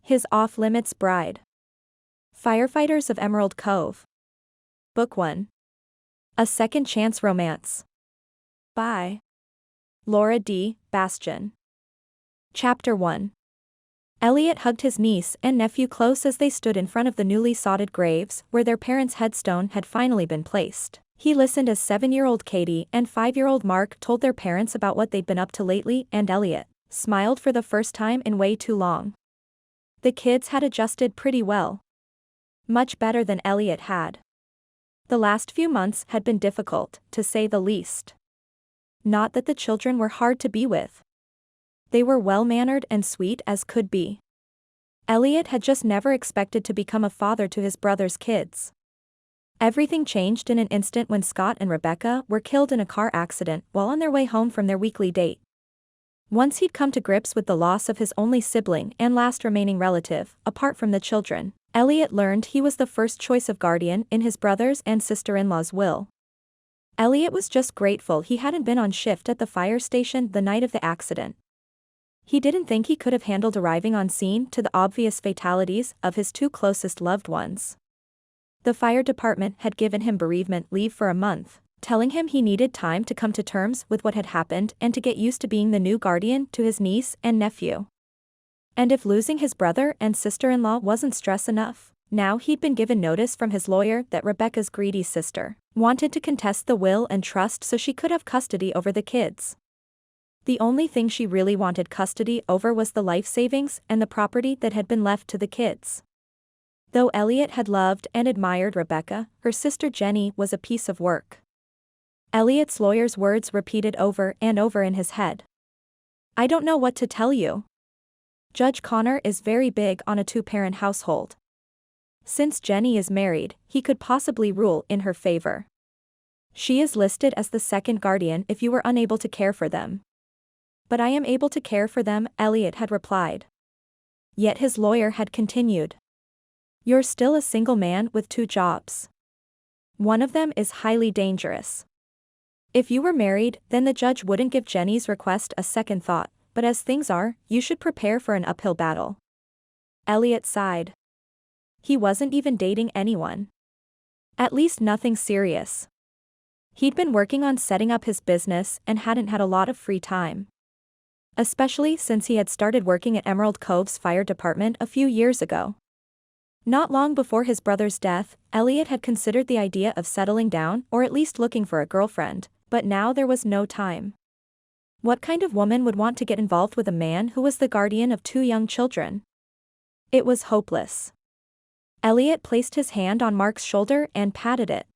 His Off-Limits Bride. Firefighters of Emerald Cove. Book 1. A Second Chance Romance. By Laura D. Bastian. Chapter 1. Elliot hugged his niece and nephew close as they stood in front of the newly sodded graves where their parents' headstone had finally been placed. He listened as 7-year-old Katie and 5-year-old Mark told their parents about what they'd been up to lately, and Elliot smiled for the first time in way too long. The kids had adjusted pretty well. Much better than Elliot had. The last few months had been difficult, to say the least. Not that the children were hard to be with. They were well-mannered and sweet as could be. Elliot had just never expected to become a father to his brother's kids. Everything changed in an instant when Scott and Rebecca were killed in a car accident while on their way home from their weekly date. Once he'd come to grips with the loss of his only sibling and last remaining relative, apart from the children, Elliot learned he was the first choice of guardian in his brother's and sister-in-law's will. Elliot was just grateful he hadn't been on shift at the fire station the night of the accident. He didn't think he could have handled arriving on scene to the obvious fatalities of his two closest loved ones. The fire department had given him bereavement leave for a month, telling him he needed time to come to terms with what had happened and to get used to being the new guardian to his niece and nephew. And if losing his brother and sister-in-law wasn't stress enough, now he'd been given notice from his lawyer that Rebecca's greedy sister wanted to contest the will and trust so she could have custody over the kids. The only thing she really wanted custody over was the life savings and the property that had been left to the kids. Though Elliot had loved and admired Rebecca, her sister Jenny was a piece of work. Elliot's lawyer's words repeated over and over in his head. "I don't know what to tell you. Judge Connor is very big on a two-parent household. Since Jenny is married, he could possibly rule in her favor. She is listed as the second guardian if you were unable to care for them." "But I am able to care for them," Elliot had replied. Yet his lawyer had continued. "You're still a single man with 2 jobs. One of them is highly dangerous. If you were married, then the judge wouldn't give Jenny's request a second thought, but as things are, you should prepare for an uphill battle." Elliot sighed. He wasn't even dating anyone. At least nothing serious. He'd been working on setting up his business and hadn't had a lot of free time. Especially since he had started working at Emerald Cove's fire department a few years ago. Not long before his brother's death, Elliot had considered the idea of settling down or at least looking for a girlfriend, but now there was no time. What kind of woman would want to get involved with a man who was the guardian of 2 young children? It was hopeless. Elliot placed his hand on Mark's shoulder and patted it.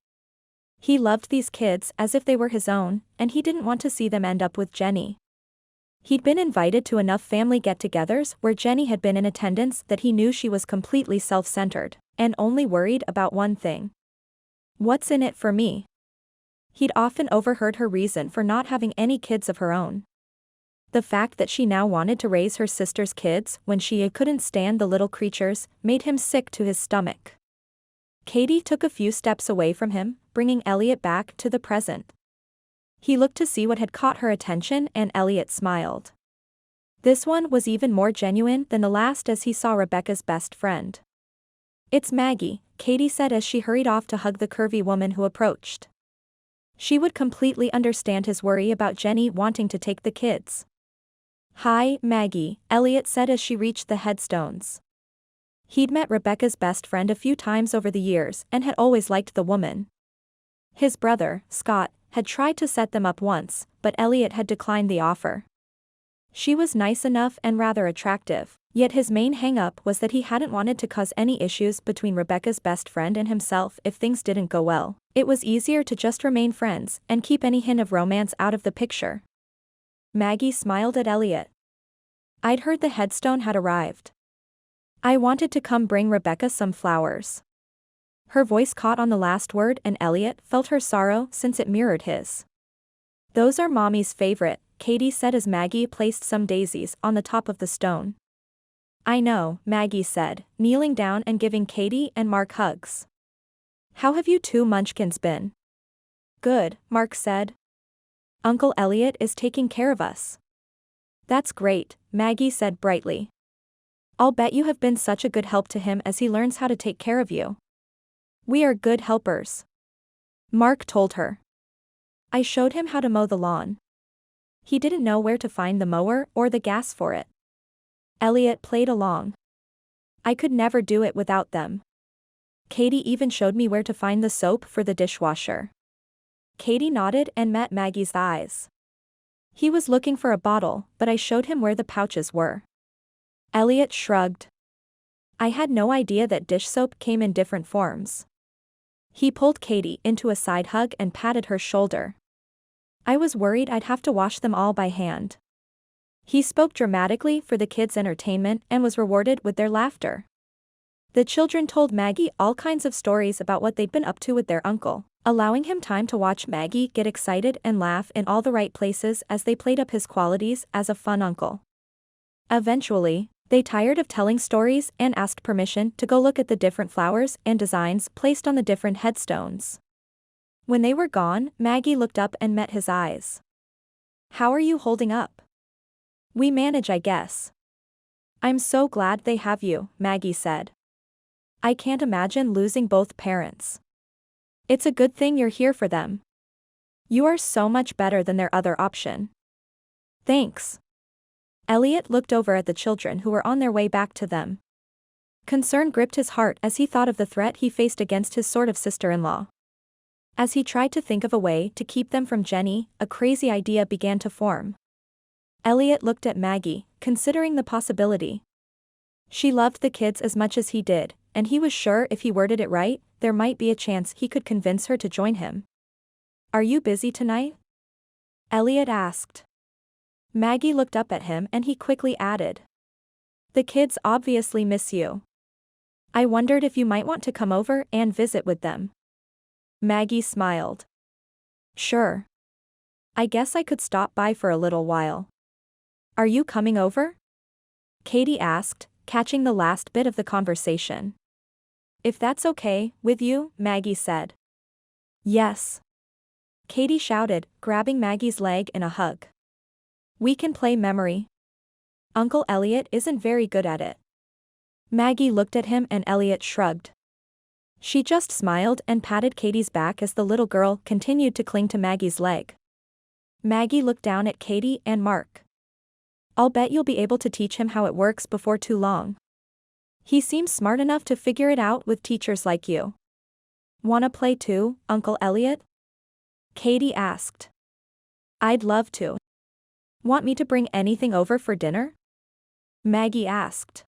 He loved these kids as if they were his own, and he didn't want to see them end up with Jenny. He'd been invited to enough family get-togethers where Jenny had been in attendance that he knew she was completely self-centered, and only worried about one thing. "What's in it for me?" He'd often overheard her reason for not having any kids of her own. The fact that she now wanted to raise her sister's kids when she couldn't stand the little creatures made him sick to his stomach. Katie took a few steps away from him, bringing Elliot back to the present. He looked to see what had caught her attention and Elliot smiled. This one was even more genuine than the last as he saw Rebecca's best friend. "It's Maggie," Katie said as she hurried off to hug the curvy woman who approached. She would completely understand his worry about Jenny wanting to take the kids. "Hi, Maggie," Elliot said as she reached the headstones. He'd met Rebecca's best friend a few times over the years and had always liked the woman. His brother, Scott, had tried to set them up once, but Elliot had declined the offer. She was nice enough and rather attractive, yet his main hang-up was that he hadn't wanted to cause any issues between Rebecca's best friend and himself if things didn't go well. It was easier to just remain friends and keep any hint of romance out of the picture. Maggie smiled at Elliot. "I'd heard the headstone had arrived. I wanted to come bring Rebecca some flowers." Her voice caught on the last word and Elliot felt her sorrow since it mirrored his. "Those are Mommy's favorite," Katie said as Maggie placed some daisies on the top of the stone. "I know," Maggie said, kneeling down and giving Katie and Mark hugs. "How have you 2 munchkins been?" "Good," Mark said. "Uncle Elliot is taking care of us." "That's great," Maggie said brightly. I'll bet you have been such a good help to him as he learns how to take care of you. We are good helpers, Mark told her. I showed him how to mow the lawn. He didn't know where to find the mower or the gas for it. Elliot played along. I could never do it without them. Katie even showed me where to find the soap for the dishwasher. Katie nodded and met Maggie's eyes. He was looking for a bottle, but I showed him where the pouches were. Elliot shrugged. I had no idea that dish soap came in different forms. He pulled Katie into a side hug and patted her shoulder. I was worried I'd have to wash them all by hand. He spoke dramatically for the kids' entertainment and was rewarded with their laughter. The children told Maggie all kinds of stories about what they'd been up to with their uncle, allowing him time to watch Maggie get excited and laugh in all the right places as they played up his qualities as a fun uncle. Eventually, they tired of telling stories and asked permission to go look at the different flowers and designs placed on the different headstones. When they were gone, Maggie looked up and met his eyes. How are you holding up? We manage, I guess. I'm so glad they have you, Maggie said. I can't imagine losing both parents. It's a good thing you're here for them. You are so much better than their other option. Thanks. Elliot looked over at the children who were on their way back to them. Concern gripped his heart as he thought of the threat he faced against his sort of sister-in-law. As he tried to think of a way to keep them from Jenny, a crazy idea began to form. Elliot looked at Maggie, considering the possibility. She loved the kids as much as he did, and he was sure if he worded it right, there might be a chance he could convince her to join him. Are you busy tonight? Elliot asked. Maggie looked up at him and he quickly added. The kids obviously miss you. I wondered if you might want to come over and visit with them. Maggie smiled. Sure. I guess I could stop by for a little while. Are you coming over? Katie asked, catching the last bit of the conversation. If that's okay with you, Maggie said. Yes. Katie shouted, grabbing Maggie's leg in a hug. We can play memory. Uncle Elliot isn't very good at it. Maggie looked at him and Elliot shrugged. She just smiled and patted Katie's back as the little girl continued to cling to Maggie's leg. Maggie looked down at Katie and Mark. I'll bet you'll be able to teach him how it works before too long. He seems smart enough to figure it out with teachers like you. Wanna play too, Uncle Elliot? Katie asked. I'd love to. Want me to bring anything over for dinner? Maggie asked.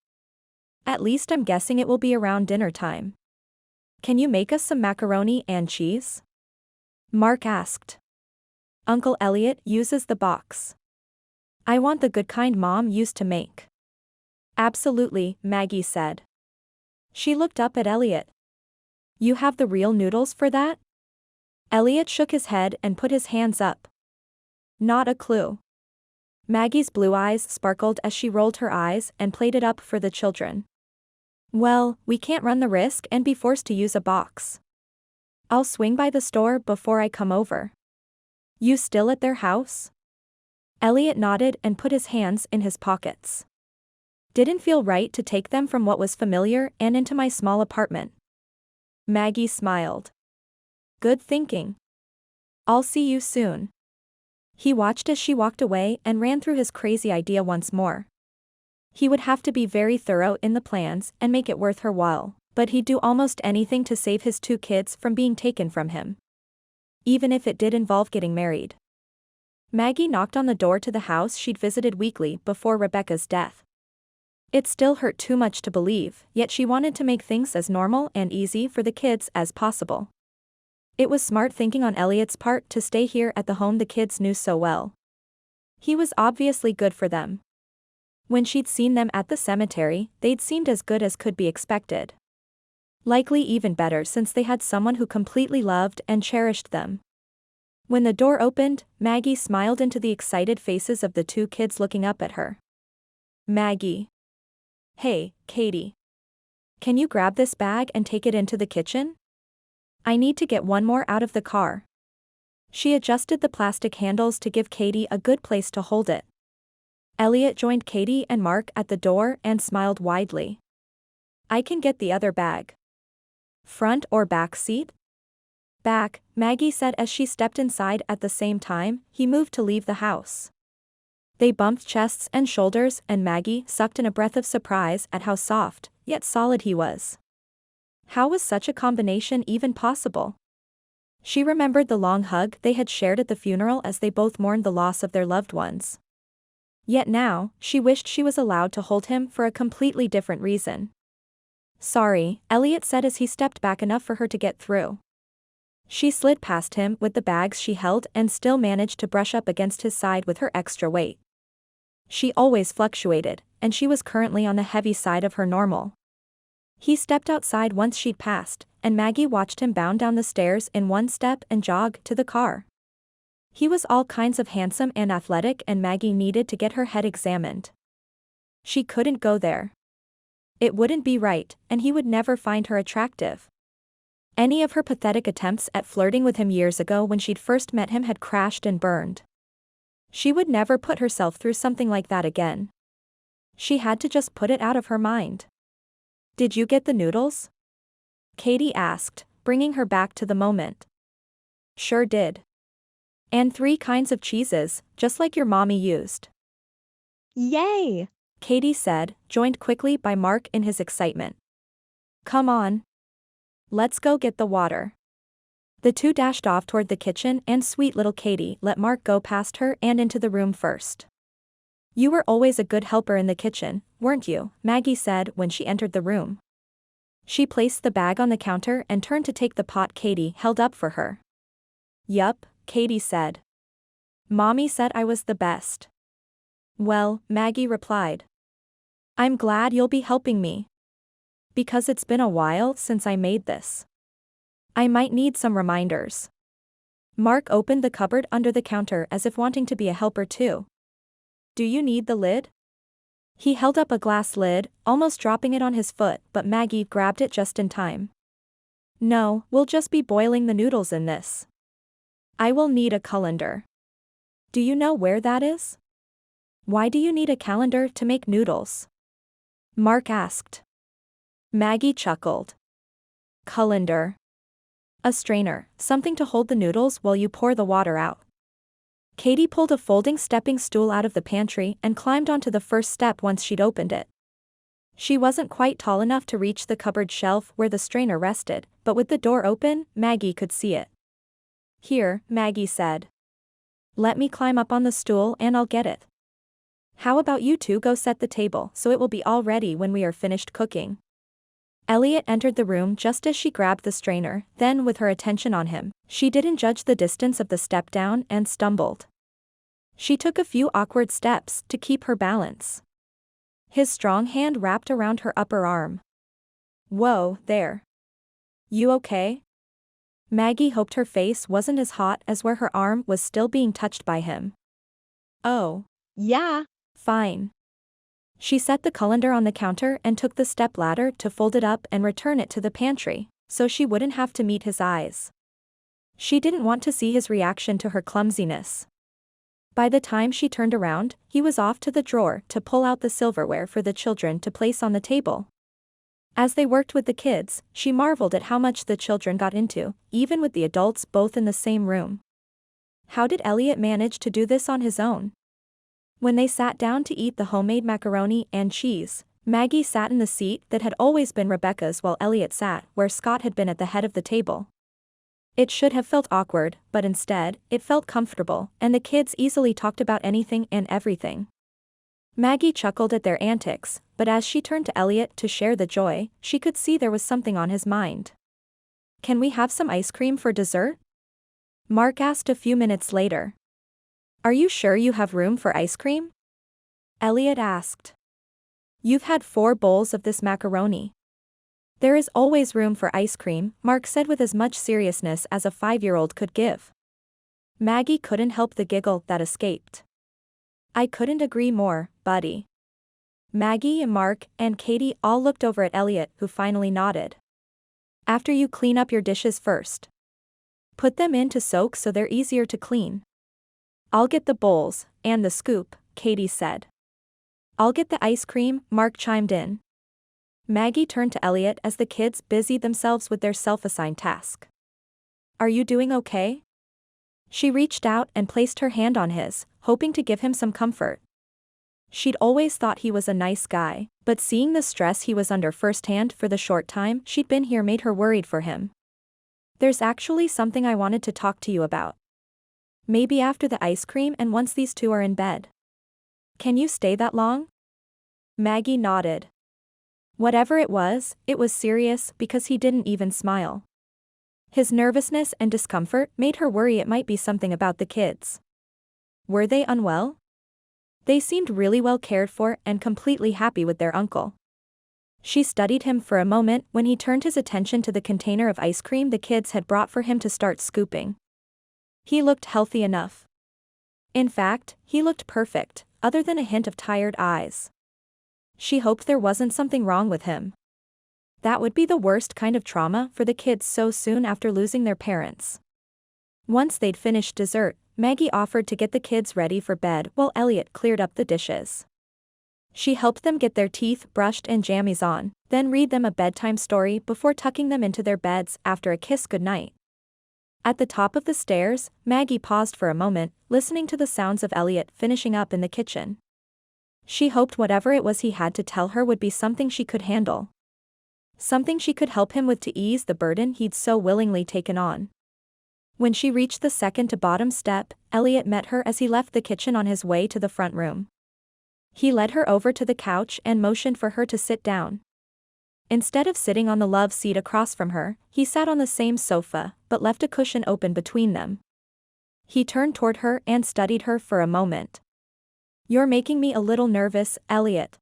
At least I'm guessing it will be around dinner time. Can you make us some macaroni and cheese? Mark asked. Uncle Elliot uses the box. I want the good kind Mom used to make. Absolutely, Maggie said. She looked up at Elliot. You have the real noodles for that? Elliot shook his head and put his hands up. Not a clue. Maggie's blue eyes sparkled as she rolled her eyes and played it up for the children. Well, we can't run the risk and be forced to use a box. I'll swing by the store before I come over. You still at their house? Elliot nodded and put his hands in his pockets. Didn't feel right to take them from what was familiar and into my small apartment. Maggie smiled. Good thinking. I'll see you soon. He watched as she walked away and ran through his crazy idea once more. He would have to be very thorough in the plans and make it worth her while, but he'd do almost anything to save his 2 kids from being taken from him. Even if it did involve getting married. Maggie knocked on the door to the house she'd visited weekly before Rebecca's death. It still hurt too much to believe, yet she wanted to make things as normal and easy for the kids as possible. It was smart thinking on Elliot's part to stay here at the home the kids knew so well. He was obviously good for them. When she'd seen them at the cemetery, they'd seemed as good as could be expected. Likely even better since they had someone who completely loved and cherished them. When the door opened, Maggie smiled into the excited faces of the 2 kids looking up at her. Maggie. Hey, Katie. Can you grab this bag and take it into the kitchen? I need to get one more out of the car. She adjusted the plastic handles to give Katie a good place to hold it. Elliot joined Katie and Mark at the door and smiled widely. I can get the other bag. Front or back seat? Back, Maggie said as she stepped inside at the same time he moved to leave the house. They bumped chests and shoulders and Maggie sucked in a breath of surprise at how soft, yet solid he was. How was such a combination even possible? She remembered the long hug they had shared at the funeral as they both mourned the loss of their loved ones. Yet now, she wished she was allowed to hold him for a completely different reason. Sorry, Elliot said as he stepped back enough for her to get through. She slid past him with the bags she held and still managed to brush up against his side with her extra weight. She always fluctuated, and she was currently on the heavy side of her normal. He stepped outside once she'd passed, and Maggie watched him bound down the stairs in one step and jog to the car. He was all kinds of handsome and athletic and Maggie needed to get her head examined. She couldn't go there. It wouldn't be right, and he would never find her attractive. Any of her pathetic attempts at flirting with him years ago when she'd first met him had crashed and burned. She would never put herself through something like that again. She had to just put it out of her mind. Did you get the noodles? Katie asked, bringing her back to the moment. Sure did. And 3 kinds of cheeses, just like your mommy used. Yay! Katie said, joined quickly by Mark in his excitement. Come on. Let's go get the water. The two dashed off toward the kitchen and sweet little Katie let Mark go past her and into the room first. You were always a good helper in the kitchen, weren't you? Maggie said when she entered the room. She placed the bag on the counter and turned to take the pot Katie held up for her. Yup, Katie said. Mommy said I was the best. Well, Maggie replied. I'm glad you'll be helping me. Because it's been a while since I made this. I might need some reminders. Mark opened the cupboard under the counter as if wanting to be a helper too. Do you need the lid? He held up a glass lid, almost dropping it on his foot, but Maggie grabbed it just in time. No, we'll just be boiling the noodles in this. I will need a colander. Do you know where that is? Why do you need a calendar to make noodles? Mark asked. Maggie chuckled. Colander. A strainer, something to hold the noodles while you pour the water out. Katie pulled a folding stepping stool out of the pantry and climbed onto the first step once she'd opened it. She wasn't quite tall enough to reach the cupboard shelf where the strainer rested, but with the door open, Maggie could see it. Here, Maggie said. Let me climb up on the stool and I'll get it. How about you two go set the table so it will be all ready when we are finished cooking? Elliot entered the room just as she grabbed the strainer, then with her attention on him, she didn't judge the distance of the step down and stumbled. She took a few awkward steps to keep her balance. His strong hand wrapped around her upper arm. Whoa, there. You okay? Maggie hoped her face wasn't as hot as where her arm was still being touched by him. Oh. Yeah. Fine. She set the colander on the counter and took the step ladder to fold it up and return it to the pantry, so she wouldn't have to meet his eyes. She didn't want to see his reaction to her clumsiness. By the time she turned around, he was off to the drawer to pull out the silverware for the children to place on the table. As they worked with the kids, she marveled at how much the children got into, even with the adults both in the same room. How did Elliot manage to do this on his own? When they sat down to eat the homemade macaroni and cheese, Maggie sat in the seat that had always been Rebecca's while Elliot sat where Scott had been at the head of the table. It should have felt awkward, but instead, it felt comfortable, and the kids easily talked about anything and everything. Maggie chuckled at their antics, but as she turned to Elliot to share the joy, she could see there was something on his mind. Can we have some ice cream for dessert? Mark asked a few minutes later. Are you sure you have room for ice cream? Elliot asked. You've had 4 bowls of this macaroni. There is always room for ice cream, Mark said with as much seriousness as a 5-year-old could give. Maggie couldn't help the giggle that escaped. I couldn't agree more, buddy. Maggie and Mark and Katie all looked over at Elliot, who finally nodded. After you clean up your dishes first. Put them in to soak so they're easier to clean. I'll get the bowls, and the scoop, Katie said. I'll get the ice cream, Mark chimed in. Maggie turned to Elliot as the kids busied themselves with their self-assigned task. Are you doing okay? She reached out and placed her hand on his, hoping to give him some comfort. She'd always thought he was a nice guy, but seeing the stress he was under firsthand for the short time she'd been here made her worried for him. There's actually something I wanted to talk to you about. Maybe after the ice cream and once these two are in bed. Can you stay that long? Maggie nodded. Whatever it was serious because he didn't even smile. His nervousness and discomfort made her worry it might be something about the kids. Were they unwell? They seemed really well cared for and completely happy with their uncle. She studied him for a moment when he turned his attention to the container of ice cream the kids had brought for him to start scooping. He looked healthy enough. In fact, he looked perfect, other than a hint of tired eyes. She hoped there wasn't something wrong with him. That would be the worst kind of trauma for the kids so soon after losing their parents. Once they'd finished dessert, Maggie offered to get the kids ready for bed while Elliot cleared up the dishes. She helped them get their teeth brushed and jammies on, then read them a bedtime story before tucking them into their beds after a kiss goodnight. At the top of the stairs, Maggie paused for a moment, listening to the sounds of Elliot finishing up in the kitchen. She hoped whatever it was he had to tell her would be something she could handle. Something she could help him with to ease the burden he'd so willingly taken on. When she reached the second to bottom step, Elliot met her as he left the kitchen on his way to the front room. He led her over to the couch and motioned for her to sit down. Instead of sitting on the love seat across from her, he sat on the same sofa, but left a cushion open between them. He turned toward her and studied her for a moment. You're making me a little nervous, Elliot.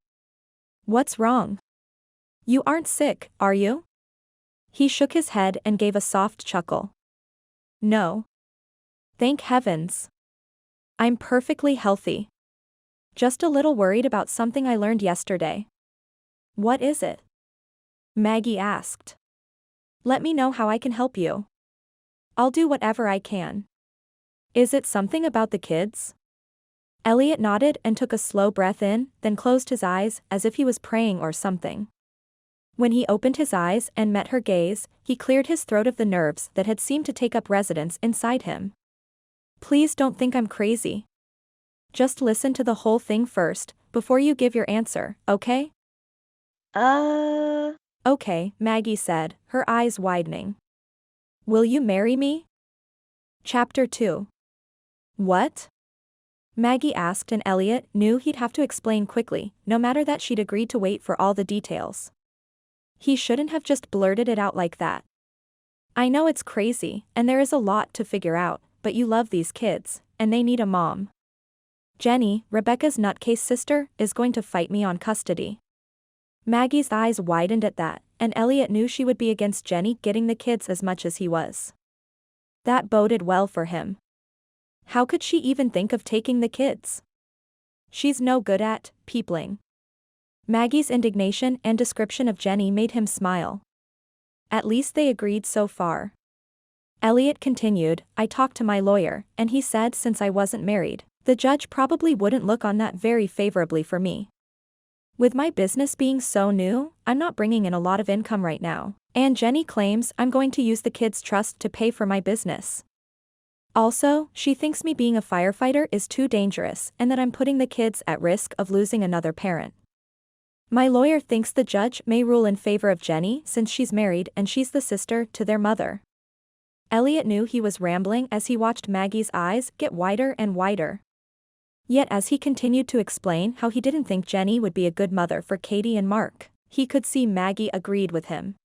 What's wrong? You aren't sick, are you? He shook his head and gave a soft chuckle. No. Thank heavens. I'm perfectly healthy. Just a little worried about something I learned yesterday. What is it? Maggie asked. Let me know how I can help you. I'll do whatever I can. Is it something about the kids? Elliot nodded and took a slow breath in, then closed his eyes as if he was praying or something. When he opened his eyes and met her gaze, he cleared his throat of the nerves that had seemed to take up residence inside him. Please don't think I'm crazy. Just listen to the whole thing first, before you give your answer, okay? Okay, Maggie said, her eyes widening. Will you marry me? Chapter 2. What? Maggie asked and Elliot knew he'd have to explain quickly, no matter that she'd agreed to wait for all the details. He shouldn't have just blurted it out like that. I know it's crazy, and there is a lot to figure out, but you love these kids, and they need a mom. Jenny, Rebecca's nutcase sister, is going to fight me on custody. Maggie's eyes widened at that, and Elliot knew she would be against Jenny getting the kids as much as he was. That boded well for him. How could she even think of taking the kids? She's no good at peopling. Maggie's indignation and description of Jenny made him smile. At least they agreed so far. Elliot continued, I talked to my lawyer, and he said since I wasn't married, the judge probably wouldn't look on that very favorably for me. With my business being so new, I'm not bringing in a lot of income right now, and Jenny claims I'm going to use the kids' trust to pay for my business. Also, she thinks me being a firefighter is too dangerous and that I'm putting the kids at risk of losing another parent. My lawyer thinks the judge may rule in favor of Jenny since she's married and she's the sister to their mother. Elliot knew he was rambling as he watched Maggie's eyes get wider and wider. Yet as he continued to explain how he didn't think Jenny would be a good mother for Katie and Mark, he could see Maggie agreed with him.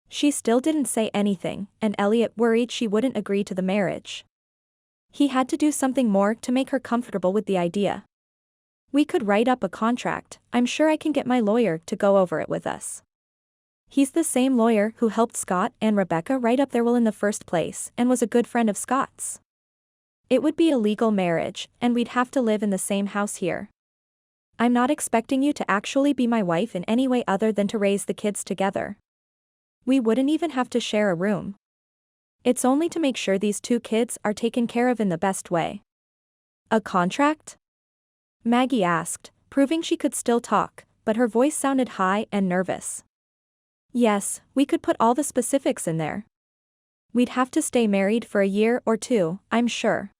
She still didn't say anything, and Elliot worried she wouldn't agree to the marriage. He had to do something more to make her comfortable with the idea. We could write up a contract, I'm sure I can get my lawyer to go over it with us. He's the same lawyer who helped Scott and Rebecca write up their will in the first place and was a good friend of Scott's. It would be a legal marriage, and we'd have to live in the same house here. I'm not expecting you to actually be my wife in any way other than to raise the kids together. We wouldn't even have to share a room. It's only to make sure these two kids are taken care of in the best way. A contract? Maggie asked, proving she could still talk, but her voice sounded high and nervous. Yes, we could put all the specifics in there. We'd have to stay married for a year or two, I'm sure.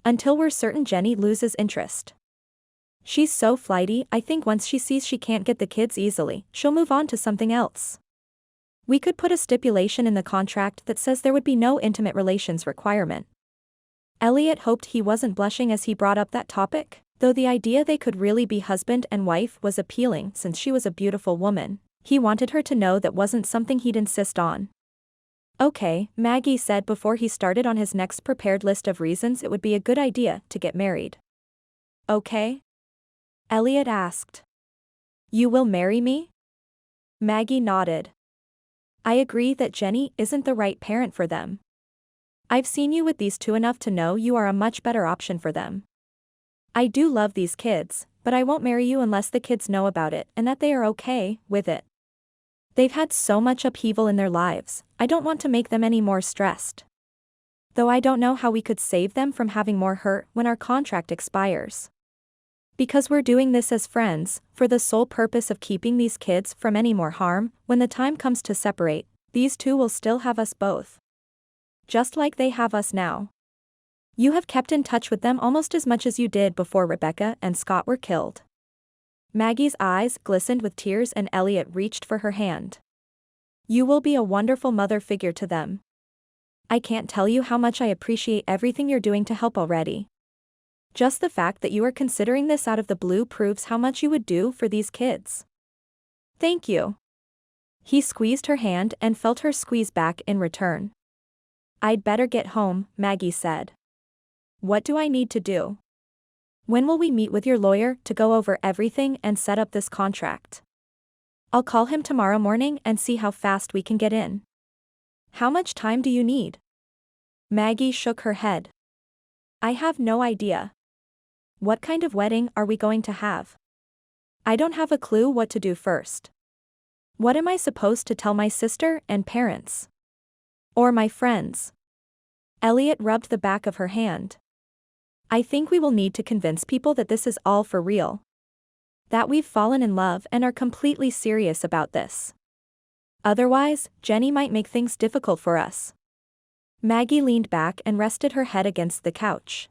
Until we're certain Jenny loses interest. She's so flighty, I think once she sees she can't get the kids easily, she'll move on to something else. We could put a stipulation in the contract that says there would be no intimate relations requirement. Elliot hoped he wasn't blushing as he brought up that topic, though the idea they could really be husband and wife was appealing since she was a beautiful woman. He wanted her to know that wasn't something he'd insist on. Okay, Maggie said before he started on his next prepared list of reasons it would be a good idea to get married. Okay? Elliot asked. You will marry me? Maggie nodded. I agree that Jenny isn't the right parent for them. I've seen you with these two enough to know you are a much better option for them. I do love these kids, but I won't marry you unless the kids know about it and that they are okay with it. They've had so much upheaval in their lives, I don't want to make them any more stressed. Though I don't know how we could save them from having more hurt when our contract expires. Because we're doing this as friends, for the sole purpose of keeping these kids from any more harm, when the time comes to separate, these two will still have us both. Just like they have us now. You have kept in touch with them almost as much as you did before Rebecca and Scott were killed. Maggie's eyes glistened with tears and Elliot reached for her hand. You will be a wonderful mother figure to them. I can't tell you how much I appreciate everything you're doing to help already. Just the fact that you are considering this out of the blue proves how much you would do for these kids. Thank you. He squeezed her hand and felt her squeeze back in return. I'd better get home, Maggie said. What do I need to do? When will we meet with your lawyer to go over everything and set up this contract? I'll call him tomorrow morning and see how fast we can get in. How much time do you need? Maggie shook her head. I have no idea. What kind of wedding are we going to have? I don't have a clue what to do first. What am I supposed to tell my sister and parents? Or my friends? Elliot rubbed the back of her hand. I think we will need to convince people that this is all for real. That we've fallen in love and are completely serious about this. Otherwise, Jenny might make things difficult for us. Maggie leaned back and rested her head against the couch.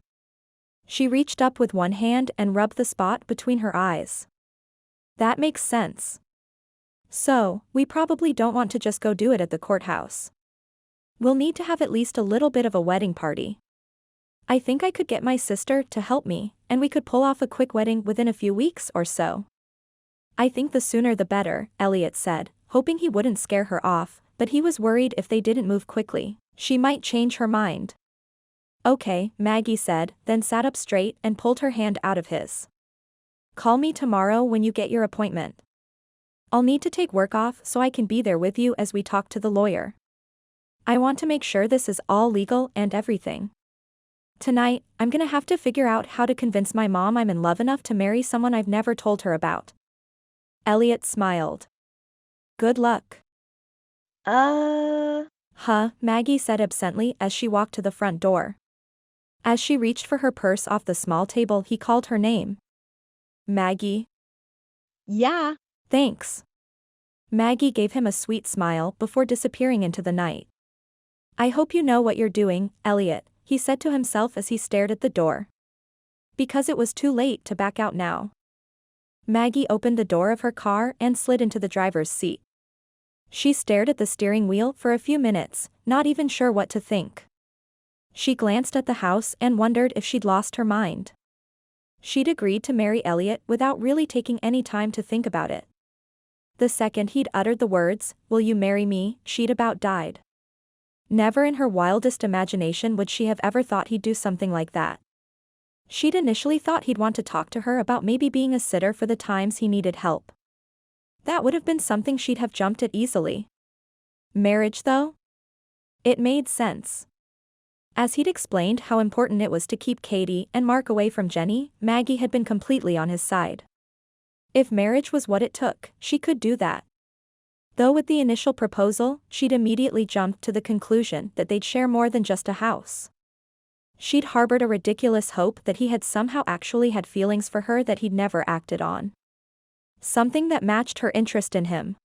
She reached up with one hand and rubbed the spot between her eyes. That makes sense. So, we probably don't want to just go do it at the courthouse. We'll need to have at least a little bit of a wedding party. I think I could get my sister to help me, and we could pull off a quick wedding within a few weeks or so. I think the sooner the better, Elliot said, hoping he wouldn't scare her off, but he was worried if they didn't move quickly, she might change her mind. Okay, Maggie said, then sat up straight and pulled her hand out of his. Call me tomorrow when you get your appointment. I'll need to take work off so I can be there with you as we talk to the lawyer. I want to make sure this is all legal and everything. Tonight, I'm gonna have to figure out how to convince my mom I'm in love enough to marry someone I've never told her about. Elliot smiled. Good luck. Maggie said absently as she walked to the front door. As she reached for her purse off the small table, he called her name. Maggie. Yeah. Thanks. Maggie gave him a sweet smile before disappearing into the night. I hope you know what you're doing, Elliot, he said to himself as he stared at the door. Because it was too late to back out now. Maggie opened the door of her car and slid into the driver's seat. She stared at the steering wheel for a few minutes, not even sure what to think. She glanced at the house and wondered if she'd lost her mind. She'd agreed to marry Elliot without really taking any time to think about it. The second he'd uttered the words, "Will you marry me?" she'd about died. Never in her wildest imagination would she have ever thought he'd do something like that. She'd initially thought he'd want to talk to her about maybe being a sitter for the times he needed help. That would have been something she'd have jumped at easily. Marriage, though? It made sense. As he'd explained how important it was to keep Katie and Mark away from Jenny, Maggie had been completely on his side. If marriage was what it took, she could do that. Though with the initial proposal, she'd immediately jumped to the conclusion that they'd share more than just a house. She'd harbored a ridiculous hope that he had somehow actually had feelings for her that he'd never acted on. Something that matched her interest in him.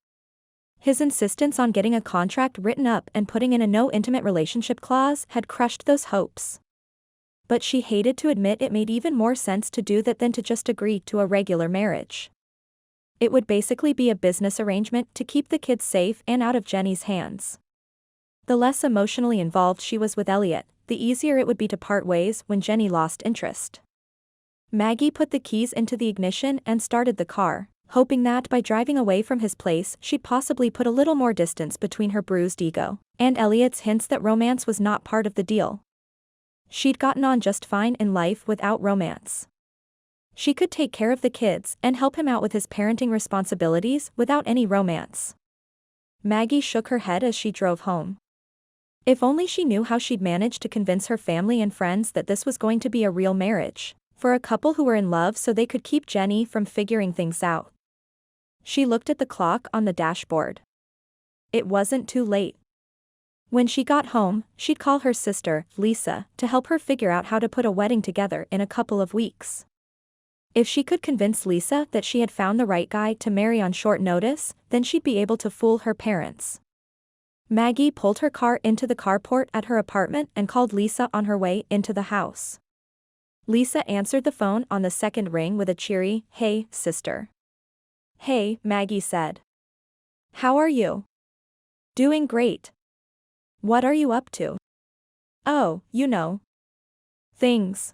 His insistence on getting a contract written up and putting in a no intimate relationship clause had crushed those hopes. But she hated to admit it made even more sense to do that than to just agree to a regular marriage. It would basically be a business arrangement to keep the kids safe and out of Jenny's hands. The less emotionally involved she was with Elliot, the easier it would be to part ways when Jenny lost interest. Maggie put the keys into the ignition and started the car, hoping that by driving away from his place she'd possibly put a little more distance between her bruised ego and Elliot's hints that romance was not part of the deal. She'd gotten on just fine in life without romance. She could take care of the kids and help him out with his parenting responsibilities without any romance. Maggie shook her head as she drove home. If only she knew how she'd manage to convince her family and friends that this was going to be a real marriage, for a couple who were in love so they could keep Jenny from figuring things out. She looked at the clock on the dashboard. It wasn't too late. When she got home, she'd call her sister, Lisa, to help her figure out how to put a wedding together in a couple of weeks. If she could convince Lisa that she had found the right guy to marry on short notice, then she'd be able to fool her parents. Maggie pulled her car into the carport at her apartment and called Lisa on her way into the house. Lisa answered the phone on the second ring with a cheery, "Hey, sister." "Hey," Maggie said. "How are you?" "Doing great. What are you up to?" "Oh, you know. Things."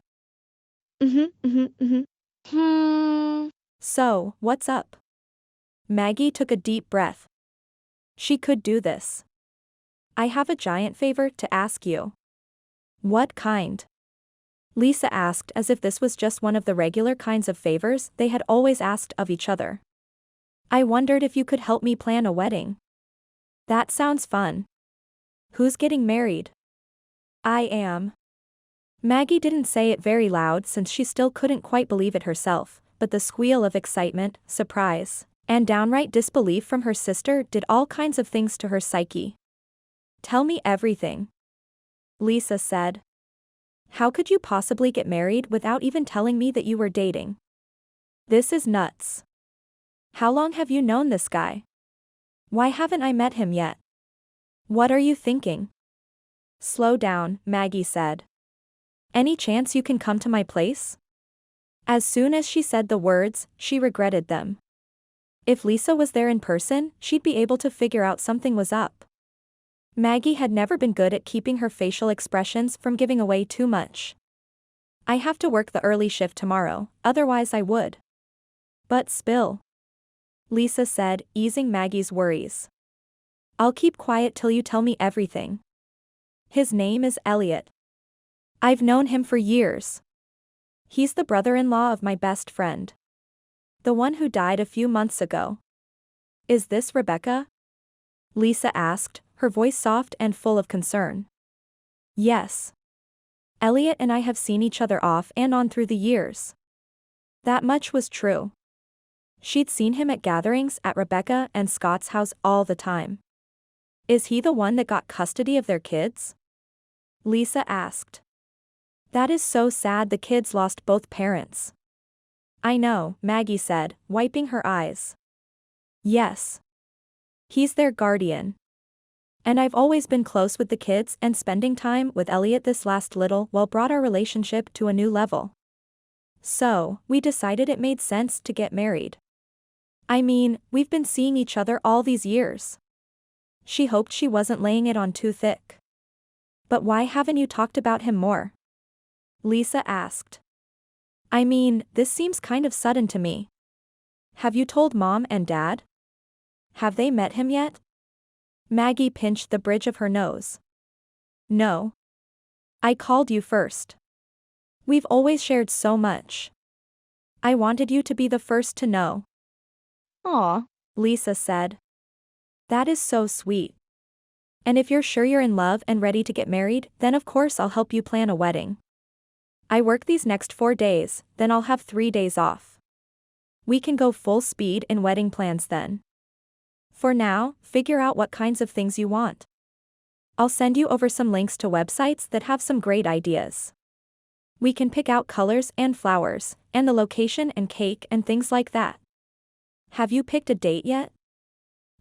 "So, what's up?" Maggie took a deep breath. She could do this. "I have a giant favor to ask you." "What kind?" Lisa asked as if this was just one of the regular kinds of favors they had always asked of each other. "I wondered if you could help me plan a wedding." "That sounds fun. Who's getting married?" "I am." Maggie didn't say it very loud since she still couldn't quite believe it herself, but the squeal of excitement, surprise, and downright disbelief from her sister did all kinds of things to her psyche. "Tell me everything," Lisa said. "How could you possibly get married without even telling me that you were dating? This is nuts. How long have you known this guy? Why haven't I met him yet? What are you thinking?" "Slow down," Maggie said. "Any chance you can come to my place?" As soon as she said the words, she regretted them. If Lisa was there in person, she'd be able to figure out something was up. Maggie had never been good at keeping her facial expressions from giving away too much. "I have to work the early shift tomorrow, otherwise I would." "But spill," Lisa said, easing Maggie's worries. "I'll keep quiet till you tell me everything. His name is Elliot. I've known him for years. He's the brother-in-law of my best friend. The one who died a few months ago." "Is this Rebecca?" Lisa asked, her voice soft and full of concern. "Yes. Elliot and I have seen each other off and on through the years." That much was true. She'd seen him at gatherings at Rebecca and Scott's house all the time. "Is he the one that got custody of their kids?" Lisa asked. "That is so sad the kids lost both parents." "I know," Maggie said, wiping her eyes. "Yes. He's their guardian. And I've always been close with the kids, and spending time with Elliot this last little while brought our relationship to a new level. So, we decided it made sense to get married. I mean, we've been seeing each other all these years." She hoped she wasn't laying it on too thick. "But why haven't you talked about him more?" Lisa asked. "I mean, this seems kind of sudden to me. Have you told Mom and Dad? Have they met him yet?" Maggie pinched the bridge of her nose. "No. I called you first. We've always shared so much. I wanted you to be the first to know." Aw. Lisa said. "That is so sweet. And if you're sure you're in love and ready to get married, then of course I'll help you plan a wedding. I work these next 4 days, then I'll have 3 days off. We can go full speed in wedding plans then. For now, figure out what kinds of things you want. I'll send you over some links to websites that have some great ideas." We can pick out colors and flowers, and the location and cake and things like that. Have you picked a date yet?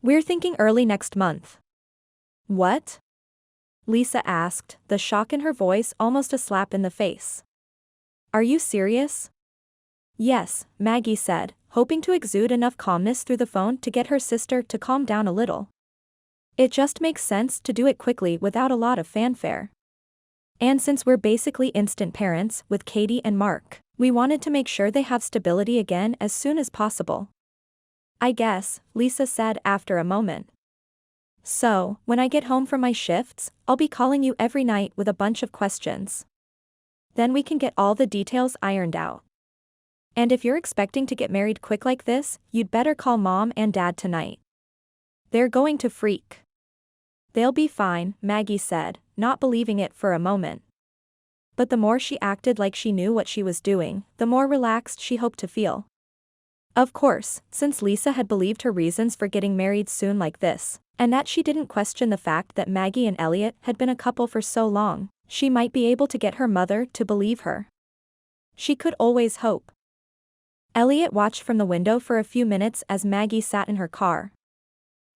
We're thinking early next month. What? Lisa asked, the shock in her voice almost a slap in the face. Are you serious? Yes, Maggie said, hoping to exude enough calmness through the phone to get her sister to calm down a little. It just makes sense to do it quickly without a lot of fanfare. And since we're basically instant parents with Katie and Mark, we wanted to make sure they have stability again as soon as possible. I guess, Lisa said after a moment. So, when I get home from my shifts, I'll be calling you every night with a bunch of questions. Then we can get all the details ironed out. And if you're expecting to get married quick like this, you'd better call Mom and Dad tonight. They're going to freak. They'll be fine, Maggie said, not believing it for a moment. But the more she acted like she knew what she was doing, the more relaxed she hoped to feel. Of course, since Lisa had believed her reasons for getting married soon like this, and that she didn't question the fact that Maggie and Elliot had been a couple for so long, she might be able to get her mother to believe her. She could always hope. Elliot watched from the window for a few minutes as Maggie sat in her car.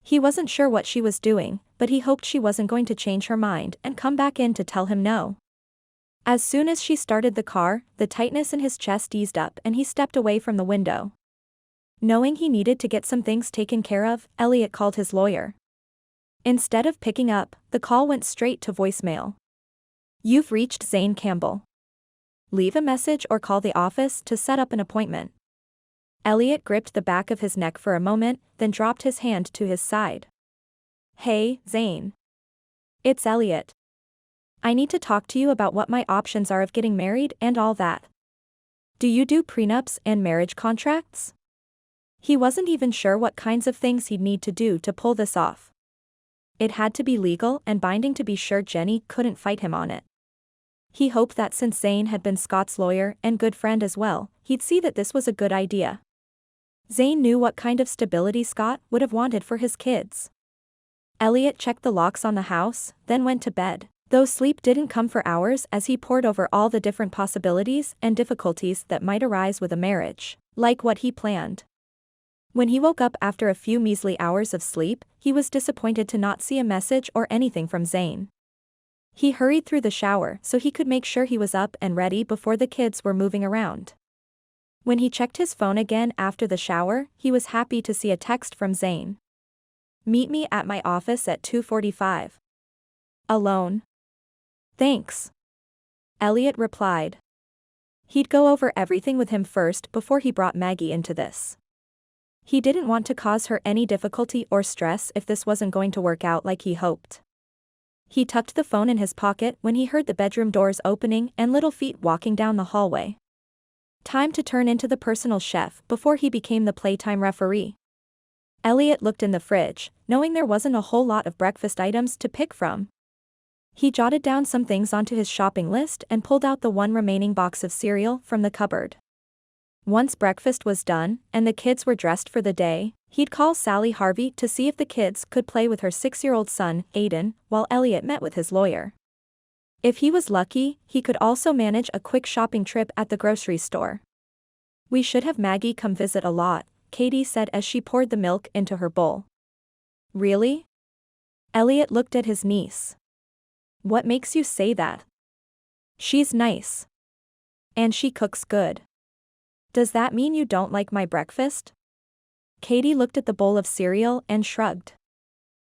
He wasn't sure what she was doing, but he hoped she wasn't going to change her mind and come back in to tell him no. As soon as she started the car, the tightness in his chest eased up and he stepped away from the window. Knowing he needed to get some things taken care of, Elliot called his lawyer. Instead of picking up, the call went straight to voicemail. You've reached Zane Campbell. Leave a message or call the office to set up an appointment. Elliot gripped the back of his neck for a moment, then dropped his hand to his side. Hey, Zane. It's Elliot. I need to talk to you about what my options are of getting married and all that. Do you do prenups and marriage contracts? He wasn't even sure what kinds of things he'd need to do to pull this off. It had to be legal and binding to be sure Jenny couldn't fight him on it. He hoped that since Zane had been Scott's lawyer and good friend as well, he'd see that this was a good idea. Zane knew what kind of stability Scott would have wanted for his kids. Elliot checked the locks on the house, then went to bed, though sleep didn't come for hours as he pored over all the different possibilities and difficulties that might arise with a marriage, like what he planned. When he woke up after a few measly hours of sleep, he was disappointed to not see a message or anything from Zane. He hurried through the shower so he could make sure he was up and ready before the kids were moving around. When he checked his phone again after the shower, he was happy to see a text from Zane. Meet me at my office at 2:45. Alone? Thanks. Elliot replied. He'd go over everything with him first before he brought Maggie into this. He didn't want to cause her any difficulty or stress if this wasn't going to work out like he hoped. He tucked the phone in his pocket when he heard the bedroom doors opening and little feet walking down the hallway. Time to turn into the personal chef before he became the playtime referee. Elliot looked in the fridge, knowing there wasn't a whole lot of breakfast items to pick from. He jotted down some things onto his shopping list and pulled out the one remaining box of cereal from the cupboard. Once breakfast was done, and the kids were dressed for the day, he'd call Sally Harvey to see if the kids could play with her 6-year-old son, Aiden, while Elliot met with his lawyer. If he was lucky, he could also manage a quick shopping trip at the grocery store. We should have Maggie come visit a lot, Katie said as she poured the milk into her bowl. Really? Elliot looked at his niece. What makes you say that? She's nice. And she cooks good. Does that mean you don't like my breakfast? Katie looked at the bowl of cereal and shrugged.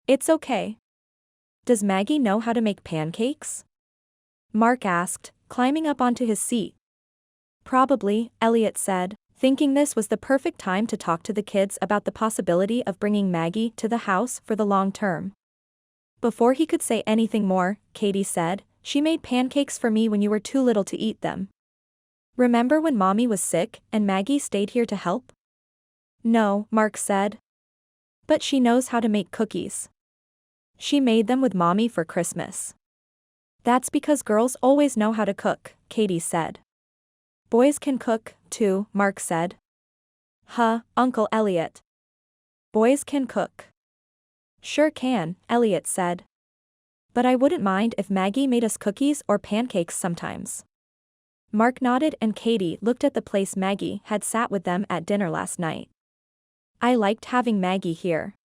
It's okay. Does Maggie know how to make pancakes? Mark asked, climbing up onto his seat. Probably, Elliot said, thinking this was the perfect time to talk to the kids about the possibility of bringing Maggie to the house for the long term. Before he could say anything more, Katie said, she made pancakes for me when you were too little to eat them. Remember when Mommy was sick and Maggie stayed here to help? No, Mark said. But she knows how to make cookies. She made them with Mommy for Christmas. That's because girls always know how to cook, Katie said. Boys can cook, too, Mark said. Huh, Uncle Elliot. Boys can cook. Sure can, Elliot said. But I wouldn't mind if Maggie made us cookies or pancakes sometimes. Mark nodded and Katie looked at the place Maggie had sat with them at dinner last night. I liked having Maggie here.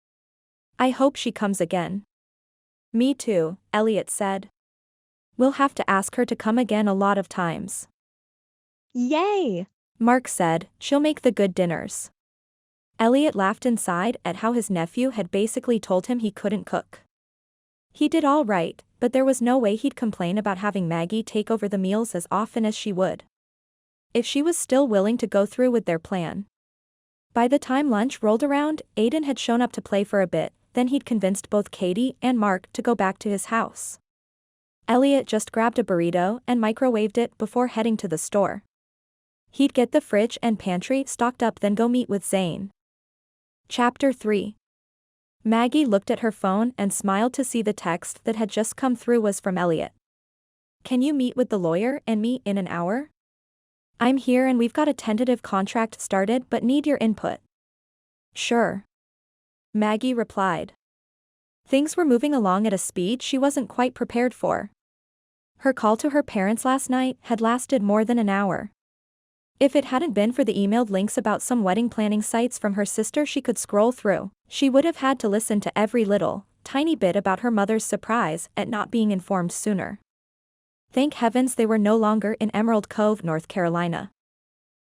I hope she comes again. Me too, Elliot said. We'll have to ask her to come again a lot of times. Yay! Mark said, she'll make the good dinners. Elliot laughed inside at how his nephew had basically told him he couldn't cook. He did all right, but there was no way he'd complain about having Maggie take over the meals as often as she would. If she was still willing to go through with their plan. By the time lunch rolled around, Aiden had shown up to play for a bit, then he'd convinced both Katie and Mark to go back to his house. Elliot just grabbed a burrito and microwaved it before heading to the store. He'd get the fridge and pantry stocked up then go meet with Zane. Chapter 3. Maggie looked at her phone and smiled to see the text that had just come through was from Elliot. Can you meet with the lawyer and me in an hour? I'm here and we've got a tentative contract started but need your input. Sure. Maggie replied. Things were moving along at a speed she wasn't quite prepared for. Her call to her parents last night had lasted more than an hour. If it hadn't been for the emailed links about some wedding planning sites from her sister she could scroll through, she would have had to listen to every little, tiny bit about her mother's surprise at not being informed sooner. Thank heavens they were no longer in Emerald Cove, North Carolina.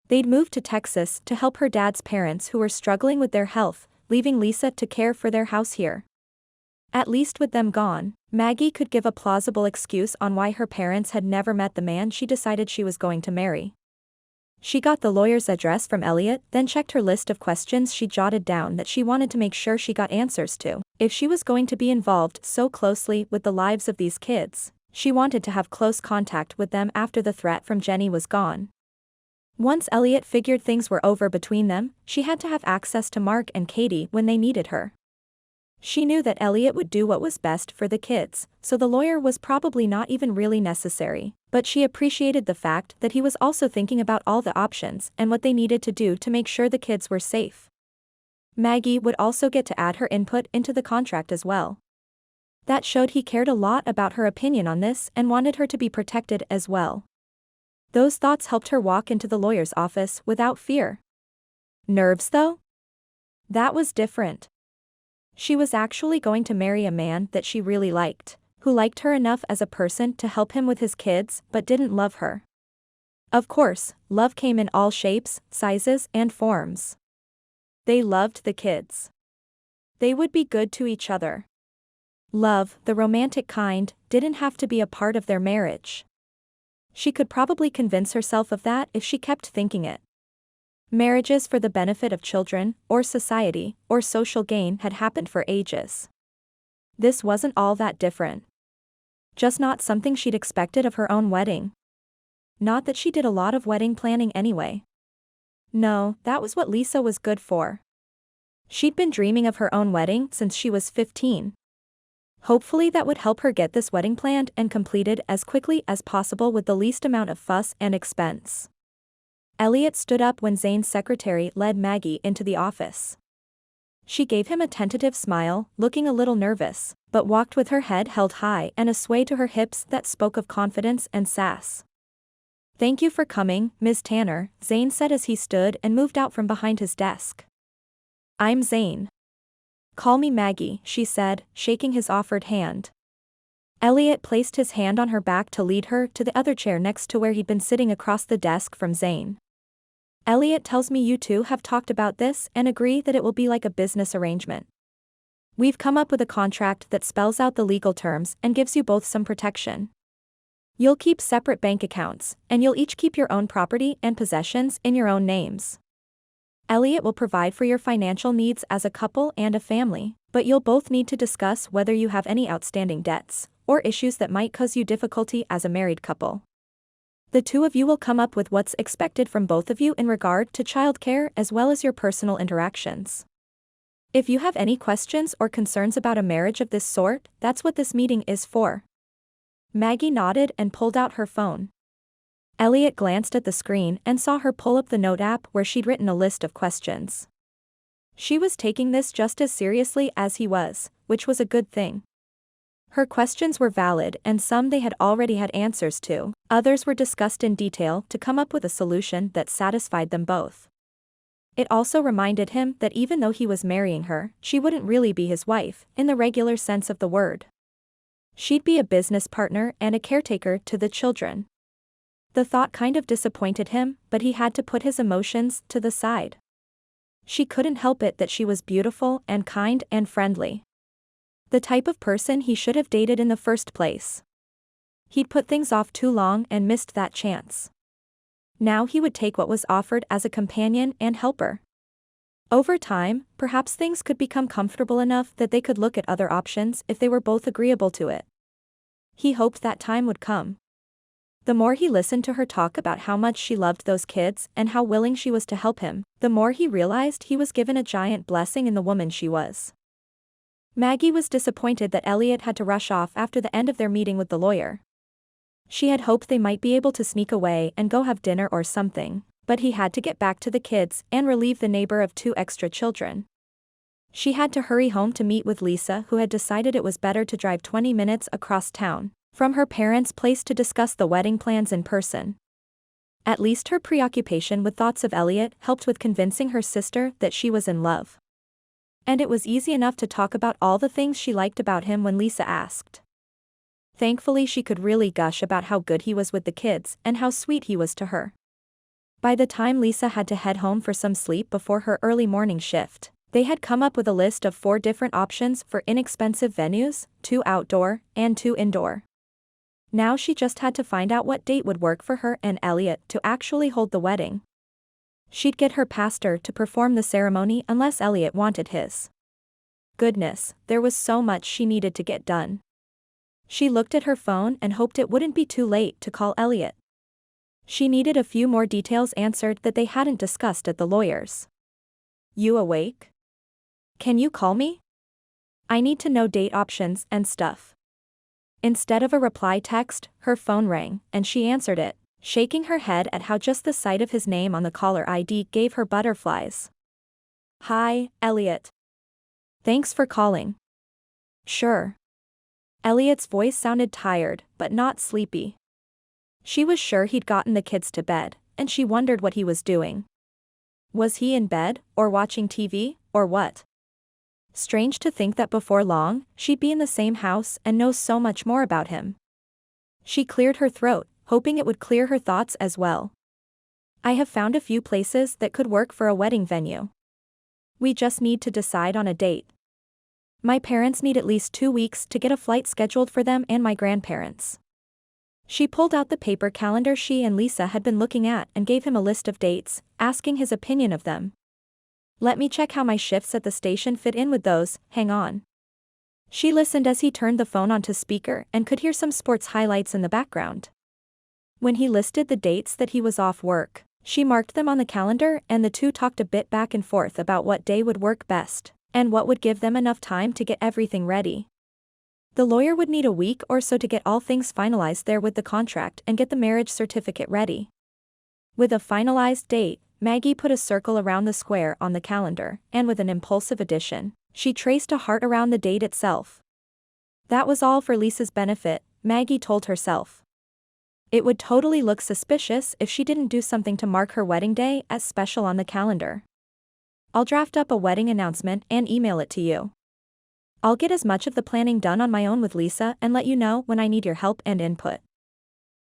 They'd moved to Texas to help her dad's parents who were struggling with their health, leaving Lisa to care for their house here. At least with them gone, Maggie could give a plausible excuse on why her parents had never met the man she decided she was going to marry. She got the lawyer's address from Elliot, then checked her list of questions she jotted down that she wanted to make sure she got answers to. If she was going to be involved so closely with the lives of these kids, she wanted to have close contact with them after the threat from Jenny was gone. Once Elliot figured things were over between them, she had to have access to Mark and Katie when they needed her. She knew that Elliot would do what was best for the kids, so the lawyer was probably not even really necessary, but she appreciated the fact that he was also thinking about all the options and what they needed to do to make sure the kids were safe. Maggie would also get to add her input into the contract as well. That showed he cared a lot about her opinion on this and wanted her to be protected as well. Those thoughts helped her walk into the lawyer's office without fear. Nerves though? That was different. She was actually going to marry a man that she really liked, who liked her enough as a person to help him with his kids but didn't love her. Of course, love came in all shapes, sizes, and forms. They loved the kids. They would be good to each other. Love, the romantic kind, didn't have to be a part of their marriage. She could probably convince herself of that if she kept thinking it. Marriages for the benefit of children, or society, or social gain had happened for ages. This wasn't all that different. Just not something she'd expected of her own wedding. Not that she did a lot of wedding planning anyway. No, that was what Lisa was good for. She'd been dreaming of her own wedding since she was 15. Hopefully that would help her get this wedding planned and completed as quickly as possible with the least amount of fuss and expense. Elliot stood up when Zane's secretary led Maggie into the office. She gave him a tentative smile, looking a little nervous, but walked with her head held high and a sway to her hips that spoke of confidence and sass. Thank you for coming, Ms. Tanner, Zane said as he stood and moved out from behind his desk. I'm Zane. Call me Maggie, she said, shaking his offered hand. Elliot placed his hand on her back to lead her to the other chair next to where he'd been sitting across the desk from Zane. Elliot tells me you two have talked about this and agree that it will be like a business arrangement. We've come up with a contract that spells out the legal terms and gives you both some protection. You'll keep separate bank accounts, and you'll each keep your own property and possessions in your own names. Elliot will provide for your financial needs as a couple and a family, but you'll both need to discuss whether you have any outstanding debts, or issues that might cause you difficulty as a married couple. The two of you will come up with what's expected from both of you in regard to childcare as well as your personal interactions. If you have any questions or concerns about a marriage of this sort, that's what this meeting is for. Maggie nodded and pulled out her phone. Elliot glanced at the screen and saw her pull up the note app where she'd written a list of questions. She was taking this just as seriously as he was, which was a good thing. Her questions were valid and some they had already had answers to, others were discussed in detail to come up with a solution that satisfied them both. It also reminded him that even though he was marrying her, she wouldn't really be his wife, in the regular sense of the word. She'd be a business partner and a caretaker to the children. The thought kind of disappointed him, but he had to put his emotions to the side. She couldn't help it that she was beautiful and kind and friendly. The type of person he should have dated in the first place. He'd put things off too long and missed that chance. Now he would take what was offered as a companion and helper. Over time, perhaps things could become comfortable enough that they could look at other options if they were both agreeable to it. He hoped that time would come. The more he listened to her talk about how much she loved those kids and how willing she was to help him, the more he realized he was given a giant blessing in the woman she was. Maggie was disappointed that Elliot had to rush off after the end of their meeting with the lawyer. She had hoped they might be able to sneak away and go have dinner or something, but he had to get back to the kids and relieve the neighbor of 2 extra children. She had to hurry home to meet with Lisa, who had decided it was better to drive 20 minutes across town from her parents' place to discuss the wedding plans in person. At least her preoccupation with thoughts of Elliot helped with convincing her sister that she was in love. And it was easy enough to talk about all the things she liked about him when Lisa asked. Thankfully she could really gush about how good he was with the kids and how sweet he was to her. By the time Lisa had to head home for some sleep before her early morning shift, they had come up with a list of 4 different options for inexpensive venues, 2 outdoor and 2 indoor. Now she just had to find out what date would work for her and Elliot to actually hold the wedding. She'd get her pastor to perform the ceremony unless Elliot wanted his. Goodness, there was so much she needed to get done. She looked at her phone and hoped it wouldn't be too late to call Elliot. She needed a few more details answered that they hadn't discussed at the lawyer's. "You awake? Can you call me? I need to know date options and stuff." Instead of a reply text, her phone rang, and she answered it, shaking her head at how just the sight of his name on the caller ID gave her butterflies. "Hi, Elliot. Thanks for calling." "Sure." Elliot's voice sounded tired, but not sleepy. She was sure he'd gotten the kids to bed, and she wondered what he was doing. Was he in bed, or watching TV, or what? Strange to think that before long, she'd be in the same house and know so much more about him. She cleared her throat, hoping it would clear her thoughts as well. "I have found a few places that could work for a wedding venue. We just need to decide on a date. My parents need at least 2 weeks to get a flight scheduled for them and my grandparents." She pulled out the paper calendar she and Lisa had been looking at and gave him a list of dates, asking his opinion of them. "Let me check how my shifts at the station fit in with those, hang on." She listened as he turned the phone onto speaker and could hear some sports highlights in the background. When he listed the dates that he was off work, she marked them on the calendar and the two talked a bit back and forth about what day would work best, and what would give them enough time to get everything ready. The lawyer would need a week or so to get all things finalized there with the contract and get the marriage certificate ready. With a finalized date, Maggie put a circle around the square on the calendar, and with an impulsive addition, she traced a heart around the date itself. That was all for Lisa's benefit, Maggie told herself. It would totally look suspicious if she didn't do something to mark her wedding day as special on the calendar. "I'll draft up a wedding announcement and email it to you. I'll get as much of the planning done on my own with Lisa and let you know when I need your help and input.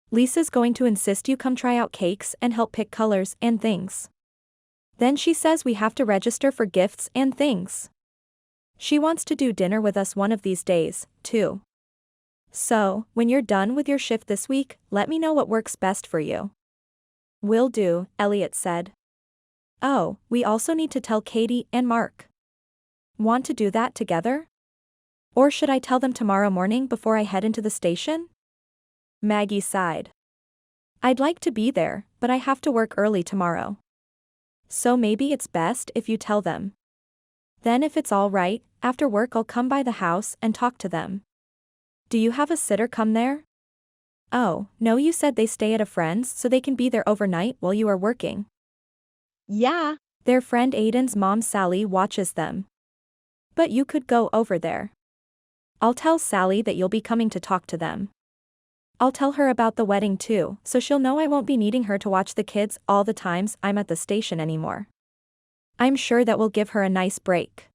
Lisa's going to insist you come try out cakes and help pick colors and things. Then she says we have to register for gifts and things. She wants to do dinner with us one of these days, too. So, when you're done with your shift this week, let me know what works best for you." "Will do," Elliot said. "Oh, we also need to tell Katie and Mark. Want to do that together? Or should I tell them tomorrow morning before I head into the station?" Maggie sighed. "I'd like to be there, but I have to work early tomorrow. So maybe it's best if you tell them. Then if it's all right, after work I'll come by the house and talk to them. Do you have a sitter come there?" "Oh, no, you said they stay at a friend's so they can be there overnight while you are working." Yeah. "Their friend Aiden's mom Sally watches them. But you could go over there." I'll tell Sally that you'll be coming to talk to them. I'll tell her about the wedding too, so she'll know I won't be needing her to watch the kids all the times I'm at the station anymore. I'm sure that will give her a nice break.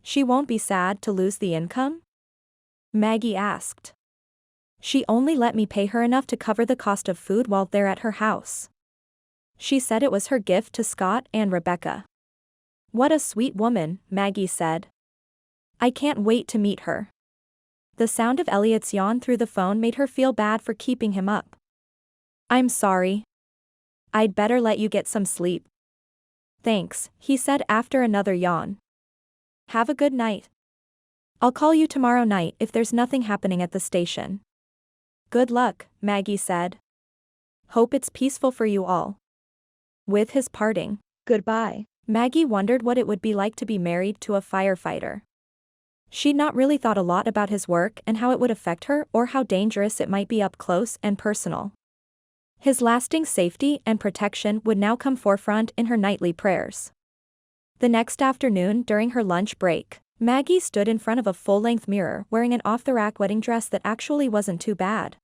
She won't be sad to lose the income? Maggie asked. She only let me pay her enough to cover the cost of food while they're at her house. She said it was her gift to Scott and Rebecca. What a sweet woman, Maggie said. I can't wait to meet her. The sound of Elliot's yawn through the phone made her feel bad for keeping him up. I'm sorry. I'd better let you get some sleep. Thanks, he said after another yawn. Have a good night. I'll call you tomorrow night if there's nothing happening at the station. Good luck, Maggie said. Hope it's peaceful for you all. With his parting Goodbye. Maggie wondered what it would be like to be married to a firefighter. She'd not really thought a lot about his work and how it would affect her or how dangerous it might be up close and personal. His lasting safety and protection would now come forefront in her nightly prayers. The next afternoon during her lunch break, Maggie stood in front of a full-length mirror wearing an off-the-rack wedding dress that actually wasn't too bad.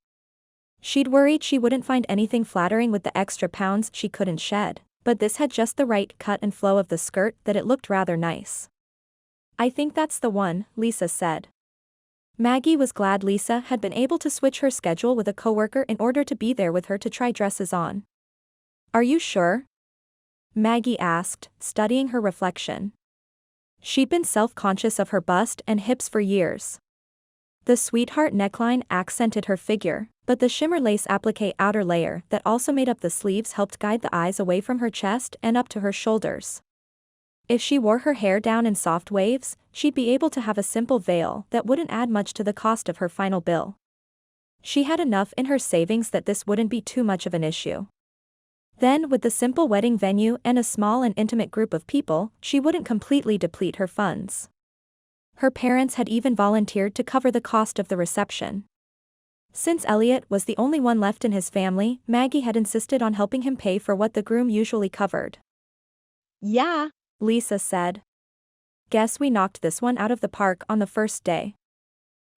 She'd worried she wouldn't find anything flattering with the extra pounds she couldn't shed, but this had just the right cut and flow of the skirt that it looked rather nice. I think that's the one, Lisa said. Maggie was glad Lisa had been able to switch her schedule with a coworker in order to be there with her to try dresses on. Are you sure? Maggie asked, studying her reflection. She'd been self-conscious of her bust and hips for years. The sweetheart neckline accented her figure, but the shimmer lace applique outer layer that also made up the sleeves helped guide the eyes away from her chest and up to her shoulders. If she wore her hair down in soft waves, she'd be able to have a simple veil that wouldn't add much to the cost of her final bill. She had enough in her savings that this wouldn't be too much of an issue. Then, with the simple wedding venue and a small and intimate group of people, she wouldn't completely deplete her funds. Her parents had even volunteered to cover the cost of the reception. Since Elliot was the only one left in his family, Maggie had insisted on helping him pay for what the groom usually covered. Yeah. Lisa said. Guess we knocked this one out of the park on the first day.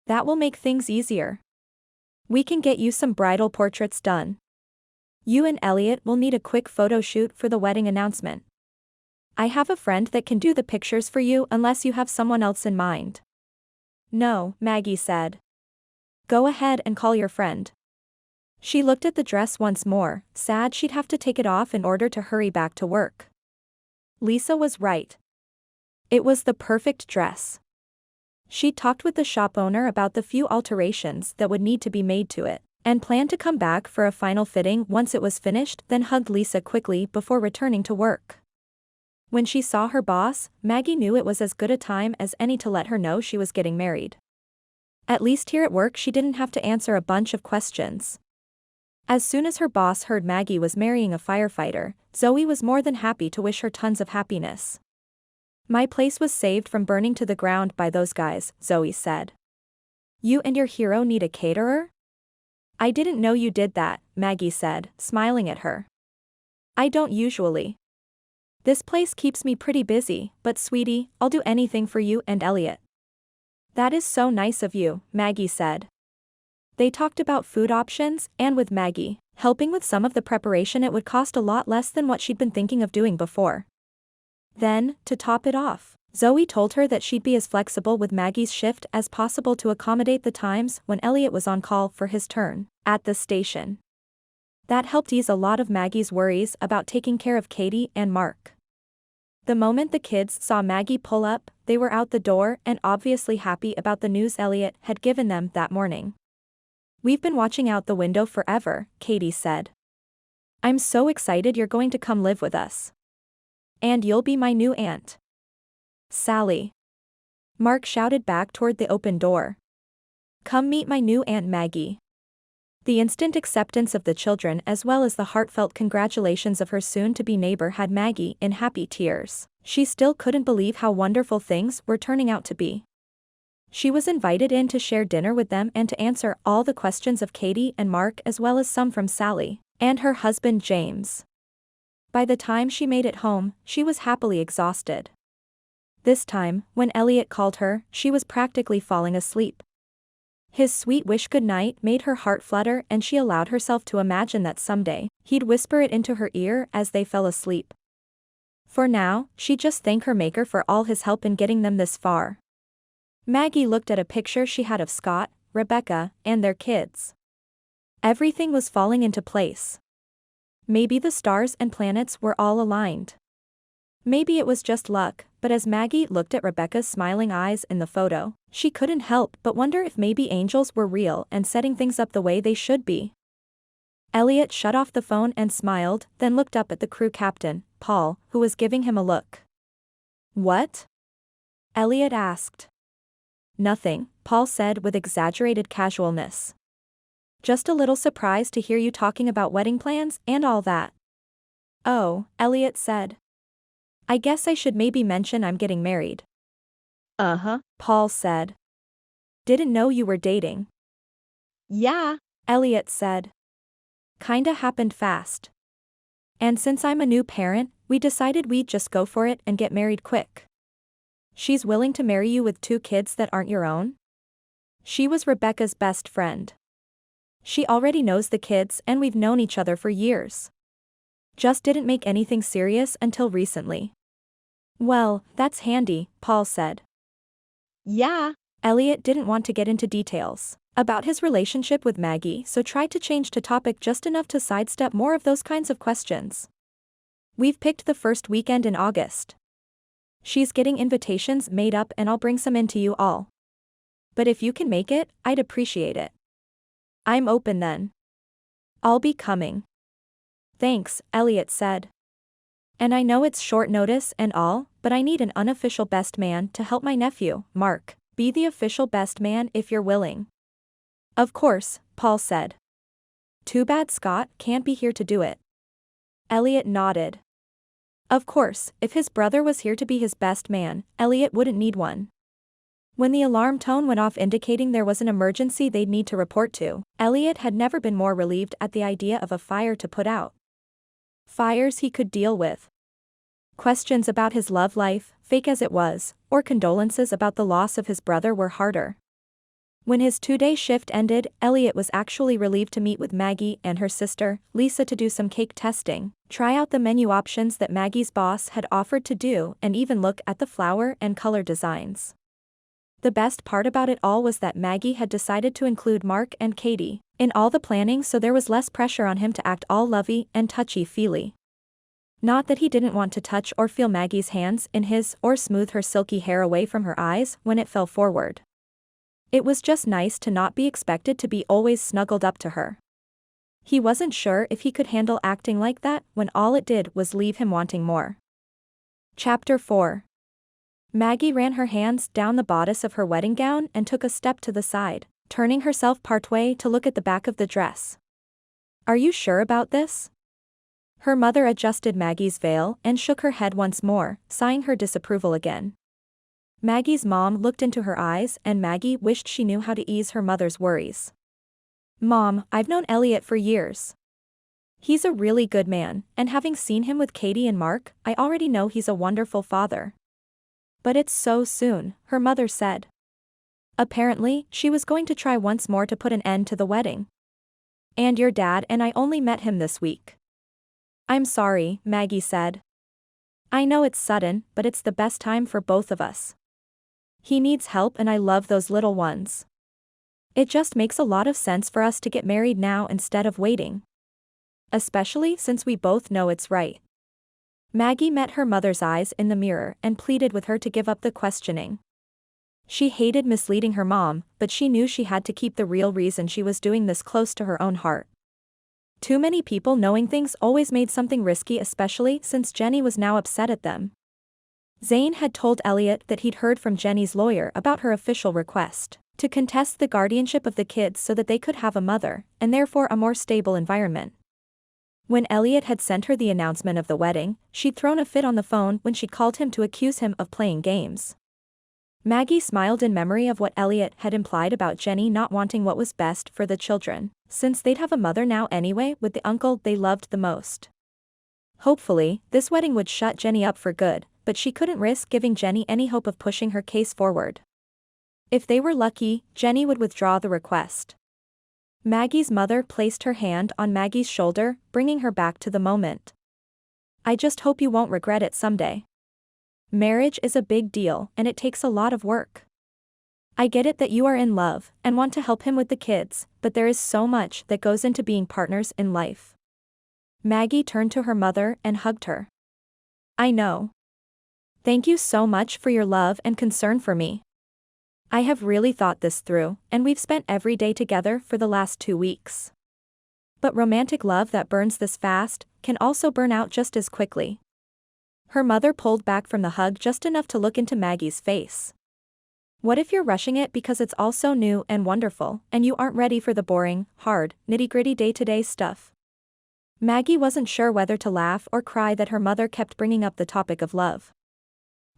That will make things easier. We can get you some bridal portraits done. You and Elliot will need a quick photo shoot for the wedding announcement. I have a friend that can do the pictures for you unless you have someone else in mind. No, Maggie said. Go ahead and call your friend. She looked at the dress once more, sad she'd have to take it off in order to hurry back to work. Lisa was right. It was the perfect dress. She'd talked with the shop owner about the few alterations that would need to be made to it, and planned to come back for a final fitting once it was finished, then hugged Lisa quickly before returning to work. When she saw her boss, Maggie knew it was as good a time as any to let her know she was getting married. At least here at work she didn't have to answer a bunch of questions. As soon as her boss heard Maggie was marrying a firefighter, Zoe was more than happy to wish her tons of happiness. My place was saved from burning to the ground by those guys, Zoe said. You and your hero need a caterer? I didn't know you did that, Maggie said, smiling at her. I don't usually. This place keeps me pretty busy, but sweetie, I'll do anything for you and Elliot. That is so nice of you, Maggie said. They talked about food options, and with Maggie helping with some of the preparation, it would cost a lot less than what she'd been thinking of doing before. Then, to top it off, Zoe told her that she'd be as flexible with Maggie's shift as possible to accommodate the times when Elliot was on call for his turn at the station. That helped ease a lot of Maggie's worries about taking care of Katie and Mark. The moment the kids saw Maggie pull up, they were out the door and obviously happy about the news Elliot had given them that morning. We've been watching out the window forever, Katie said. I'm so excited you're going to come live with us. And you'll be my new aunt. Sally. Mark shouted back toward the open door. Come meet my new Aunt Maggie. The instant acceptance of the children as well as the heartfelt congratulations of her soon-to-be neighbor had Maggie in happy tears. She still couldn't believe how wonderful things were turning out to be. She was invited in to share dinner with them and to answer all the questions of Katie and Mark as well as some from Sally and her husband James. By the time she made it home, she was happily exhausted. This time, when Elliot called her, she was practically falling asleep. His sweet wish goodnight made her heart flutter, and she allowed herself to imagine that someday, he'd whisper it into her ear as they fell asleep. For now, she just thanked her maker for all his help in getting them this far. Maggie looked at a picture she had of Scott, Rebecca, and their kids. Everything was falling into place. Maybe the stars and planets were all aligned. Maybe it was just luck, but as Maggie looked at Rebecca's smiling eyes in the photo, she couldn't help but wonder if maybe angels were real and setting things up the way they should be. Elliot shut off the phone and smiled, then looked up at the crew captain, Paul, who was giving him a look. "What?" Elliot asked. "Nothing," Paul said with exaggerated casualness. "Just a little surprised to hear you talking about wedding plans and all that." "Oh," Elliot said. "I guess I should maybe mention I'm getting married." Uh-huh. Paul said. "Didn't know you were dating." Yeah. Elliot said. "Kinda happened fast. And since I'm a new parent, we decided we'd just go for it and get married quick." "She's willing to marry you with 2 kids that aren't your own?" "She was Rebecca's best friend. She already knows the kids and we've known each other for years. Just didn't make anything serious until recently." "Well, that's handy," Paul said. Yeah. Elliot didn't want to get into details about his relationship with Maggie, so tried to change the topic just enough to sidestep more of those kinds of questions. "We've picked the first weekend in August. She's getting invitations made up and I'll bring some in to you all. But if you can make it, I'd appreciate it." "I'm open then. I'll be coming." "Thanks," Elliot said. "And I know it's short notice and all, but I need an unofficial best man to help my nephew, Mark, be the official best man if you're willing." "Of course," Paul said. "Too bad Scott can't be here to do it." Elliot nodded. Of course, if his brother was here to be his best man, Elliot wouldn't need one. When the alarm tone went off indicating there was an emergency they'd need to report to, Elliot had never been more relieved at the idea of a fire to put out. Fires he could deal with. Questions about his love life, fake as it was, or condolences about the loss of his brother were harder. When his 2-day shift ended, Elliot was actually relieved to meet with Maggie and her sister, Lisa, to do some cake testing, try out the menu options that Maggie's boss had offered to do, and even look at the flower and color designs. The best part about it all was that Maggie had decided to include Mark and Katie in all the planning, so there was less pressure on him to act all lovey and touchy-feely. Not that he didn't want to touch or feel Maggie's hands in his or smooth her silky hair away from her eyes when it fell forward. It was just nice to not be expected to be always snuggled up to her. He wasn't sure if he could handle acting like that when all it did was leave him wanting more. Chapter 4. Maggie ran her hands down the bodice of her wedding gown and took a step to the side, turning herself partway to look at the back of the dress. "Are you sure about this?" Her mother adjusted Maggie's veil and shook her head once more, sighing her disapproval again. Maggie's mom looked into her eyes, and Maggie wished she knew how to ease her mother's worries. "Mom, I've known Elliot for years. He's a really good man, and having seen him with Katie and Mark, I already know he's a wonderful father." "But it's so soon," her mother said. Apparently, she was going to try once more to put an end to the wedding. "And your dad and I only met him this week." "I'm sorry," Maggie said. "I know it's sudden, but it's the best time for both of us. He needs help and I love those little ones. It just makes a lot of sense for us to get married now instead of waiting. Especially since we both know it's right." Maggie met her mother's eyes in the mirror and pleaded with her to give up the questioning. She hated misleading her mom, but she knew she had to keep the real reason she was doing this close to her own heart. Too many people knowing things always made something risky, especially since Jenny was now upset at them. Zane had told Elliot that he'd heard from Jenny's lawyer about her official request to contest the guardianship of the kids so that they could have a mother, and therefore a more stable environment. When Elliot had sent her the announcement of the wedding, she'd thrown a fit on the phone when she'd called him to accuse him of playing games. Maggie smiled in memory of what Elliot had implied about Jenny not wanting what was best for the children, since they'd have a mother now anyway with the uncle they loved the most. Hopefully, this wedding would shut Jenny up for good, but she couldn't risk giving Jenny any hope of pushing her case forward. If they were lucky, Jenny would withdraw the request. Maggie's mother placed her hand on Maggie's shoulder, bringing her back to the moment. I just hope you won't regret it someday. Marriage is a big deal, and it takes a lot of work. I get it that you are in love and want to help him with the kids, but there is so much that goes into being partners in life. Maggie turned to her mother and hugged her. I know. Thank you so much for your love and concern for me. I have really thought this through, and we've spent every day together for the last 2 weeks. But romantic love that burns this fast can also burn out just as quickly. Her mother pulled back from the hug just enough to look into Maggie's face. What if you're rushing it because it's all so new and wonderful, and you aren't ready for the boring, hard, nitty-gritty day-to-day stuff? Maggie wasn't sure whether to laugh or cry that her mother kept bringing up the topic of love.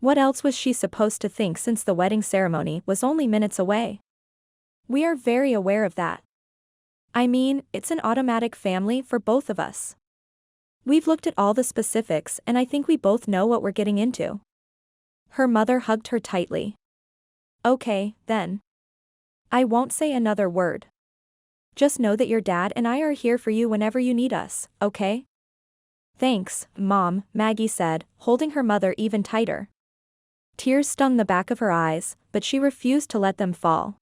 What else was she supposed to think since the wedding ceremony was only minutes away? We are very aware of that. I mean, it's an automatic family for both of us. We've looked at all the specifics and I think we both know what we're getting into. Her mother hugged her tightly. Okay, then. I won't say another word. Just know that your dad and I are here for you whenever you need us, okay? Thanks, Mom, Maggie said, holding her mother even tighter. Tears stung the back of her eyes, but she refused to let them fall.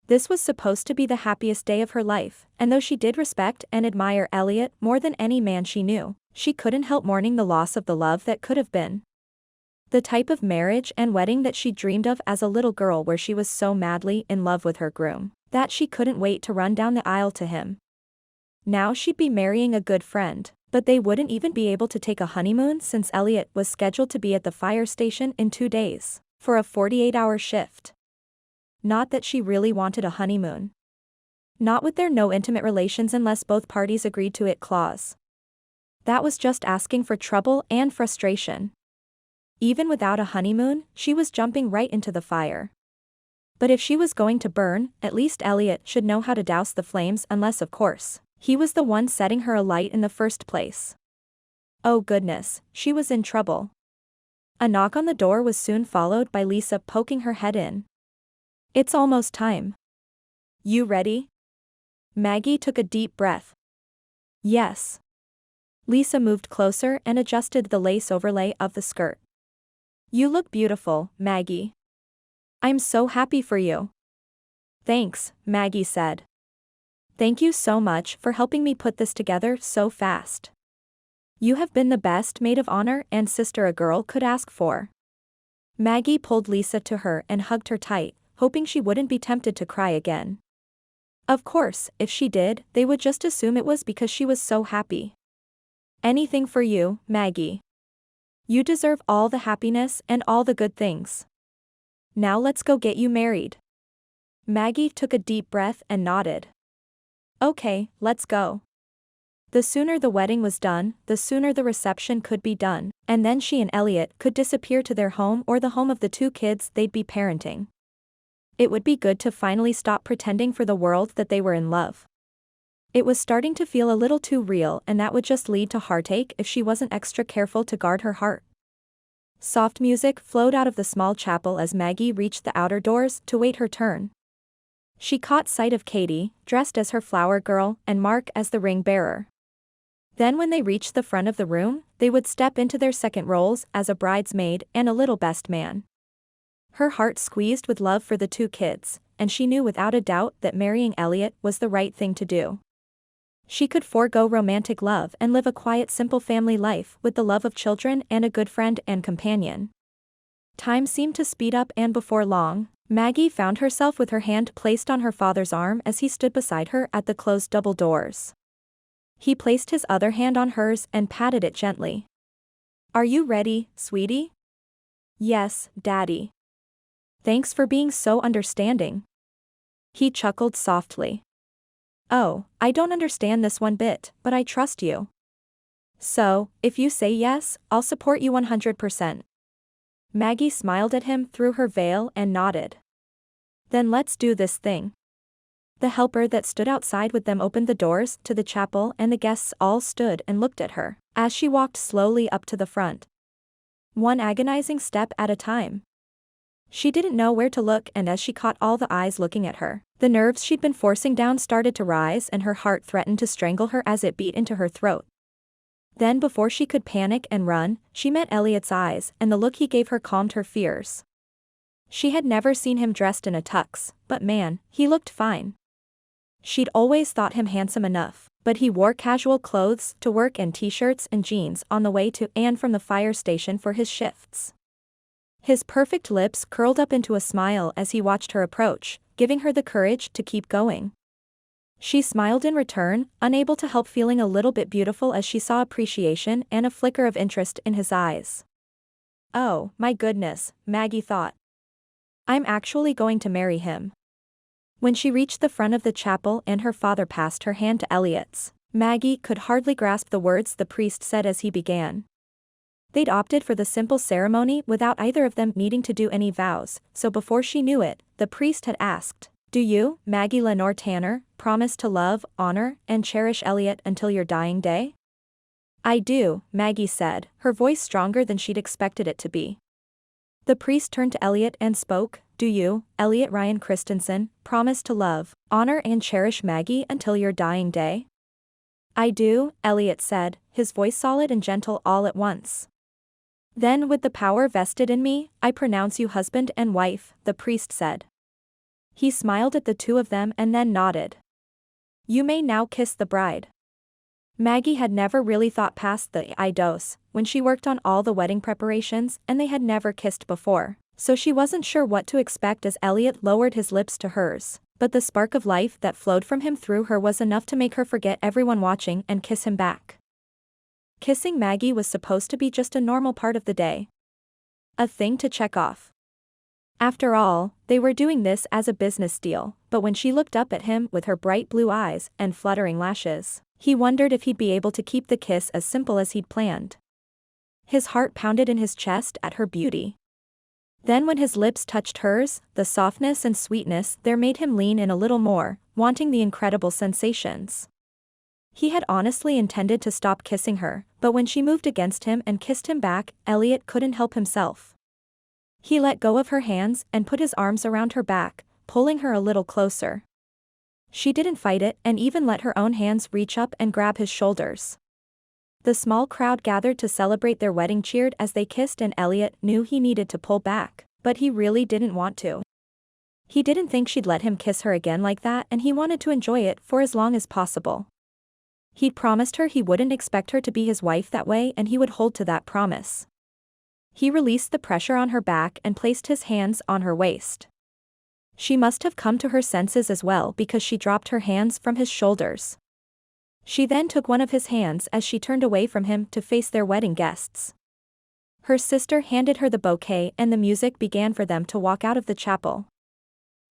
This was supposed to be the happiest day of her life, and though she did respect and admire Elliot more than any man she knew, she couldn't help mourning the loss of the love that could have been. The type of marriage and wedding that she dreamed of as a little girl, where she was so madly in love with her groom that she couldn't wait to run down the aisle to him. Now she'd be marrying a good friend, but they wouldn't even be able to take a honeymoon since Elliot was scheduled to be at the fire station in 2 days, for a 48-hour shift. Not that she really wanted a honeymoon. Not with their no intimate relations unless both parties agreed to it clause. That was just asking for trouble and frustration. Even without a honeymoon, she was jumping right into the fire. But if she was going to burn, at least Elliot should know how to douse the flames, unless of course, he was the one setting her alight in the first place. Oh goodness, she was in trouble. A knock on the door was soon followed by Lisa poking her head in. It's almost time. You ready? Maggie took a deep breath. Yes. Lisa moved closer and adjusted the lace overlay of the skirt. You look beautiful, Maggie. I'm so happy for you. Thanks, Maggie said. Thank you so much for helping me put this together so fast. You have been the best maid of honor and sister a girl could ask for. Maggie pulled Lisa to her and hugged her tight, hoping she wouldn't be tempted to cry again. Of course, if she did, they would just assume it was because she was so happy. Anything for you, Maggie. You deserve all the happiness and all the good things. Now let's go get you married. Maggie took a deep breath and nodded. Okay, let's go. The sooner the wedding was done, the sooner the reception could be done, and then she and Elliot could disappear to their home or the home of the 2 kids they'd be parenting. It would be good to finally stop pretending for the world that they were in love. It was starting to feel a little too real, and that would just lead to heartache if she wasn't extra careful to guard her heart. Soft music flowed out of the small chapel as Maggie reached the outer doors to wait her turn. She caught sight of Katie, dressed as her flower girl, and Mark as the ring bearer. Then when they reached the front of the room, they would step into their second roles as a bridesmaid and a little best man. Her heart squeezed with love for the 2 kids, and she knew without a doubt that marrying Elliot was the right thing to do. She could forego romantic love and live a quiet, simple family life with the love of children and a good friend and companion. Time seemed to speed up, and before long, Maggie found herself with her hand placed on her father's arm as he stood beside her at the closed double doors. He placed his other hand on hers and patted it gently. Are you ready, sweetie? Yes, Daddy. Thanks for being so understanding. He chuckled softly. Oh, I don't understand this one bit, but I trust you. So, if you say yes, I'll support you 100%. Maggie smiled at him through her veil and nodded. Then let's do this thing. The helper that stood outside with them opened the doors to the chapel, and the guests all stood and looked at her as she walked slowly up to the front. one agonizing step at a time. She didn't know where to look, and as she caught all the eyes looking at her, the nerves she'd been forcing down started to rise and her heart threatened to strangle her as it beat into her throat. Then before she could panic and run, she met Elliot's eyes, and the look he gave her calmed her fears. She had never seen him dressed in a tux, but man, he looked fine. She'd always thought him handsome enough, but he wore casual clothes to work and t-shirts and jeans on the way to and from the fire station for his shifts. His perfect lips curled up into a smile as he watched her approach, giving her the courage to keep going. She smiled in return, unable to help feeling a little bit beautiful as she saw appreciation and a flicker of interest in his eyes. Oh, my goodness, Maggie thought. I'm actually going to marry him. When she reached the front of the chapel and her father passed her hand to Elliot's, Maggie could hardly grasp the words the priest said as he began. They'd opted for the simple ceremony without either of them needing to do any vows, so before she knew it, the priest had asked, "Do you, Maggie Lenore Tanner, promise to love, honor, and cherish Elliot until your dying day?" "I do," Maggie said, her voice stronger than she'd expected it to be. The priest turned to Elliot and spoke, "Do you, Elliot Ryan Christensen, promise to love, honor and cherish Maggie until your dying day?" "I do," Elliot said, his voice solid and gentle all at once. "Then with the power vested in me, I pronounce you husband and wife," the priest said. He smiled at the two of them and then nodded. "You may now kiss the bride." Maggie had never really thought past the I dose when she worked on all the wedding preparations, and they had never kissed before, so she wasn't sure what to expect as Elliot lowered his lips to hers, but the spark of life that flowed from him through her was enough to make her forget everyone watching and kiss him back. Kissing Maggie was supposed to be just a normal part of the day. A thing to check off. After all, they were doing this as a business deal, but when she looked up at him with her bright blue eyes and fluttering lashes, he wondered if he'd be able to keep the kiss as simple as he'd planned. His heart pounded in his chest at her beauty. Then when his lips touched hers, the softness and sweetness there made him lean in a little more, wanting the incredible sensations. He had honestly intended to stop kissing her, but when she moved against him and kissed him back, Elliot couldn't help himself. He let go of her hands and put his arms around her back, pulling her a little closer. She didn't fight it and even let her own hands reach up and grab his shoulders. The small crowd gathered to celebrate their wedding cheered as they kissed, and Elliot knew he needed to pull back, but he really didn't want to. He didn't think she'd let him kiss her again like that, and he wanted to enjoy it for as long as possible. He'd promised her he wouldn't expect her to be his wife that way, and he would hold to that promise. He released the pressure on her back and placed his hands on her waist. She must have come to her senses as well because she dropped her hands from his shoulders. She then took one of his hands as she turned away from him to face their wedding guests. Her sister handed her the bouquet and the music began for them to walk out of the chapel.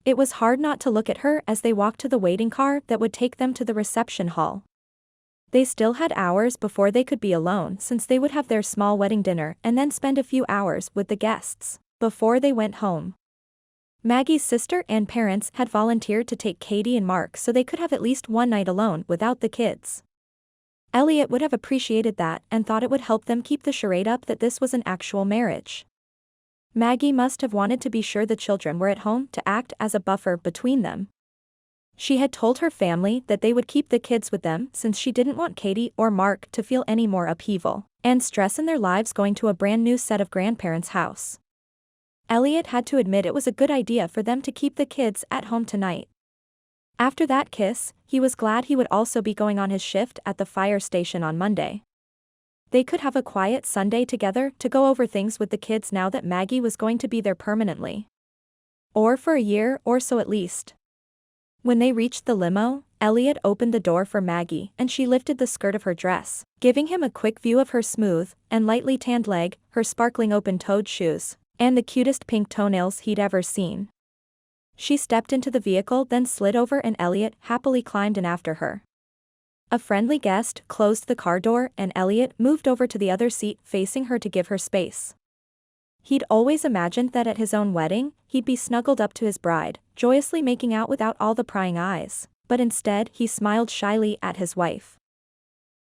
It was hard not to look at her as they walked to the waiting car that would take them to the reception hall. They still had hours before they could be alone since they would have their small wedding dinner and then spend a few hours with the guests before they went home. Maggie's sister and parents had volunteered to take Katie and Mark so they could have at least one night alone without the kids. Elliot would have appreciated that and thought it would help them keep the charade up that this was an actual marriage. Maggie must have wanted to be sure the children were at home to act as a buffer between them. She had told her family that they would keep the kids with them since she didn't want Katie or Mark to feel any more upheaval and stress in their lives going to a brand new set of grandparents' house. Elliot had to admit it was a good idea for them to keep the kids at home tonight. After that kiss, he was glad he would also be going on his shift at the fire station on Monday. They could have a quiet Sunday together to go over things with the kids now that Maggie was going to be there permanently. Or for a year or so at least. When they reached the limo, Elliot opened the door for Maggie and she lifted the skirt of her dress, giving him a quick view of her smooth and lightly tanned leg, her sparkling open-toed shoes, and the cutest pink toenails he'd ever seen. She stepped into the vehicle, then slid over and Elliot happily climbed in after her. A friendly guest closed the car door and Elliot moved over to the other seat facing her to give her space. He'd always imagined that at his own wedding, he'd be snuggled up to his bride, joyously making out without all the prying eyes, but instead he smiled shyly at his wife.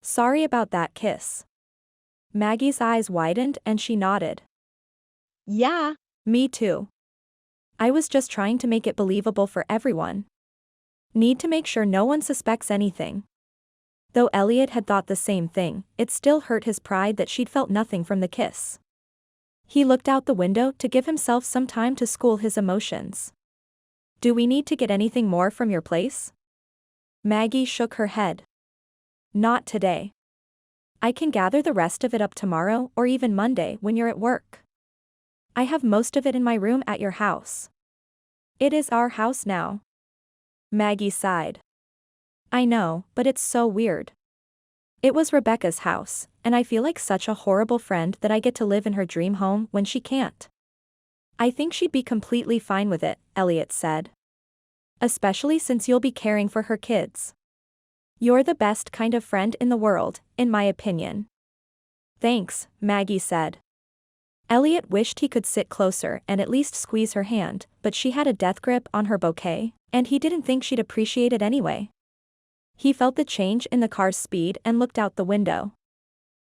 "Sorry about that kiss." Maggie's eyes widened and she nodded. Yeah. Me too. I was just trying to make it believable for everyone. Need to make sure no one suspects anything. Though Elliot had thought the same thing, it still hurt his pride that she'd felt nothing from the kiss. He looked out the window to give himself some time to school his emotions. Do we need to get anything more from your place? Maggie shook her head. Not today. I can gather the rest of it up tomorrow or even Monday when you're at work. I have most of it in my room at your house. It is our house now. Maggie sighed. I know, but it's so weird. It was Rebecca's house, and I feel like such a horrible friend that I get to live in her dream home when she can't. I think she'd be completely fine with it, Elliot said. Especially since you'll be caring for her kids. You're the best kind of friend in the world, in my opinion. Thanks, Maggie said. Elliot wished he could sit closer and at least squeeze her hand, but she had a death grip on her bouquet, and he didn't think she'd appreciate it anyway. He felt the change in the car's speed and looked out the window.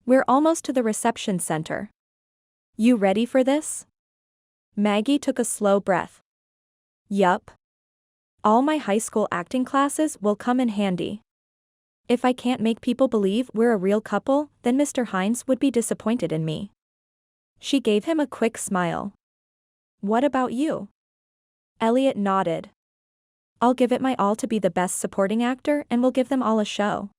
We're almost to the reception center. You ready for this? Maggie took a slow breath. Yup. All my high school acting classes will come in handy. If I can't make people believe we're a real couple, then Mr. Hines would be disappointed in me. She gave him a quick smile. What about you? Elliot nodded. I'll give it my all to be the best supporting actor and we'll give them all a show.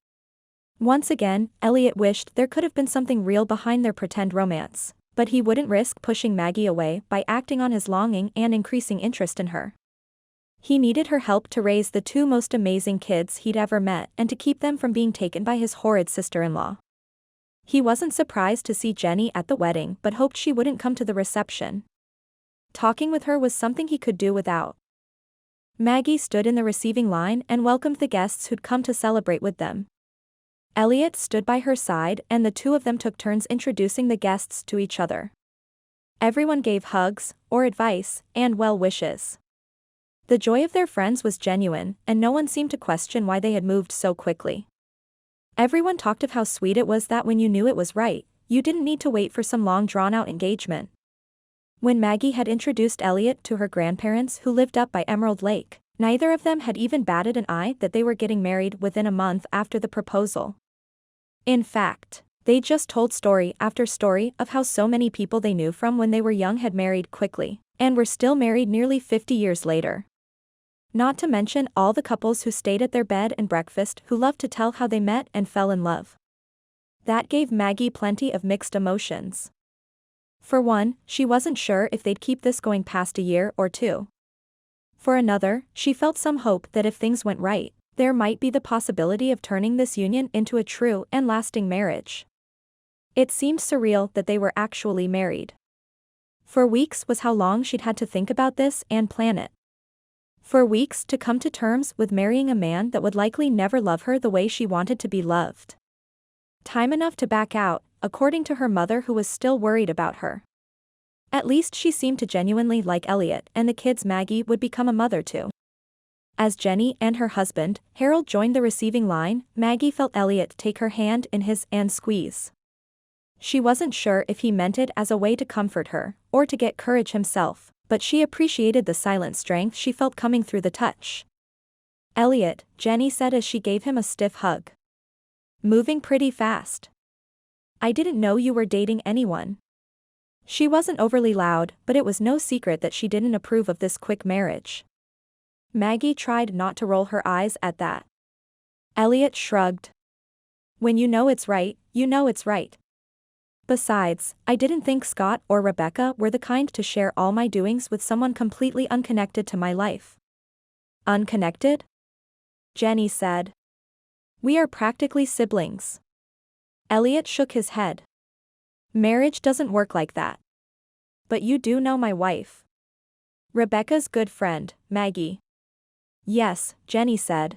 Once again, Elliot wished there could have been something real behind their pretend romance, but he wouldn't risk pushing Maggie away by acting on his longing and increasing interest in her. He needed her help to raise the two most amazing kids he'd ever met and to keep them from being taken by his horrid sister-in-law. He wasn't surprised to see Jenny at the wedding but hoped she wouldn't come to the reception. Talking with her was something he could do without. Maggie stood in the receiving line and welcomed the guests who'd come to celebrate with them. Elliot stood by her side and the two of them took turns introducing the guests to each other. Everyone gave hugs, or advice, and well wishes. The joy of their friends was genuine, and no one seemed to question why they had moved so quickly. Everyone talked of how sweet it was that when you knew it was right, you didn't need to wait for some long drawn-out engagement. When Maggie had introduced Elliot to her grandparents who lived up by Emerald Lake, neither of them had even batted an eye that they were getting married within a month after the proposal. In fact, they just told story after story of how so many people they knew from when they were young had married quickly, and were still married nearly 50 years later. Not to mention all the couples who stayed at their bed and breakfast who loved to tell how they met and fell in love. That gave Maggie plenty of mixed emotions. For one, she wasn't sure if they'd keep this going past a year or two. For another, she felt some hope that if things went right, there might be the possibility of turning this union into a true and lasting marriage. It seemed surreal that they were actually married. For weeks was how long she'd had to think about this and plan it. For weeks to come to terms with marrying a man that would likely never love her the way she wanted to be loved. Time enough to back out, according to her mother who was still worried about her. At least she seemed to genuinely like Elliot and the kids Maggie would become a mother to. As Jenny and her husband, Harold, joined the receiving line, Maggie felt Elliot take her hand in his and squeeze. She wasn't sure if he meant it as a way to comfort her, or to get courage himself, but she appreciated the silent strength she felt coming through the touch. Elliot, Jenny said as she gave him a stiff hug. Moving pretty fast. I didn't know you were dating anyone. She wasn't overly loud, but it was no secret that she didn't approve of this quick marriage. Maggie tried not to roll her eyes at that. Elliot shrugged. When you know it's right, you know it's right. Besides, I didn't think Scott or Rebecca were the kind to share all my doings with someone completely unconnected to my life. Unconnected? Jenny said. We are practically siblings. Elliot shook his head. Marriage doesn't work like that. But you do know my wife. Rebecca's good friend, Maggie. Yes, Jenny said.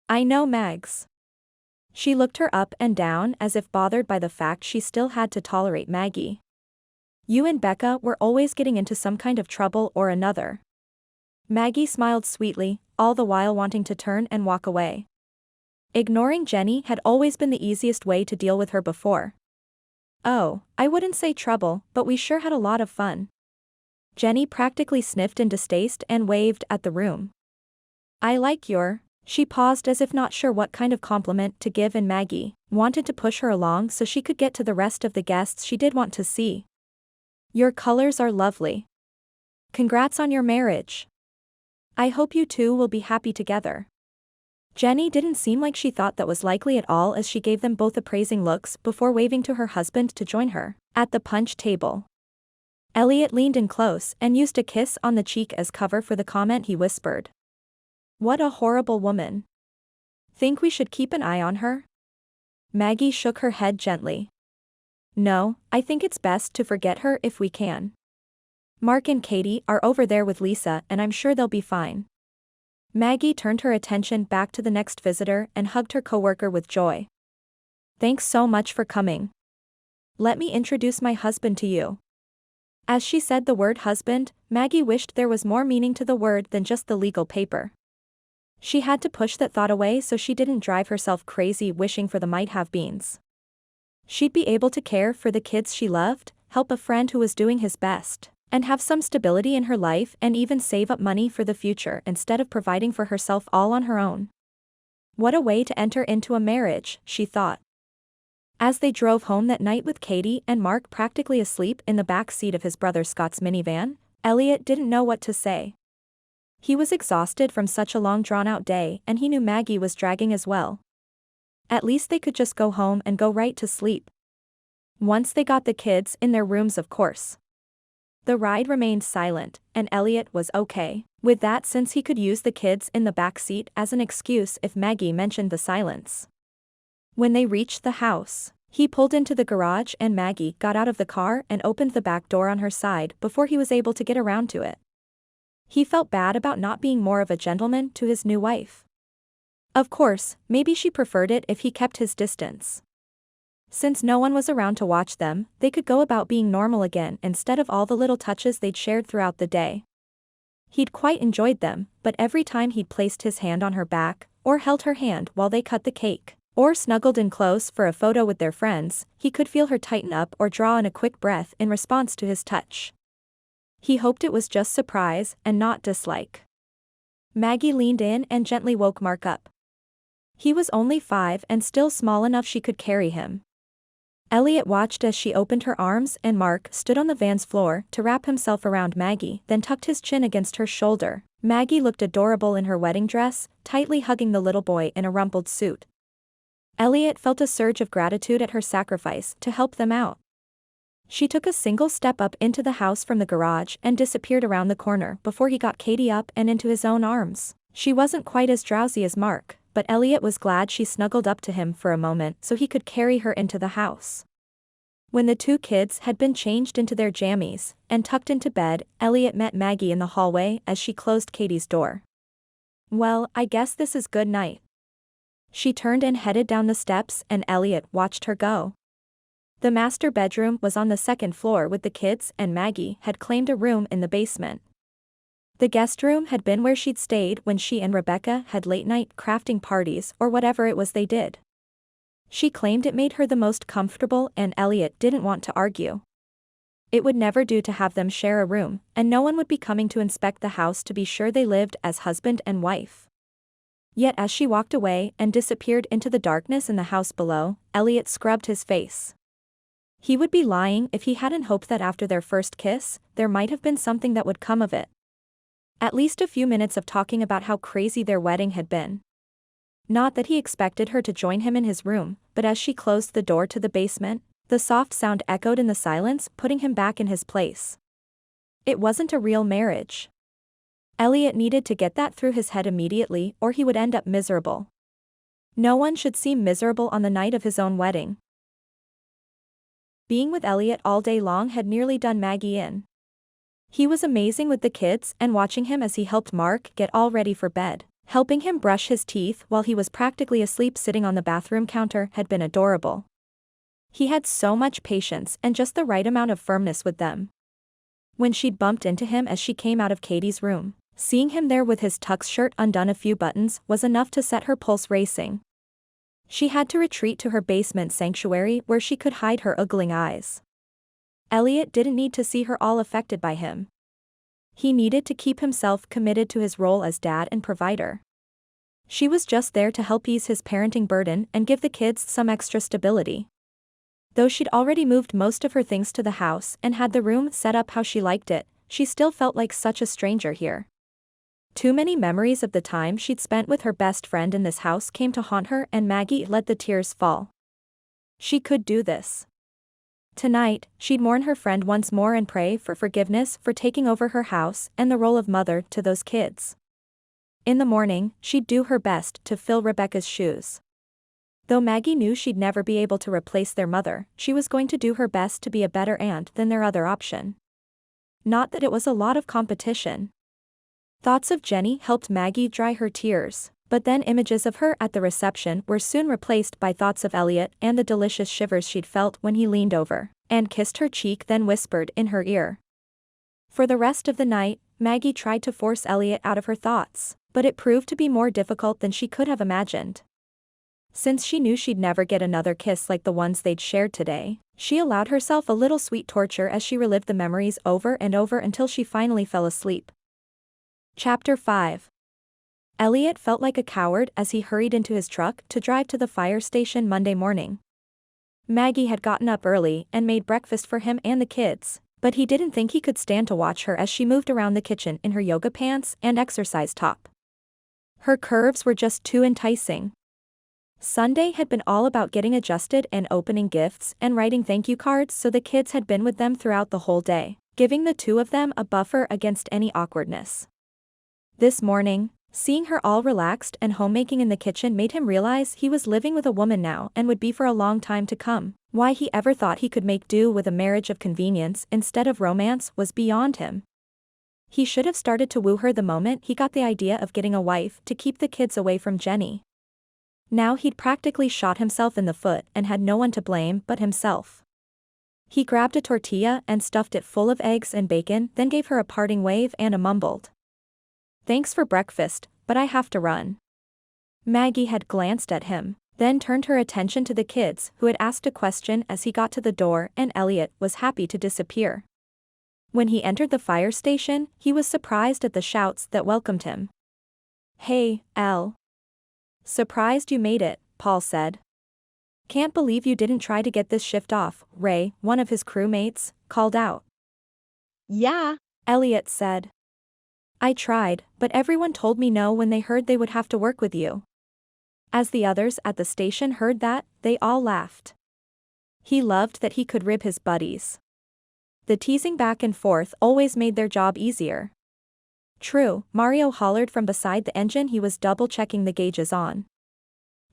I know Mags. She looked her up and down as if bothered by the fact she still had to tolerate Maggie. You and Becca were always getting into some kind of trouble or another. Maggie smiled sweetly, all the while wanting to turn and walk away. Ignoring Jenny had always been the easiest way to deal with her before. Oh, I wouldn't say trouble, but we sure had a lot of fun. Jenny practically sniffed in distaste and waved at the room. I like your. She paused as if not sure what kind of compliment to give, and Maggie wanted to push her along so she could get to the rest of the guests she did want to see. Your colors are lovely. Congrats on your marriage. I hope you two will be happy together. Jenny didn't seem like she thought that was likely at all as she gave them both appraising looks before waving to her husband to join her at the punch table. Elliot leaned in close and used a kiss on the cheek as cover for the comment he whispered. What a horrible woman. Think we should keep an eye on her? Maggie shook her head gently. No, I think it's best to forget her if we can. Mark and Katie are over there with Lisa and I'm sure they'll be fine. Maggie turned her attention back to the next visitor and hugged her coworker with joy. Thanks so much for coming. Let me introduce my husband to you. As she said the word husband, Maggie wished there was more meaning to the word than just the legal paper. She had to push that thought away so she didn't drive herself crazy wishing for the might-have-beens. She'd be able to care for the kids she loved, help a friend who was doing his best, and have some stability in her life and even save up money for the future instead of providing for herself all on her own. What a way to enter into a marriage, she thought. As they drove home that night with Katie and Mark practically asleep in the back seat of his brother Scott's minivan, Elliot didn't know what to say. He was exhausted from such a long drawn-out day and he knew Maggie was dragging as well. At least they could just go home and go right to sleep. Once they got the kids in their rooms, of course. The ride remained silent, and Elliot was okay with that since he could use the kids in the back seat as an excuse if Maggie mentioned the silence. When they reached the house, he pulled into the garage and Maggie got out of the car and opened the back door on her side before he was able to get around to it. He felt bad about not being more of a gentleman to his new wife. Of course, maybe she preferred it if he kept his distance. Since no one was around to watch them, they could go about being normal again instead of all the little touches they'd shared throughout the day. He'd quite enjoyed them, but every time he'd placed his hand on her back, or held her hand while they cut the cake, or snuggled in close for a photo with their friends, he could feel her tighten up or draw in a quick breath in response to his touch. He hoped it was just surprise and not dislike. Maggie leaned in and gently woke Mark up. He was only 5 and still small enough she could carry him. Elliot watched as she opened her arms and Mark stood on the van's floor to wrap himself around Maggie, then tucked his chin against her shoulder. Maggie looked adorable in her wedding dress, tightly hugging the little boy in a rumpled suit. Elliot felt a surge of gratitude at her sacrifice to help them out. She took a single step up into the house from the garage and disappeared around the corner before he got Katie up and into his own arms. She wasn't quite as drowsy as Mark, but Elliot was glad she snuggled up to him for a moment so he could carry her into the house. When the two kids had been changed into their jammies and tucked into bed, Elliot met Maggie in the hallway as she closed Katie's door. Well, I guess this is good night. She turned and headed down the steps and Elliot watched her go. The master bedroom was on the second floor with the kids and Maggie had claimed a room in the basement. The guest room had been where she'd stayed when she and Rebecca had late-night crafting parties or whatever it was they did. She claimed it made her the most comfortable and Elliot didn't want to argue. It would never do to have them share a room, and no one would be coming to inspect the house to be sure they lived as husband and wife. Yet as she walked away and disappeared into the darkness in the house below, Elliot scrubbed his face. He would be lying if he hadn't hoped that after their first kiss, there might have been something that would come of it. At least a few minutes of talking about how crazy their wedding had been. Not that he expected her to join him in his room, but as she closed the door to the basement, the soft sound echoed in the silence, putting him back in his place. It wasn't a real marriage. Elliot needed to get that through his head immediately or he would end up miserable. No one should seem miserable on the night of his own wedding. Being with Elliot all day long had nearly done Maggie in. He was amazing with the kids and watching him as he helped Mark get all ready for bed, helping him brush his teeth while he was practically asleep sitting on the bathroom counter had been adorable. He had so much patience and just the right amount of firmness with them. When she'd bumped into him as she came out of Katie's room, seeing him there with his tux shirt undone a few buttons was enough to set her pulse racing. She had to retreat to her basement sanctuary where she could hide her ogling eyes. Elliot didn't need to see her all affected by him. He needed to keep himself committed to his role as dad and provider. She was just there to help ease his parenting burden and give the kids some extra stability. Though she'd already moved most of her things to the house and had the room set up how she liked it, she still felt like such a stranger here. Too many memories of the time she'd spent with her best friend in this house came to haunt her, and Maggie let the tears fall. She could do this. Tonight, she'd mourn her friend once more and pray for forgiveness for taking over her house and the role of mother to those kids. In the morning, she'd do her best to fill Rebecca's shoes. Though Maggie knew she'd never be able to replace their mother, she was going to do her best to be a better aunt than their other option. Not that it was a lot of competition. Thoughts of Jenny helped Maggie dry her tears, but then images of her at the reception were soon replaced by thoughts of Elliot and the delicious shivers she'd felt when he leaned over and kissed her cheek, then whispered in her ear. For the rest of the night, Maggie tried to force Elliot out of her thoughts, but it proved to be more difficult than she could have imagined. Since she knew she'd never get another kiss like the ones they'd shared today, she allowed herself a little sweet torture as she relived the memories over and over until she finally fell asleep. Chapter 5. Elliot felt like a coward as he hurried into his truck to drive to the fire station Monday morning. Maggie had gotten up early and made breakfast for him and the kids, but he didn't think he could stand to watch her as she moved around the kitchen in her yoga pants and exercise top. Her curves were just too enticing. Sunday had been all about getting adjusted and opening gifts and writing thank you cards, so the kids had been with them throughout the whole day, giving the two of them a buffer against any awkwardness. This morning, seeing her all relaxed and homemaking in the kitchen made him realize he was living with a woman now and would be for a long time to come. Why he ever thought he could make do with a marriage of convenience instead of romance was beyond him. He should have started to woo her the moment he got the idea of getting a wife to keep the kids away from Jenny. Now he'd practically shot himself in the foot and had no one to blame but himself. He grabbed a tortilla and stuffed it full of eggs and bacon, then gave her a parting wave and a mumbled, "Thanks for breakfast, but I have to run." Maggie had glanced at him, then turned her attention to the kids who had asked a question as he got to the door, and Elliot was happy to disappear. When he entered the fire station, he was surprised at the shouts that welcomed him. "Hey, Elle. Surprised you made it," Paul said. "Can't believe you didn't try to get this shift off," Ray, one of his crewmates, called out. Yeah, Elliot said. "I tried, but everyone told me no when they heard they would have to work with you." As the others at the station heard that, they all laughed. He loved that he could rib his buddies. The teasing back and forth always made their job easier. "True," Mario hollered from beside the engine he was double-checking the gauges on.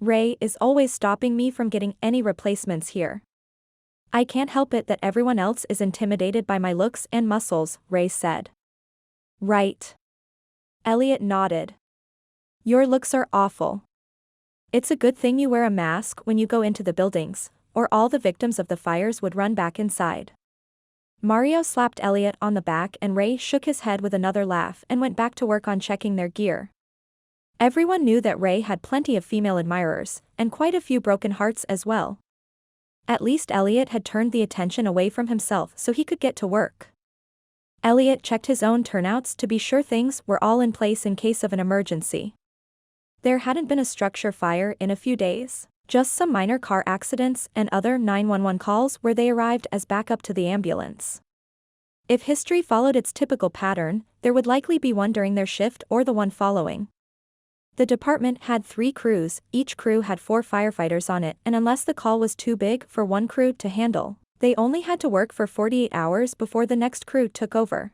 "Ray is always stopping me from getting any replacements here. I can't help it that everyone else is intimidated by my looks and muscles," Ray said. "Right." Elliot nodded. "Your looks are awful. It's a good thing you wear a mask when you go into the buildings, or all the victims of the fires would run back inside." Mario slapped Elliot on the back and Ray shook his head with another laugh and went back to work on checking their gear. Everyone knew that Ray had plenty of female admirers, and quite a few broken hearts as well. At least Elliot had turned the attention away from himself so he could get to work. Elliot checked his own turnouts to be sure things were all in place in case of an emergency. There hadn't been a structure fire in a few days, just some minor car accidents and other 911 calls where they arrived as backup to the ambulance. If history followed its typical pattern, there would likely be one during their shift or the one following. The department had 3 crews, each crew had 4 firefighters on it, and unless the call was too big for one crew to handle, they only had to work for 48 hours before the next crew took over.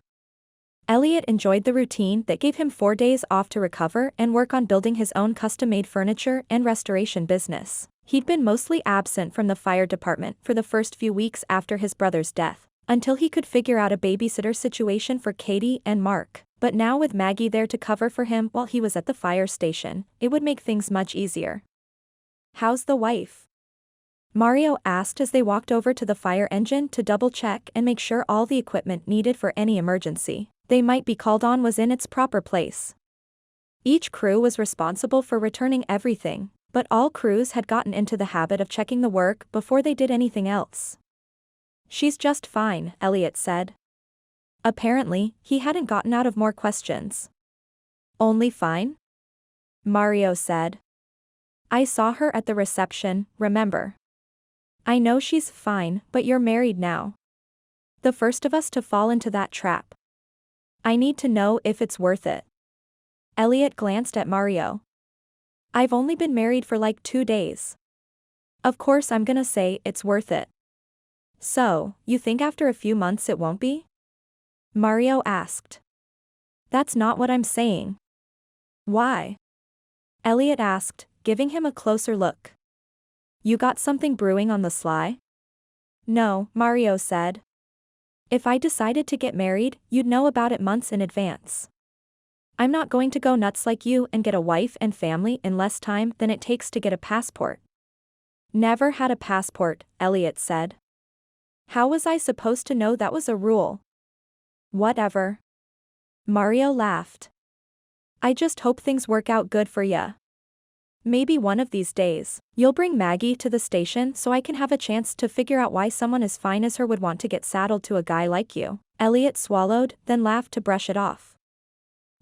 Elliot enjoyed the routine that gave him 4 days off to recover and work on building his own custom-made furniture and restoration business. He'd been mostly absent from the fire department for the first few weeks after his brother's death, until he could figure out a babysitter situation for Katie and Mark, but now with Maggie there to cover for him while he was at the fire station, it would make things much easier. "How's the wife?" Mario asked as they walked over to the fire engine to double-check and make sure all the equipment needed for any emergency they might be called on was in its proper place. Each crew was responsible for returning everything, But all crews had gotten into the habit of checking the work before they did anything else. "She's just fine," Elliot said. Apparently, he hadn't gotten out of more questions. "Only fine?" Mario said. "I saw her at the reception, remember?" "I know she's fine, but you're married now. The first of us to fall into that trap. I need to know if it's worth it." Elliot glanced at Mario. "I've only been married for like 2 days. Of course I'm gonna say it's worth it." "So, you think after a few months it won't be?" Mario asked. "That's not what I'm saying." "Why?" Elliot asked, giving him a closer look. "You got something brewing on the sly?" "No," Mario said. "If I decided to get married, you'd know about it months in advance. I'm not going to go nuts like you and get a wife and family in less time than it takes to get a passport." "Never had a passport," Elliot said. "How was I supposed to know that was a rule?" "Whatever." Mario laughed. "I just hope things work out good for ya. Maybe one of these days, you'll bring Maggie to the station so I can have a chance to figure out why someone as fine as her would want to get saddled to a guy like you." Elliot swallowed, then laughed to brush it off.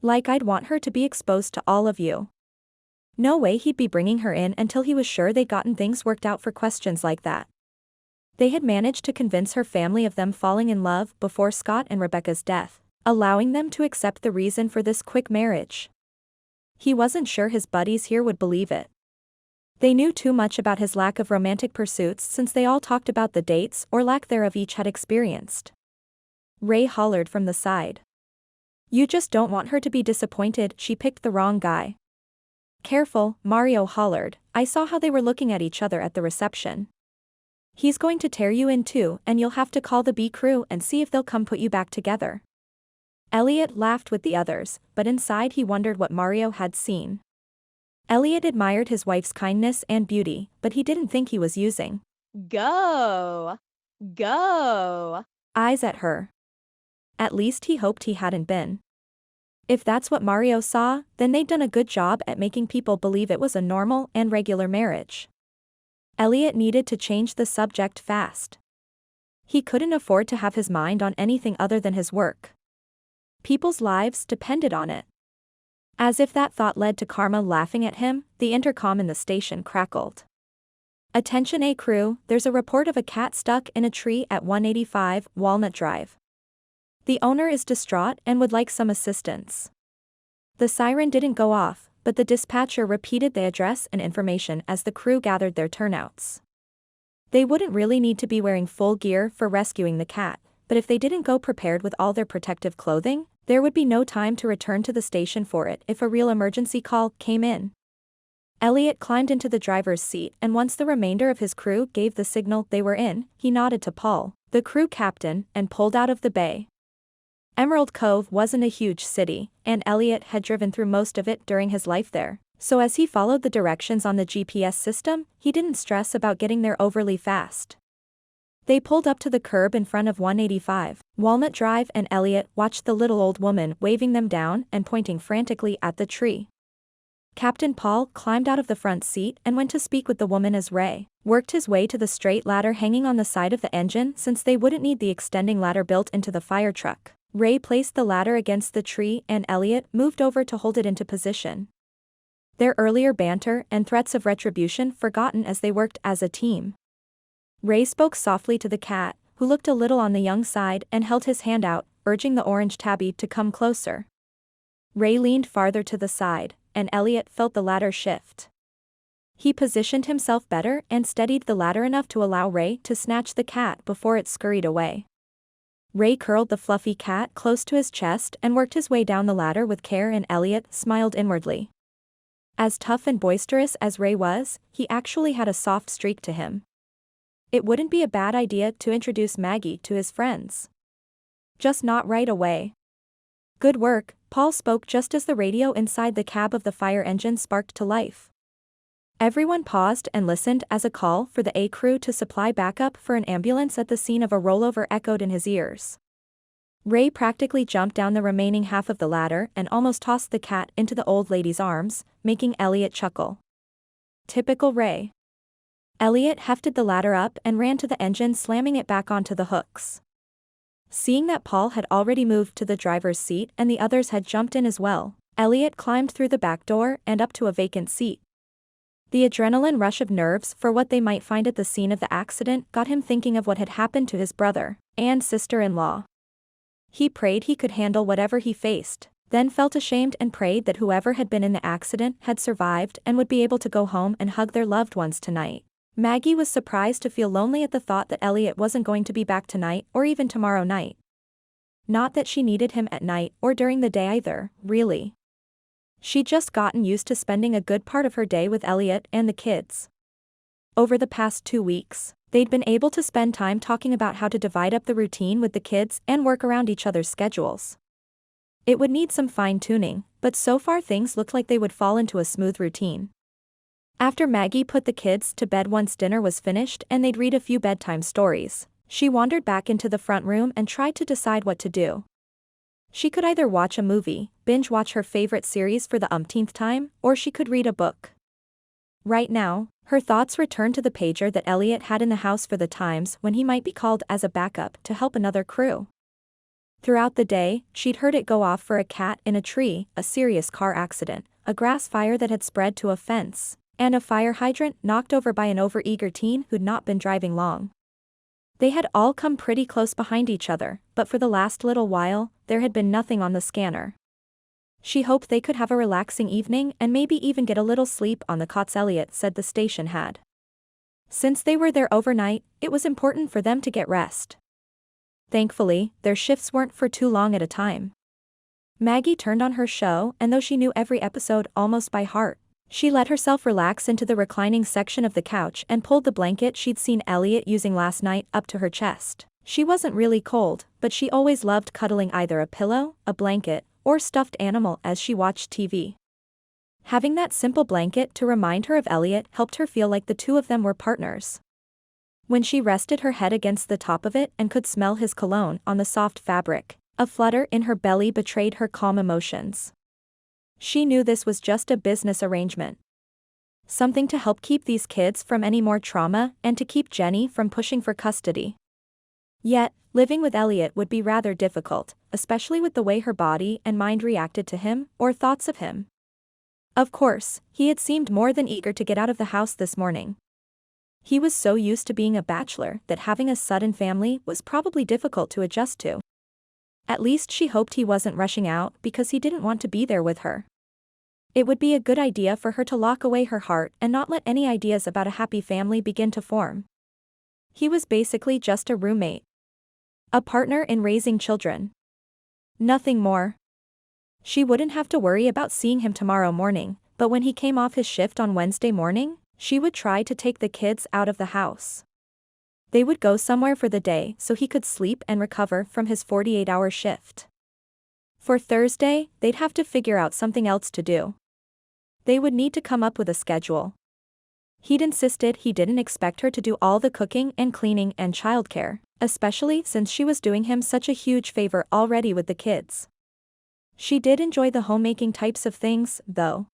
"Like I'd want her to be exposed to all of you. No way he'd be bringing her in until he was sure they'd gotten things worked out for questions like that." They had managed to convince her family of them falling in love before Scott and Rebecca's death, allowing them to accept the reason for this quick marriage. He wasn't sure his buddies here would believe it. They knew too much about his lack of romantic pursuits since they all talked about the dates or lack thereof each had experienced. Ray hollered from the side. "You just don't want her to be disappointed she picked the wrong guy." "Careful," Mario hollered, "I saw how they were looking at each other at the reception. He's going to tear you in two and you'll have to call the B crew and see if they'll come put you back together." Elliot laughed with the others, but inside he wondered what Mario had seen. Elliot admired his wife's kindness and beauty, but he didn't think he was using Go. Go. eyes at her. At least he hoped he hadn't been. If that's what Mario saw, then they'd done a good job at making people believe it was a normal and regular marriage. Elliot needed to change the subject fast. He couldn't afford to have his mind on anything other than his work. People's lives depended on it. As if that thought led to Karma laughing at him, the intercom in the station crackled. "Attention A crew, there's a report of a cat stuck in a tree at 185 Walnut Drive. The owner is distraught and would like some assistance." The siren didn't go off, but the dispatcher repeated the address and information as the crew gathered their turnouts. They wouldn't really need to be wearing full gear for rescuing the cat, but if they didn't go prepared with all their protective clothing, there would be no time to return to the station for it if a real emergency call came in. Elliot climbed into the driver's seat and once the remainder of his crew gave the signal they were in, he nodded to Paul, the crew captain, and pulled out of the bay. Emerald Cove wasn't a huge city, and Elliot had driven through most of it during his life there, so as he followed the directions on the GPS system, he didn't stress about getting there overly fast. They pulled up to the curb in front of 185 Walnut Drive and Elliot watched the little old woman waving them down and pointing frantically at the tree. Captain Paul climbed out of the front seat and went to speak with the woman as Ray worked his way to the straight ladder hanging on the side of the engine since they wouldn't need the extending ladder built into the fire truck. Ray placed the ladder against the tree and Elliot moved over to hold it into position. Their earlier banter and threats of retribution forgotten as they worked as a team. Ray spoke softly to the cat, who looked a little on the young side and held his hand out, urging the orange tabby to come closer. Ray leaned farther to the side, and Elliot felt the ladder shift. He positioned himself better and steadied the ladder enough to allow Ray to snatch the cat before it scurried away. Ray curled the fluffy cat close to his chest and worked his way down the ladder with care and Elliot smiled inwardly. As tough and boisterous as Ray was, he actually had a soft streak to him. It wouldn't be a bad idea to introduce Maggie to his friends. Just not right away. "Good work," Paul spoke just as the radio inside the cab of the fire engine sparked to life. Everyone paused and listened as a call for the A crew to supply backup for an ambulance at the scene of a rollover echoed in his ears. Ray practically jumped down the remaining half of the ladder and almost tossed the cat into the old lady's arms, making Elliot chuckle. Typical Ray. Elliot hefted the ladder up and ran to the engine, slamming it back onto the hooks. Seeing that Paul had already moved to the driver's seat and the others had jumped in as well, Elliot climbed through the back door and up to a vacant seat. The adrenaline rush of nerves for what they might find at the scene of the accident got him thinking of what had happened to his brother and sister-in-law. He prayed he could handle whatever he faced, then felt ashamed and prayed that whoever had been in the accident had survived and would be able to go home and hug their loved ones tonight. Maggie was surprised to feel lonely at the thought that Elliot wasn't going to be back tonight or even tomorrow night. Not that she needed him at night or during the day either, really. She'd just gotten used to spending a good part of her day with Elliot and the kids. Over the past 2 weeks, they'd been able to spend time talking about how to divide up the routine with the kids and work around each other's schedules. It would need some fine-tuning, but so far things looked like they would fall into a smooth routine. After Maggie put the kids to bed once dinner was finished and they'd read a few bedtime stories, she wandered back into the front room and tried to decide what to do. She could either watch a movie, binge-watch her favorite series for the umpteenth time, or she could read a book. Right now, her thoughts returned to the pager that Elliot had in the house for the times when he might be called as a backup to help another crew. Throughout the day, she'd heard it go off for a cat in a tree, a serious car accident, a grass fire that had spread to a fence, and a fire hydrant knocked over by an overeager teen who'd not been driving long. They had all come pretty close behind each other, but for the last little while, there had been nothing on the scanner. She hoped they could have a relaxing evening and maybe even get a little sleep on the cots Elliot said the station had. Since they were there overnight, it was important for them to get rest. Thankfully, their shifts weren't for too long at a time. Maggie turned on her show, and though she knew every episode almost by heart, she let herself relax into the reclining section of the couch and pulled the blanket she'd seen Elliot using last night up to her chest. She wasn't really cold, but she always loved cuddling either a pillow, a blanket, or stuffed animal as she watched TV. Having that simple blanket to remind her of Elliot helped her feel like the two of them were partners. When she rested her head against the top of it and could smell his cologne on the soft fabric, a flutter in her belly betrayed her calm emotions. She knew this was just a business arrangement. Something to help keep these kids from any more trauma and to keep Jenny from pushing for custody. Yet, living with Elliot would be rather difficult, especially with the way her body and mind reacted to him or thoughts of him. Of course, he had seemed more than eager to get out of the house this morning. He was so used to being a bachelor that having a sudden family was probably difficult to adjust to. At least she hoped he wasn't rushing out because he didn't want to be there with her. It would be a good idea for her to lock away her heart and not let any ideas about a happy family begin to form. He was basically just a roommate. A partner in raising children. Nothing more. She wouldn't have to worry about seeing him tomorrow morning, but when he came off his shift on Wednesday morning, she would try to take the kids out of the house. They would go somewhere for the day so he could sleep and recover from his 48-hour shift. For Thursday, they'd have to figure out something else to do. They would need to come up with a schedule. He'd insisted he didn't expect her to do all the cooking and cleaning and childcare, especially since she was doing him such a huge favor already with the kids. She did enjoy the homemaking types of things, though.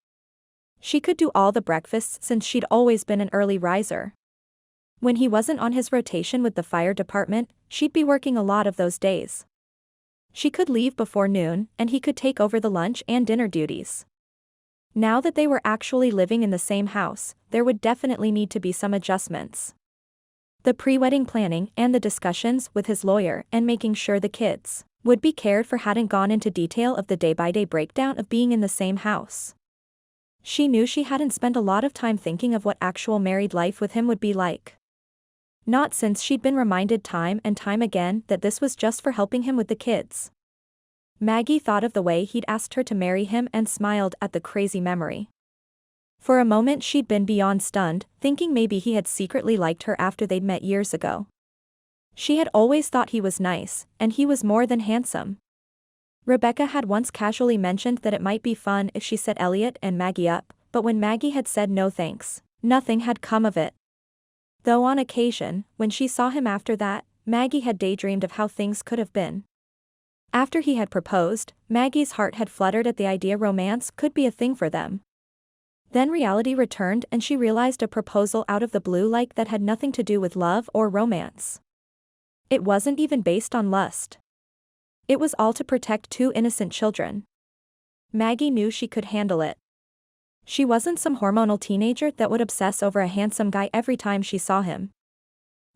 She could do all the breakfasts since she'd always been an early riser. When he wasn't on his rotation with the fire department, she'd be working a lot of those days. She could leave before noon, and he could take over the lunch and dinner duties. Now that they were actually living in the same house, there would definitely need to be some adjustments. The pre-wedding planning and the discussions with his lawyer and making sure the kids would be cared for hadn't gone into detail of the day-by-day breakdown of being in the same house. She knew she hadn't spent a lot of time thinking of what actual married life with him would be like. Not since she'd been reminded time and time again that this was just for helping him with the kids. Maggie thought of the way he'd asked her to marry him and smiled at the crazy memory. For a moment she'd been beyond stunned, thinking maybe he had secretly liked her after they'd met years ago. She had always thought he was nice, and he was more than handsome. Rebecca had once casually mentioned that it might be fun if she set Elliot and Maggie up, but when Maggie had said no thanks, nothing had come of it. Though on occasion, when she saw him after that, Maggie had daydreamed of how things could have been. After he had proposed, Maggie's heart had fluttered at the idea romance could be a thing for them. Then reality returned and she realized a proposal out of the blue like that had nothing to do with love or romance. It wasn't even based on lust. It was all to protect two innocent children. Maggie knew she could handle it. She wasn't some hormonal teenager that would obsess over a handsome guy every time she saw him.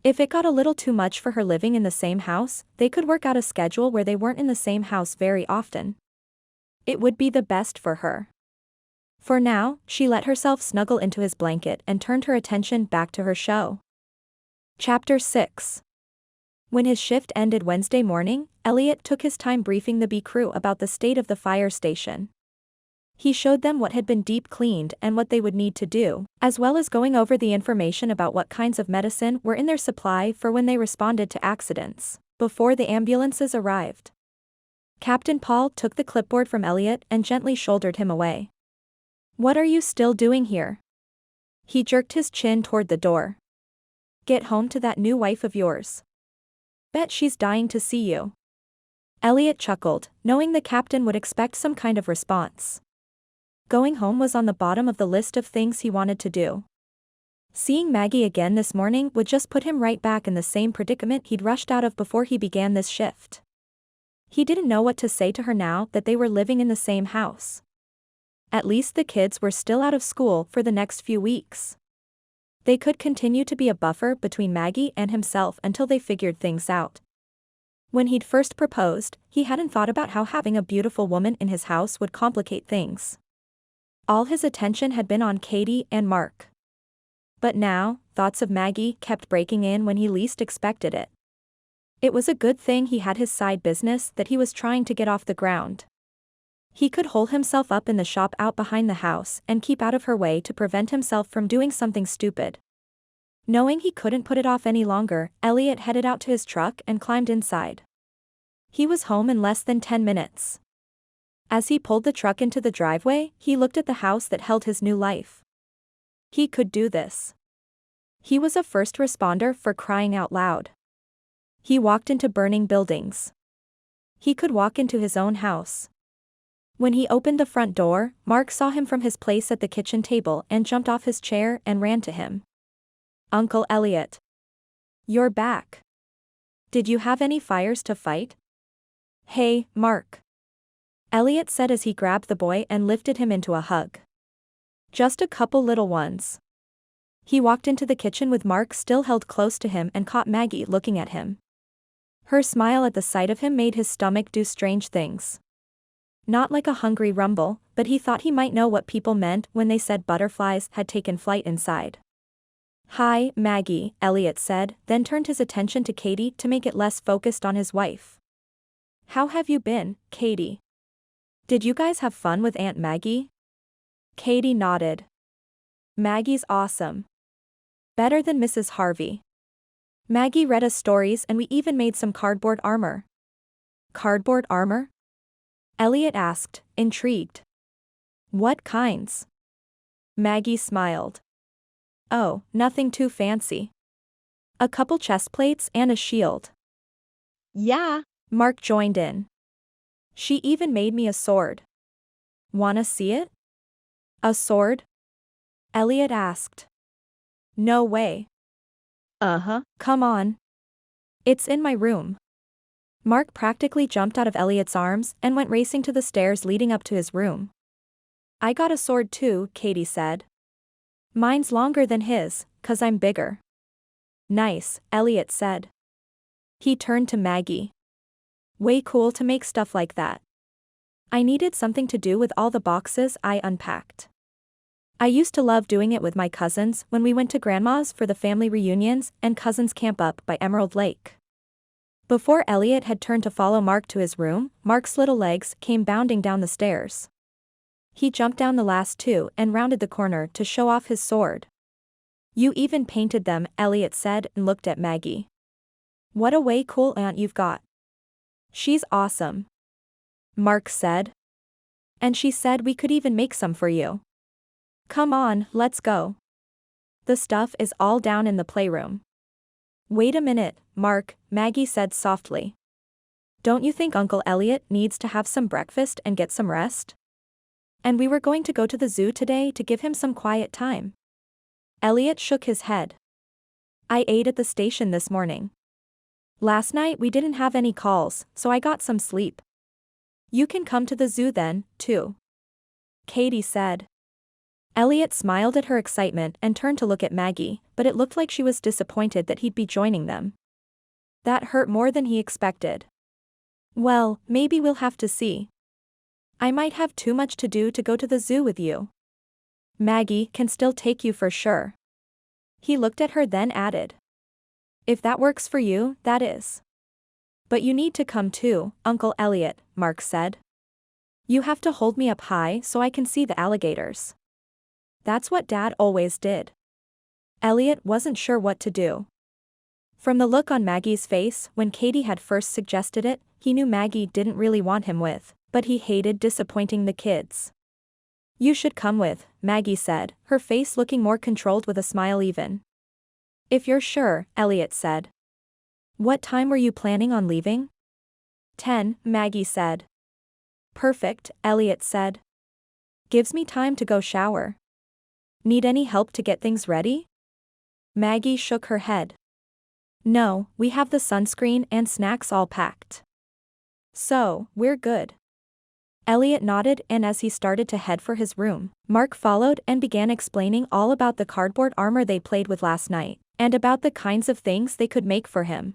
If it got a little too much for her living in the same house, they could work out a schedule where they weren't in the same house very often. It would be the best for her. For now, she let herself snuggle into his blanket and turned her attention back to her show. Chapter 6. When his shift ended Wednesday morning, Elliot took his time briefing the B crew about the state of the fire station. He showed them what had been deep cleaned and what they would need to do, as well as going over the information about what kinds of medicine were in their supply for when they responded to accidents, before the ambulances arrived. Captain Paul took the clipboard from Elliot and gently shouldered him away. "What are you still doing here?" He jerked his chin toward the door. "Get home to that new wife of yours. Bet she's dying to see you." Elliot chuckled, knowing the captain would expect some kind of response. Going home was on the bottom of the list of things he wanted to do. Seeing Maggie again this morning would just put him right back in the same predicament he'd rushed out of before he began this shift. He didn't know what to say to her now that they were living in the same house. At least the kids were still out of school for the next few weeks. They could continue to be a buffer between Maggie and himself until they figured things out. When he'd first proposed, he hadn't thought about how having a beautiful woman in his house would complicate things. All his attention had been on Katie and Mark. But now, thoughts of Maggie kept breaking in when he least expected it. It was a good thing he had his side business that he was trying to get off the ground. He could hole himself up in the shop out behind the house and keep out of her way to prevent himself from doing something stupid. Knowing he couldn't put it off any longer, Elliot headed out to his truck and climbed inside. He was home in less than 10 minutes. As he pulled the truck into the driveway, he looked at the house that held his new life. He could do this. He was a first responder for crying out loud. He walked into burning buildings. He could walk into his own house. When he opened the front door, Mark saw him from his place at the kitchen table and jumped off his chair and ran to him. "Uncle Elliot. You're back. Did you have any fires to fight?" "Hey, Mark," Elliot said as he grabbed the boy and lifted him into a hug. "Just a couple little ones." He walked into the kitchen with Mark still held close to him and caught Maggie looking at him. Her smile at the sight of him made his stomach do strange things. Not like a hungry rumble, but he thought he might know what people meant when they said butterflies had taken flight inside. "Hi, Maggie," Elliot said, then turned his attention to Katie to make it less focused on his wife. "How have you been, Katie? Did you guys have fun with Aunt Maggie?" Katie nodded. "Maggie's awesome. Better than Mrs. Harvey. Maggie read us stories and we even made some cardboard armor." "Cardboard armor?" Elliot asked, intrigued. "What kinds?" Maggie smiled. "Oh, nothing too fancy. A couple chest plates and a shield." Yeah. Mark joined in. "She even made me a sword. Wanna see it?" "A sword?" Elliot asked. "No way." Uh-huh. "Come on. It's in my room." Mark practically jumped out of Elliot's arms and went racing to the stairs leading up to his room. "I got a sword too," Katie said. "Mine's longer than his, 'cause I'm bigger." "Nice," Elliot said. He turned to Maggie. "Way cool to make stuff like that. I needed something to do with all the boxes I unpacked. I used to love doing it with my cousins when we went to Grandma's for the family reunions and cousins camp up by Emerald Lake." Before Elliot had turned to follow Mark to his room, Mark's little legs came bounding down the stairs. He jumped down the last two and rounded the corner to show off his sword. "You even painted them," Elliot said and looked at Maggie. "What a way cool aunt you've got." "She's awesome," Mark said. "And she said we could even make some for you. Come on, let's go. The stuff is all down in the playroom." "Wait a minute, Mark," Maggie said softly. "Don't you think Uncle Elliot needs to have some breakfast and get some rest?" And we were going to go to the zoo today to give him some quiet time. Elliot shook his head. I ate at the station this morning. Last night we didn't have any calls, so I got some sleep. You can come to the zoo then, too. Katie said. Elliot smiled at her excitement and turned to look at Maggie, but it looked like she was disappointed that he'd be joining them. That hurt more than he expected. Well, maybe we'll have to see. I might have too much to do to go to the zoo with you. Maggie can still take you for sure. He looked at her then added. If that works for you, that is. But you need to come too, Uncle Elliot, Mark said. You have to hold me up high so I can see the alligators. That's what Dad always did. Elliot wasn't sure what to do. From the look on Maggie's face when Katie had first suggested it, he knew Maggie didn't really want him with, but he hated disappointing the kids. You should come with, Maggie said, her face looking more controlled with a smile even. If you're sure, Elliot said. What time were you planning on leaving? 10, Maggie said. Perfect, Elliot said. Gives me time to go shower. Need any help to get things ready? Maggie shook her head. No, we have the sunscreen and snacks all packed. So, we're good. Elliot nodded, and as he started to head for his room, Mark followed and began explaining all about the cardboard armor they played with last night, and about the kinds of things they could make for him.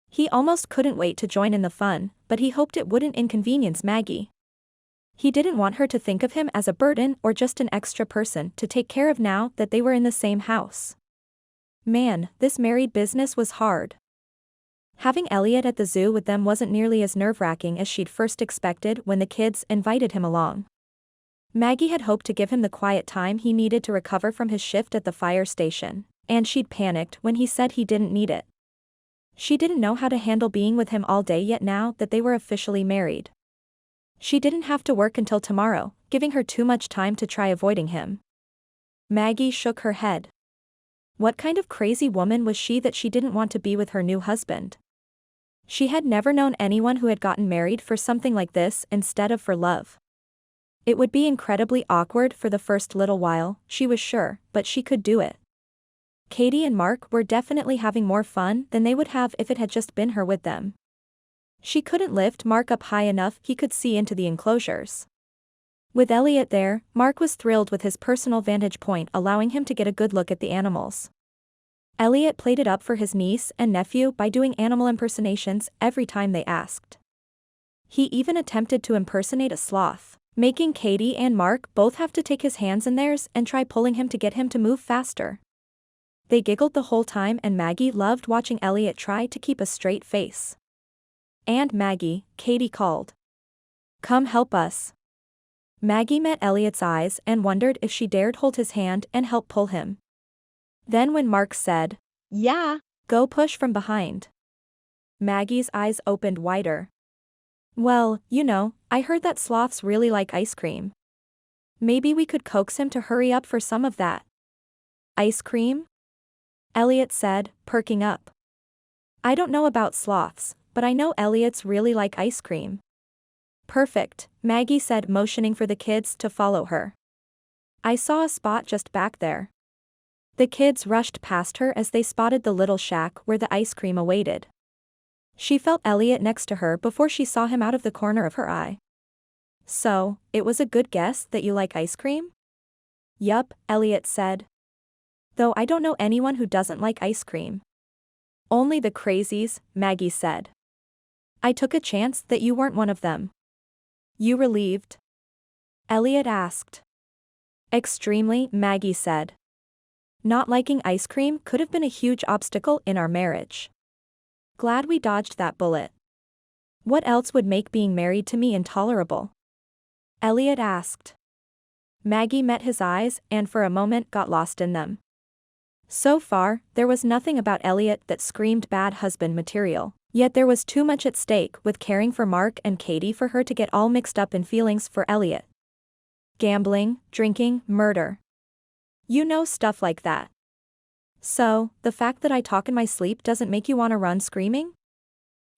He almost couldn't wait to join in the fun, but he hoped it wouldn't inconvenience Maggie. He didn't want her to think of him as a burden or just an extra person to take care of now that they were in the same house. Man, this married business was hard. Having Elliot at the zoo with them wasn't nearly as nerve-wracking as she'd first expected when the kids invited him along. Maggie had hoped to give him the quiet time he needed to recover from his shift at the fire station, and she'd panicked when he said he didn't need it. She didn't know how to handle being with him all day yet now that they were officially married. She didn't have to work until tomorrow, giving her too much time to try avoiding him. Maggie shook her head. What kind of crazy woman was she that she didn't want to be with her new husband? She had never known anyone who had gotten married for something like this instead of for love. It would be incredibly awkward for the first little while, she was sure, but she could do it. Katie and Mark were definitely having more fun than they would have if it had just been her with them. She couldn't lift Mark up high enough he could see into the enclosures. With Elliot there, Mark was thrilled with his personal vantage point allowing him to get a good look at the animals. Elliot played it up for his niece and nephew by doing animal impersonations every time they asked. He even attempted to impersonate a sloth, making Katie and Mark both have to take his hands in theirs and try pulling him to get him to move faster. They giggled the whole time and Maggie loved watching Elliot try to keep a straight face. And Maggie, Katie called. Come help us. Maggie met Elliot's eyes and wondered if she dared hold his hand and help pull him. Then when Mark said, Yeah. Go push from behind. Maggie's eyes opened wider. Well, I heard that sloths really like ice cream. Maybe we could coax him to hurry up for some of that. Ice cream? Elliot said, perking up. I don't know about sloths, but I know Elliot's really like ice cream. Perfect, Maggie said, motioning for the kids to follow her. I saw a spot just back there. The kids rushed past her as they spotted the little shack where the ice cream awaited. She felt Elliot next to her before she saw him out of the corner of her eye. So, it was a good guess that you like ice cream? Yup, Elliot said. Though I don't know anyone who doesn't like ice cream. Only the crazies, Maggie said. I took a chance that you weren't one of them. You relieved? Elliot asked. Extremely, Maggie said. Not liking ice cream could have been a huge obstacle in our marriage. Glad we dodged that bullet. What else would make being married to me intolerable? Elliot asked. Maggie met his eyes and for a moment got lost in them. So far, there was nothing about Elliot that screamed bad husband material, yet there was too much at stake with caring for Mark and Katie for her to get all mixed up in feelings for Elliot. Gambling, drinking, murder. Stuff like that. So, the fact that I talk in my sleep doesn't make you want to run screaming?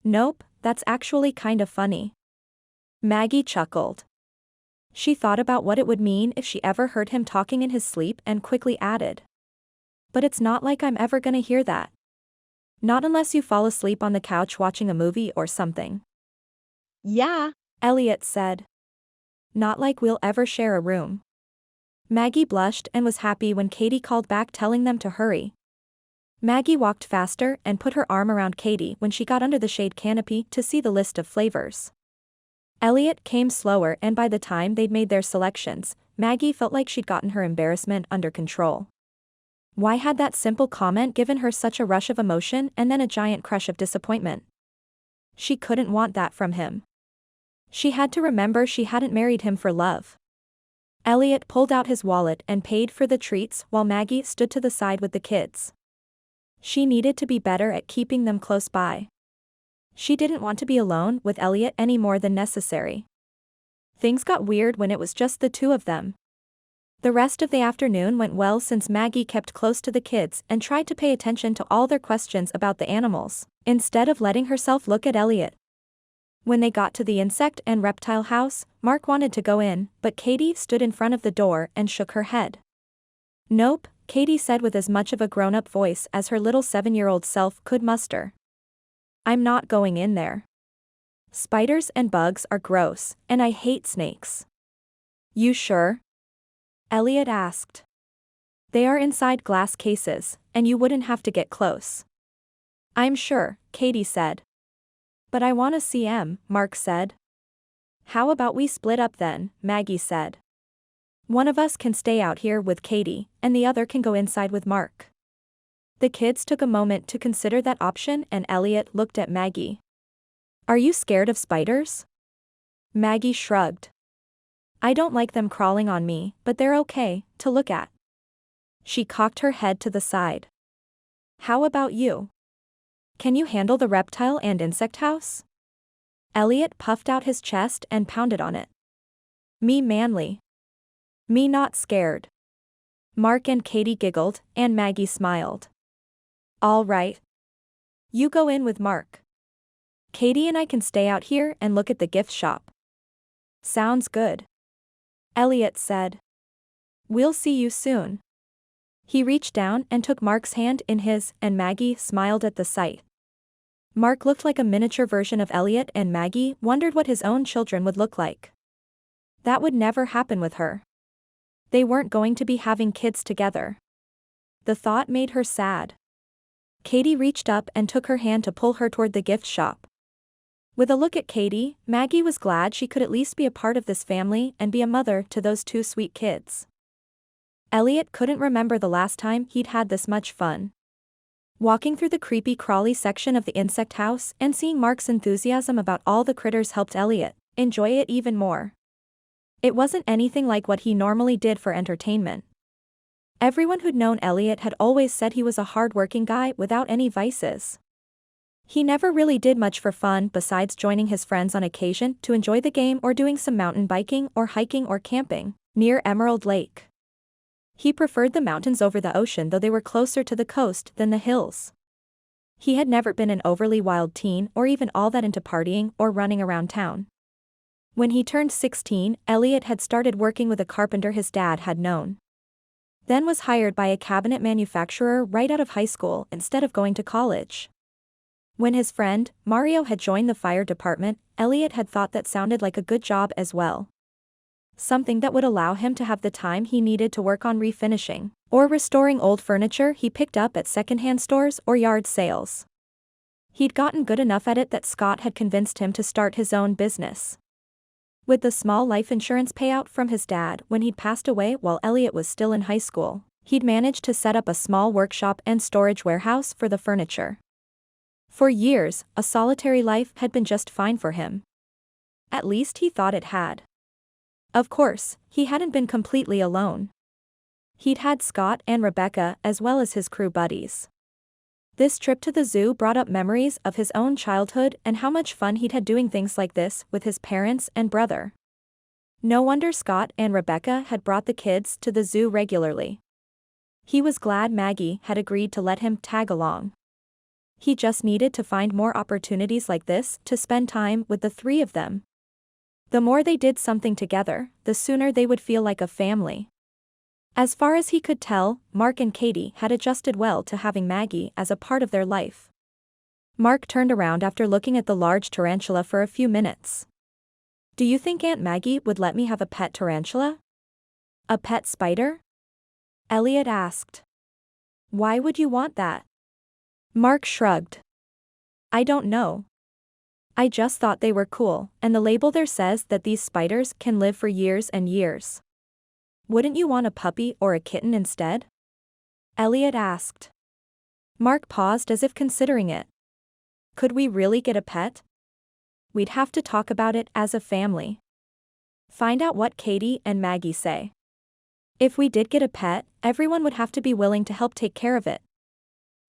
Nope, that's actually kind of funny. Maggie chuckled. She thought about what it would mean if she ever heard him talking in his sleep and quickly added. But it's not like I'm ever gonna hear that. Not unless you fall asleep on the couch watching a movie or something. Yeah. Elliot said. Not like we'll ever share a room. Maggie blushed and was happy when Katie called back telling them to hurry. Maggie walked faster and put her arm around Katie when she got under the shade canopy to see the list of flavors. Elliot came slower, and by the time they'd made their selections, Maggie felt like she'd gotten her embarrassment under control. Why had that simple comment given her such a rush of emotion and then a giant crush of disappointment? She couldn't want that from him. She had to remember she hadn't married him for love. Elliot pulled out his wallet and paid for the treats while Maggie stood to the side with the kids. She needed to be better at keeping them close by. She didn't want to be alone with Elliot any more than necessary. Things got weird when it was just the two of them. The rest of the afternoon went well since Maggie kept close to the kids and tried to pay attention to all their questions about the animals, instead of letting herself look at Elliot. When they got to the insect and reptile house, Mark wanted to go in, but Katie stood in front of the door and shook her head. Nope, Katie said with as much of a grown-up voice as her little 7-year-old self could muster. I'm not going in there. Spiders and bugs are gross, and I hate snakes. You sure? Elliot asked. They are inside glass cases, and you wouldn't have to get close. I'm sure, Katie said. But I want to see 'em, Mark said. How about we split up then, Maggie said. One of us can stay out here with Katie, and the other can go inside with Mark. The kids took a moment to consider that option, and Elliot looked at Maggie. Are you scared of spiders? Maggie shrugged. I don't like them crawling on me, but they're okay to look at. She cocked her head to the side. How about you? Can you handle the reptile and insect house? Elliot puffed out his chest and pounded on it. Me manly. Me not scared. Mark and Katie giggled, and Maggie smiled. All right. You go in with Mark. Katie and I can stay out here and look at the gift shop. Sounds good. Elliot said. We'll see you soon. He reached down and took Mark's hand in his, and Maggie smiled at the sight. Mark looked like a miniature version of Elliot, and Maggie wondered what his own children would look like. That would never happen with her. They weren't going to be having kids together. The thought made her sad. Katie reached up and took her hand to pull her toward the gift shop. With a look at Katie, Maggie was glad she could at least be a part of this family and be a mother to those two sweet kids. Elliot couldn't remember the last time he'd had this much fun. Walking through the creepy crawly section of the insect house and seeing Mark's enthusiasm about all the critters helped Elliot enjoy it even more. It wasn't anything like what he normally did for entertainment. Everyone who'd known Elliot had always said he was a hard-working guy without any vices. He never really did much for fun besides joining his friends on occasion to enjoy the game or doing some mountain biking or hiking or camping near Emerald Lake. He preferred the mountains over the ocean, though they were closer to the coast than the hills. He had never been an overly wild teen or even all that into partying or running around town. When he turned 16, Elliot had started working with a carpenter his dad had known. Then was hired by a cabinet manufacturer right out of high school instead of going to college. When his friend, Mario, had joined the fire department, Elliot had thought that sounded like a good job as well. Something that would allow him to have the time he needed to work on refinishing or restoring old furniture he picked up at secondhand stores or yard sales. He'd gotten good enough at it that Scott had convinced him to start his own business. With the small life insurance payout from his dad when he'd passed away while Elliot was still in high school, he'd managed to set up a small workshop and storage warehouse for the furniture. For years, a solitary life had been just fine for him. At least he thought it had. Of course, he hadn't been completely alone. He'd had Scott and Rebecca as well as his crew buddies. This trip to the zoo brought up memories of his own childhood and how much fun he'd had doing things like this with his parents and brother. No wonder Scott and Rebecca had brought the kids to the zoo regularly. He was glad Maggie had agreed to let him tag along. He just needed to find more opportunities like this to spend time with the three of them. The more they did something together, the sooner they would feel like a family. As far as he could tell, Mark and Katie had adjusted well to having Maggie as a part of their life. Mark turned around after looking at the large tarantula for a few minutes. Do you think Aunt Maggie would let me have a pet tarantula? A pet spider? Elliot asked. Why would you want that? Mark shrugged. I don't know. I just thought they were cool, and the label there says that these spiders can live for years and years. Wouldn't you want a puppy or a kitten instead? Elliot asked. Mark paused as if considering it. Could we really get a pet? We'd have to talk about it as a family. Find out what Katie and Maggie say. If we did get a pet, everyone would have to be willing to help take care of it.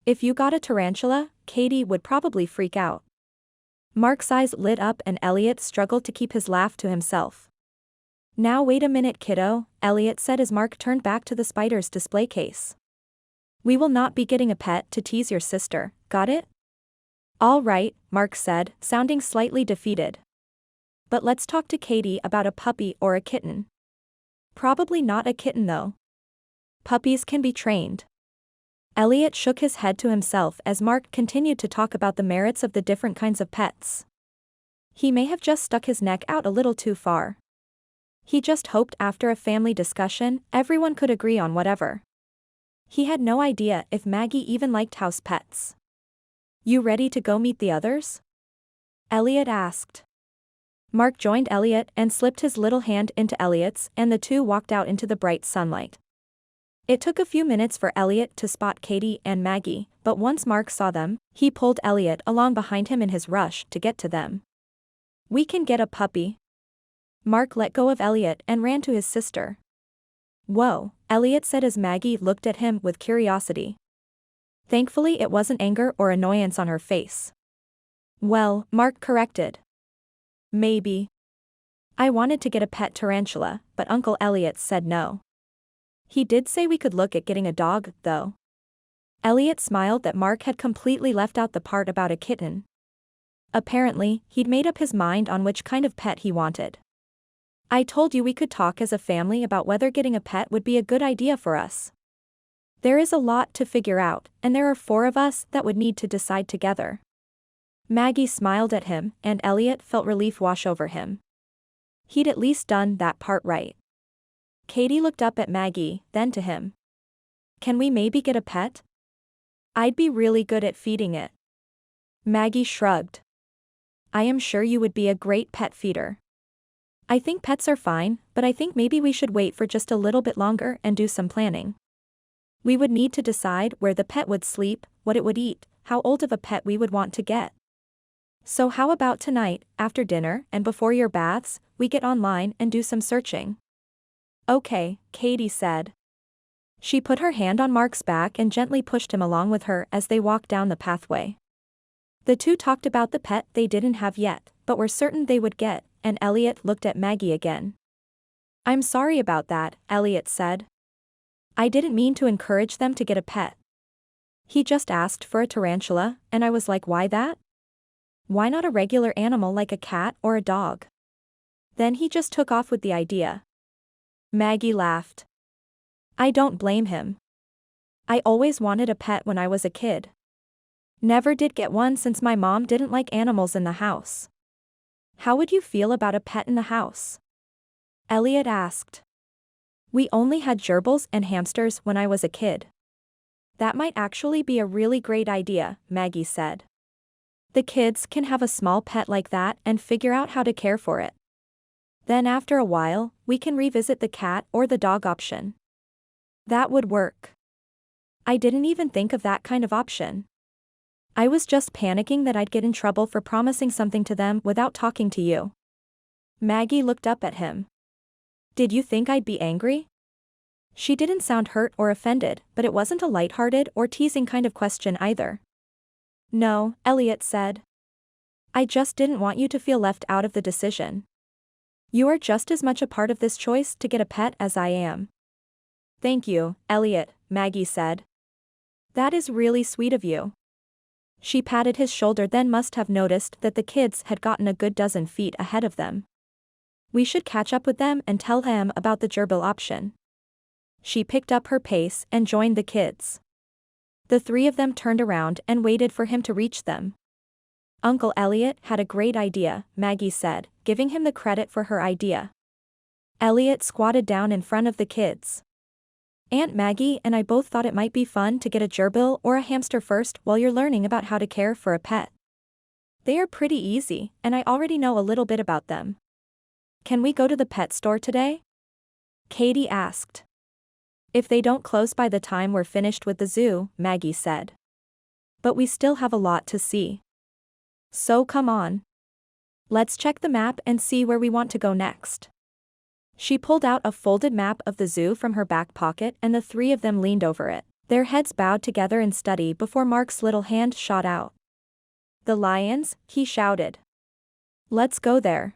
If you got a tarantula, Katie would probably freak out. Mark's eyes lit up and Elliot struggled to keep his laugh to himself. Now wait a minute, kiddo, Elliot said as Mark turned back to the spider's display case. We will not be getting a pet to tease your sister, got it? All right, Mark said, sounding slightly defeated. But let's talk to Katie about a puppy or a kitten. Probably not a kitten though. Puppies can be trained. Elliot shook his head to himself as Mark continued to talk about the merits of the different kinds of pets. He may have just stuck his neck out a little too far. He just hoped after a family discussion, everyone could agree on whatever. He had no idea if Maggie even liked house pets. You ready to go meet the others? Elliot asked. Mark joined Elliot and slipped his little hand into Elliot's, and the two walked out into the bright sunlight. It took a few minutes for Elliot to spot Katie and Maggie, but once Mark saw them, he pulled Elliot along behind him in his rush to get to them. We can get a puppy. Mark let go of Elliot and ran to his sister. Whoa, Elliot said as Maggie looked at him with curiosity. Thankfully it wasn't anger or annoyance on her face. Well, Mark corrected. Maybe. I wanted to get a pet tarantula, but Uncle Elliot said no. He did say we could look at getting a dog, though. Elliot smiled that Mark had completely left out the part about a kitten. Apparently, he'd made up his mind on which kind of pet he wanted. I told you we could talk as a family about whether getting a pet would be a good idea for us. There is a lot to figure out, and there are 4 of us that would need to decide together. Maggie smiled at him, and Elliot felt relief wash over him. He'd at least done that part right. Katie looked up at Maggie, then to him. Can we maybe get a pet? I'd be really good at feeding it. Maggie shrugged. I am sure you would be a great pet feeder. I think pets are fine, but I think maybe we should wait for just a little bit longer and do some planning. We would need to decide where the pet would sleep, what it would eat, how old of a pet we would want to get. So how about tonight, after dinner and before your baths, we get online and do some searching? Okay, Katie said. She put her hand on Mark's back and gently pushed him along with her as they walked down the pathway. The two talked about the pet they didn't have yet, but were certain they would get, and Elliot looked at Maggie again. I'm sorry about that, Elliot said. I didn't mean to encourage them to get a pet. He just asked for a tarantula, and I was like, why that? Why not a regular animal like a cat or a dog? Then he just took off with the idea. Maggie laughed. I don't blame him. I always wanted a pet when I was a kid. Never did get one since my mom didn't like animals in the house. How would you feel about a pet in the house? Elliot asked. We only had gerbils and hamsters when I was a kid. That might actually be a really great idea, Maggie said. The kids can have a small pet like that and figure out how to care for it. Then after a while, we can revisit the cat or the dog option. That would work. I didn't even think of that kind of option. I was just panicking that I'd get in trouble for promising something to them without talking to you. Maggie looked up at him. Did you think I'd be angry? She didn't sound hurt or offended, but it wasn't a lighthearted or teasing kind of question either. No, Elliot said. I just didn't want you to feel left out of the decision. You are just as much a part of this choice to get a pet as I am. Thank you, Elliot, Maggie said. That is really sweet of you. She patted his shoulder, then must have noticed that the kids had gotten a good dozen feet ahead of them. We should catch up with them and tell him about the gerbil option. She picked up her pace and joined the kids. The three of them turned around and waited for him to reach them. Uncle Elliot had a great idea, Maggie said, giving him the credit for her idea. Elliot squatted down in front of the kids. Aunt Maggie and I both thought it might be fun to get a gerbil or a hamster first while you're learning about how to care for a pet. They are pretty easy, and I already know a little bit about them. Can we go to the pet store today? Katie asked. If they don't close by the time we're finished with the zoo, Maggie said. But we still have a lot to see. So come on. Let's check the map and see where we want to go next. She pulled out a folded map of the zoo from her back pocket and the three of them leaned over it, their heads bowed together in study before Mark's little hand shot out. The lions, he shouted. Let's go there.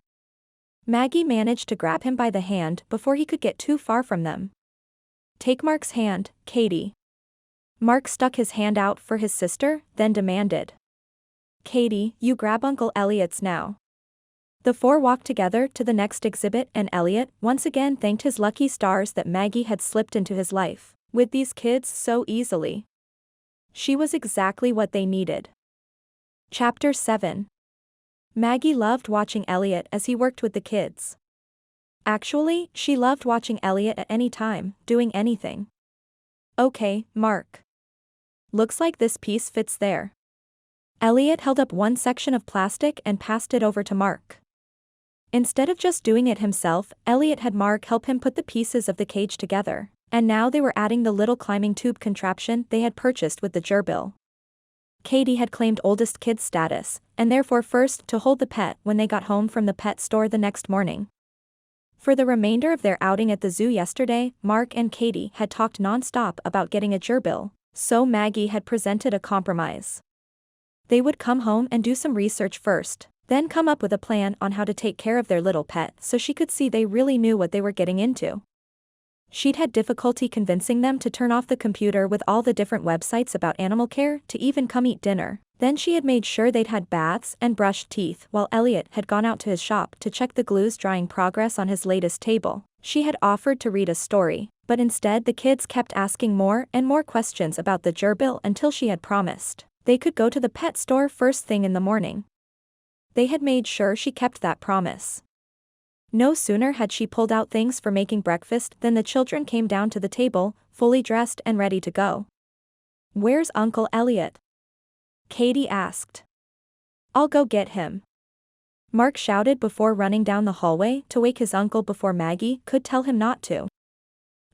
Maggie managed to grab him by the hand before he could get too far from them. Take Mark's hand, Katie. Mark stuck his hand out for his sister, then demanded. Katie, you grab Uncle Elliot's now. The four walked together to the next exhibit and Elliot once again thanked his lucky stars that Maggie had slipped into his life, with these kids so easily. She was exactly what they needed. Chapter 7. Maggie loved watching Elliot as he worked with the kids. Actually, she loved watching Elliot at any time, doing anything. Okay, Mark. Looks like this piece fits there. Elliot held up one section of plastic and passed it over to Mark. Instead of just doing it himself, Elliot had Mark help him put the pieces of the cage together, and now they were adding the little climbing tube contraption they had purchased with the gerbil. Katie had claimed oldest kid status, and therefore first to hold the pet when they got home from the pet store the next morning. For the remainder of their outing at the zoo yesterday, Mark and Katie had talked non-stop about getting a gerbil, so Maggie had presented a compromise. They would come home and do some research first, then come up with a plan on how to take care of their little pet so she could see they really knew what they were getting into. She'd had difficulty convincing them to turn off the computer with all the different websites about animal care to even come eat dinner. Then she had made sure they'd had baths and brushed teeth while Elliot had gone out to his shop to check the glue's drying progress on his latest table. She had offered to read a story, but instead the kids kept asking more and more questions about the gerbil until she had promised they could go to the pet store first thing in the morning. They had made sure she kept that promise. No sooner had she pulled out things for making breakfast than the children came down to the table, fully dressed and ready to go. Where's Uncle Elliot? Katie asked. I'll go get him. Mark shouted before running down the hallway to wake his uncle before Maggie could tell him not to.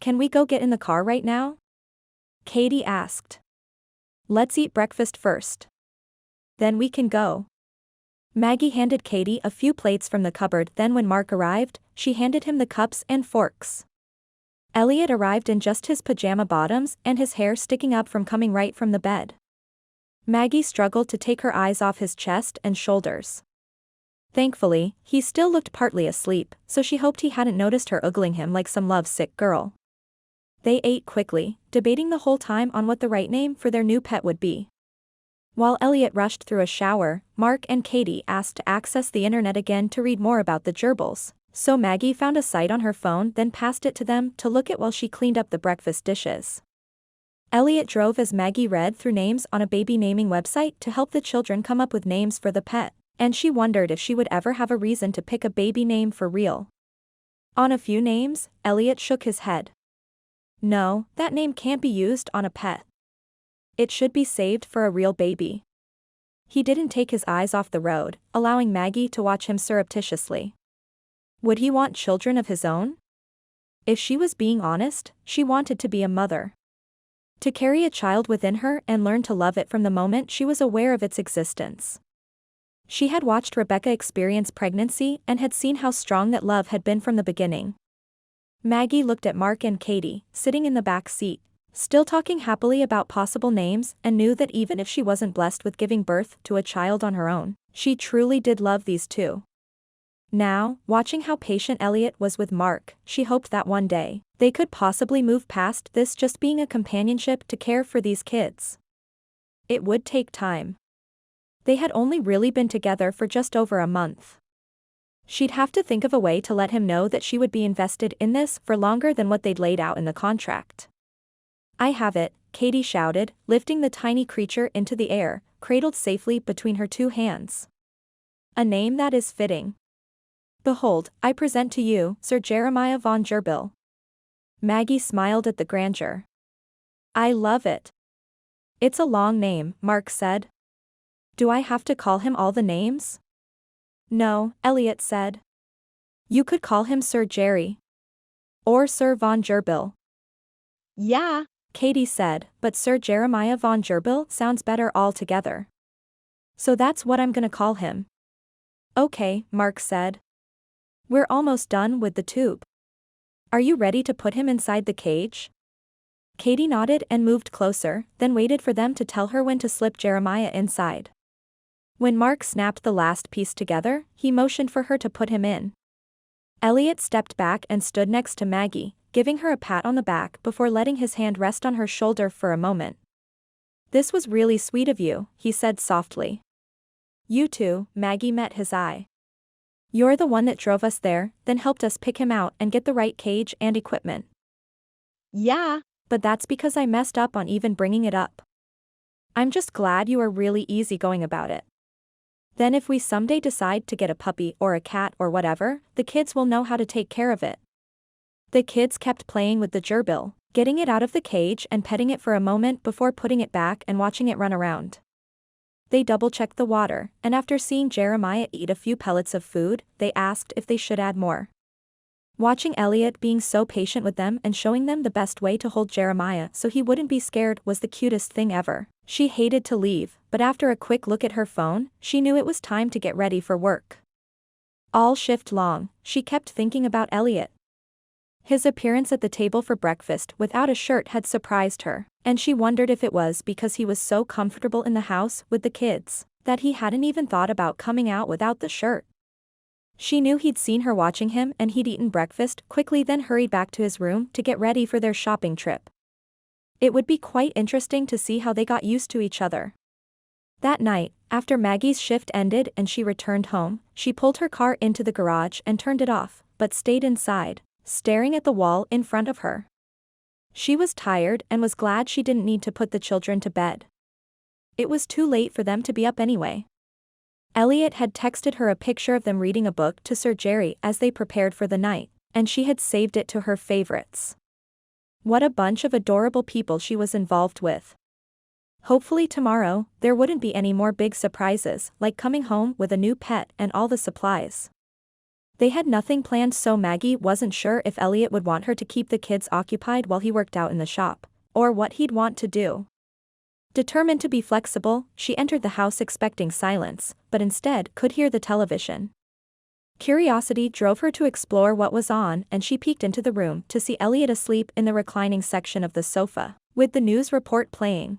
Can we go get in the car right now? Katie asked. Let's eat breakfast first. Then we can go. Maggie handed Katie a few plates from the cupboard. Then when Mark arrived, she handed him the cups and forks. Elliot arrived in just his pajama bottoms and his hair sticking up from coming right from the bed. Maggie struggled to take her eyes off his chest and shoulders. Thankfully, he still looked partly asleep, so she hoped he hadn't noticed her ogling him like some love-sick girl. They ate quickly, debating the whole time on what the right name for their new pet would be. While Elliot rushed through a shower, Mark and Katie asked to access the internet again to read more about the gerbils, so Maggie found a site on her phone then passed it to them to look at while she cleaned up the breakfast dishes. Elliot drove as Maggie read through names on a baby naming website to help the children come up with names for the pet, and she wondered if she would ever have a reason to pick a baby name for real. On a few names, Elliot shook his head. No, that name can't be used on a pet. It should be saved for a real baby. He didn't take his eyes off the road, allowing Maggie to watch him surreptitiously. Would he want children of his own? If she was being honest, she wanted to be a mother. To carry a child within her and learn to love it from the moment she was aware of its existence. She had watched Rebecca experience pregnancy and had seen how strong that love had been from the beginning. Maggie looked at Mark and Katie, sitting in the back seat, still talking happily about possible names, and knew that even if she wasn't blessed with giving birth to a child on her own, she truly did love these two. Now, watching how patient Elliot was with Mark, she hoped that one day, they could possibly move past this just being a companionship to care for these kids. It would take time. They had only really been together for just over a month. She'd have to think of a way to let him know that she would be invested in this for longer than what they'd laid out in the contract. I have it, Katie shouted, lifting the tiny creature into the air, cradled safely between her two hands. A name that is fitting. Behold, I present to you, Sir Jeremiah von Gerbil. Maggie smiled at the grandeur. I love it. It's a long name, Mark said. Do I have to call him all the names? No, Elliot said. You could call him Sir Jerry. Or Sir von Gerbil. Yeah. Katie said, but Sir Jeremiah von Gerbil sounds better altogether. So that's what I'm gonna call him. Okay, Mark said. We're almost done with the tube. Are you ready to put him inside the cage? Katie nodded and moved closer, then waited for them to tell her when to slip Jeremiah inside. When Mark snapped the last piece together, he motioned for her to put him in. Elliot stepped back and stood next to Maggie, giving her a pat on the back before letting his hand rest on her shoulder for a moment. This was really sweet of you, he said softly. You too, Maggie met his eye. You're the one that drove us there, then helped us pick him out and get the right cage and equipment. Yeah. But that's because I messed up on even bringing it up. I'm just glad you are really easygoing about it. Then if we someday decide to get a puppy or a cat or whatever, the kids will know how to take care of it. The kids kept playing with the gerbil, getting it out of the cage and petting it for a moment before putting it back and watching it run around. They double-checked the water, and after seeing Jeremiah eat a few pellets of food, they asked if they should add more. Watching Elliot being so patient with them and showing them the best way to hold Jeremiah so he wouldn't be scared was the cutest thing ever. She hated to leave, but after a quick look at her phone, she knew it was time to get ready for work. All shift long, she kept thinking about Elliot. His appearance at the table for breakfast without a shirt had surprised her, and she wondered if it was because he was so comfortable in the house with the kids that he hadn't even thought about coming out without the shirt. She knew he'd seen her watching him and he'd eaten breakfast quickly, then hurried back to his room to get ready for their shopping trip. It would be quite interesting to see how they got used to each other. That night, after Maggie's shift ended and she returned home, she pulled her car into the garage and turned it off, but stayed inside, staring at the wall in front of her. She was tired and was glad she didn't need to put the children to bed. It was too late for them to be up anyway. Elliot had texted her a picture of them reading a book to Sir Jerry as they prepared for the night, and she had saved it to her favorites. What a bunch of adorable people she was involved with. Hopefully tomorrow, there wouldn't be any more big surprises, like coming home with a new pet and all the supplies. They had nothing planned, so Maggie wasn't sure if Elliot would want her to keep the kids occupied while he worked out in the shop, or what he'd want to do. Determined to be flexible, she entered the house expecting silence, but instead could hear the television. Curiosity drove her to explore what was on, and she peeked into the room to see Elliot asleep in the reclining section of the sofa, with the news report playing.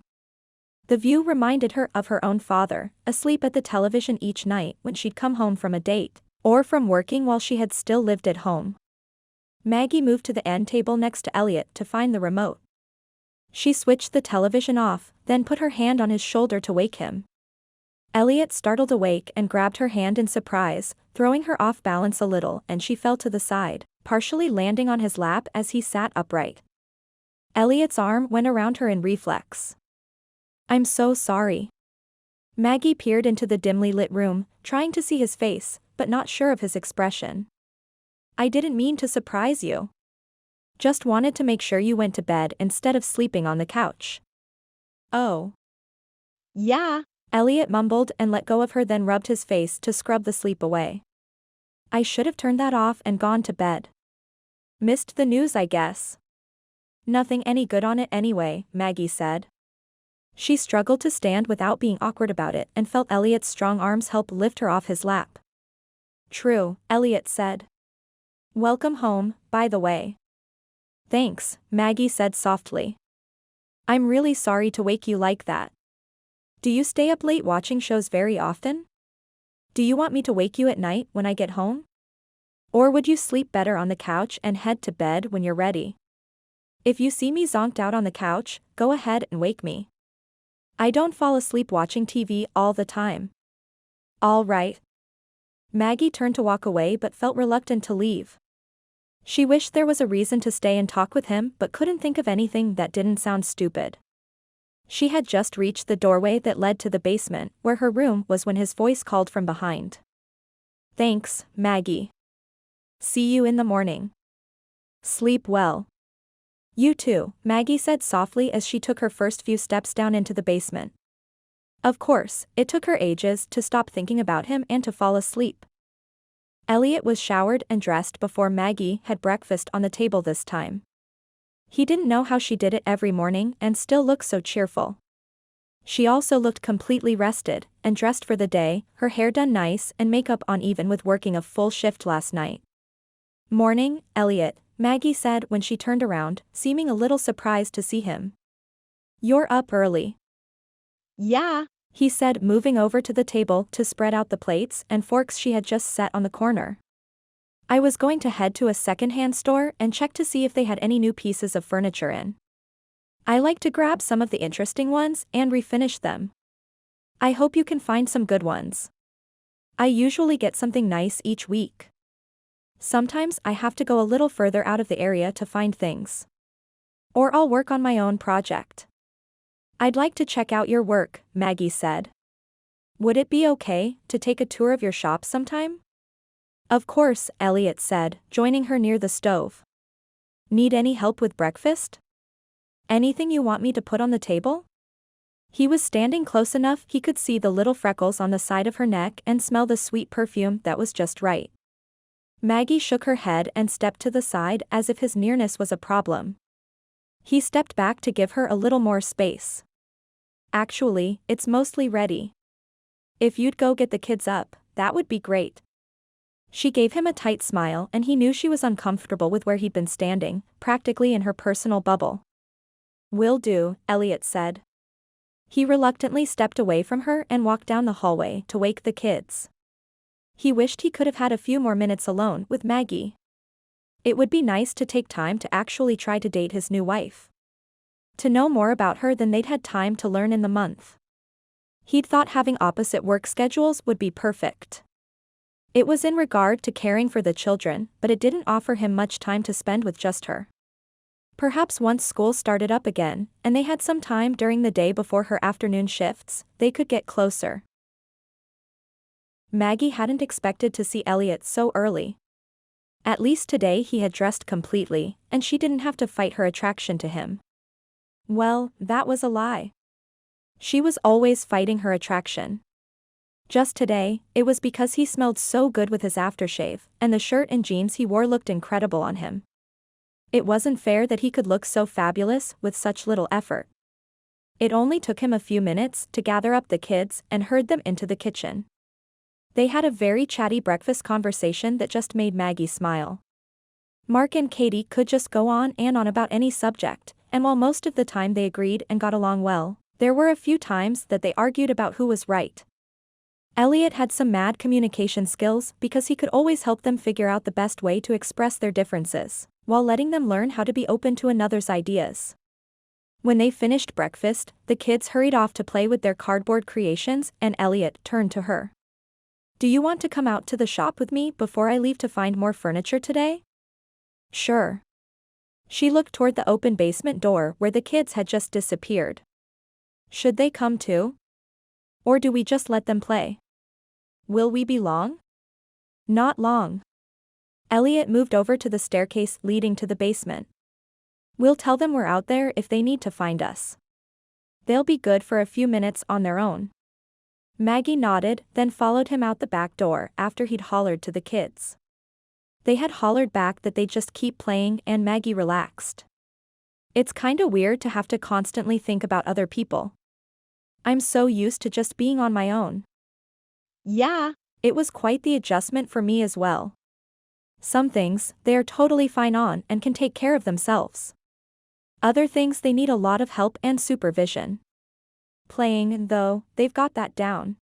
The view reminded her of her own father, asleep at the television each night when she'd come home from a date, or from working while she had still lived at home. Maggie moved to the end table next to Elliot to find the remote. She switched the television off, then put her hand on his shoulder to wake him. Elliot startled awake and grabbed her hand in surprise, throwing her off balance a little, and she fell to the side, partially landing on his lap as he sat upright. Elliot's arm went around her in reflex. I'm so sorry. Maggie peered into the dimly lit room, trying to see his face, but not sure of his expression. I didn't mean to surprise you. Just wanted to make sure you went to bed instead of sleeping on the couch. Oh. Yeah. Elliot mumbled and let go of her, then rubbed his face to scrub the sleep away. I should have turned that off and gone to bed. Missed the news, I guess. Nothing any good on it anyway, Maggie said. She struggled to stand without being awkward about it and felt Elliot's strong arms help lift her off his lap. True, Elliot said. Welcome home, by the way. Thanks, Maggie said softly. I'm really sorry to wake you like that. Do you stay up late watching shows very often? Do you want me to wake you at night when I get home? Or would you sleep better on the couch and head to bed when you're ready? If you see me zonked out on the couch, go ahead and wake me. I don't fall asleep watching TV all the time. All right. Maggie turned to walk away but felt reluctant to leave. She wished there was a reason to stay and talk with him but couldn't think of anything that didn't sound stupid. She had just reached the doorway that led to the basement, where her room was, when his voice called from behind. "Thanks, Maggie. See you in the morning. Sleep well." "You too," Maggie said softly as she took her first few steps down into the basement. Of course, it took her ages to stop thinking about him and to fall asleep. Elliot was showered and dressed before Maggie had breakfast on the table this time. He didn't know how she did it every morning and still looked so cheerful. She also looked completely rested and dressed for the day, her hair done nice and makeup on, even with working a full shift last night. "Morning, Elliot," Maggie said when she turned around, seeming a little surprised to see him. "You're up early." Yeah. He said, moving over to the table to spread out the plates and forks she had just set on the corner. "I was going to head to a secondhand store and check to see if they had any new pieces of furniture in. I like to grab some of the interesting ones and refinish them. I hope you can find some good ones. I usually get something nice each week. Sometimes I have to go a little further out of the area to find things. Or I'll work on my own project." "I'd like to check out your work," Maggie said. "Would it be okay to take a tour of your shop sometime?" "Of course," Elliot said, joining her near the stove. "Need any help with breakfast? Anything you want me to put on the table?" He was standing close enough he could see the little freckles on the side of her neck and smell the sweet perfume that was just right. Maggie shook her head and stepped to the side as if his nearness was a problem. He stepped back to give her a little more space. "Actually, it's mostly ready. If you'd go get the kids up, that would be great." She gave him a tight smile and he knew she was uncomfortable with where he'd been standing, practically in her personal bubble. "Will do," Elliot said. He reluctantly stepped away from her and walked down the hallway to wake the kids. He wished he could have had a few more minutes alone with Maggie. It would be nice to take time to actually try to date his new wife. To know more about her than they'd had time to learn in the month. He'd thought having opposite work schedules would be perfect. It was in regard to caring for the children, but it didn't offer him much time to spend with just her. Perhaps once school started up again, and they had some time during the day before her afternoon shifts, they could get closer. Maggie hadn't expected to see Elliot so early. At least today he had dressed completely, and she didn't have to fight her attraction to him. Well, that was a lie. She was always fighting her attraction. Just today, it was because he smelled so good with his aftershave, and the shirt and jeans he wore looked incredible on him. It wasn't fair that he could look so fabulous with such little effort. It only took him a few minutes to gather up the kids and herd them into the kitchen. They had a very chatty breakfast conversation that just made Maggie smile. Mark and Katie could just go on and on about any subject, and while most of the time they agreed and got along well, there were a few times that they argued about who was right. Elliot had some mad communication skills because he could always help them figure out the best way to express their differences, while letting them learn how to be open to another's ideas. When they finished breakfast, the kids hurried off to play with their cardboard creations and Elliot turned to her. "Do you want to come out to the shop with me before I leave to find more furniture today?" "Sure." She looked toward the open basement door where the kids had just disappeared. "Should they come too? Or do we just let them play? Will we be long?" "Not long." Elliot moved over to the staircase leading to the basement. "We'll tell them we're out there if they need to find us. They'll be good for a few minutes on their own." Maggie nodded, then followed him out the back door after he'd hollered to the kids. They had hollered back that they'd just keep playing and Maggie relaxed. "It's kinda weird to have to constantly think about other people. I'm so used to just being on my own." Yeah. It was quite the adjustment for me as well. Some things, they are totally fine on and can take care of themselves. Other things they need a lot of help and supervision. Playing, though, they've got that down.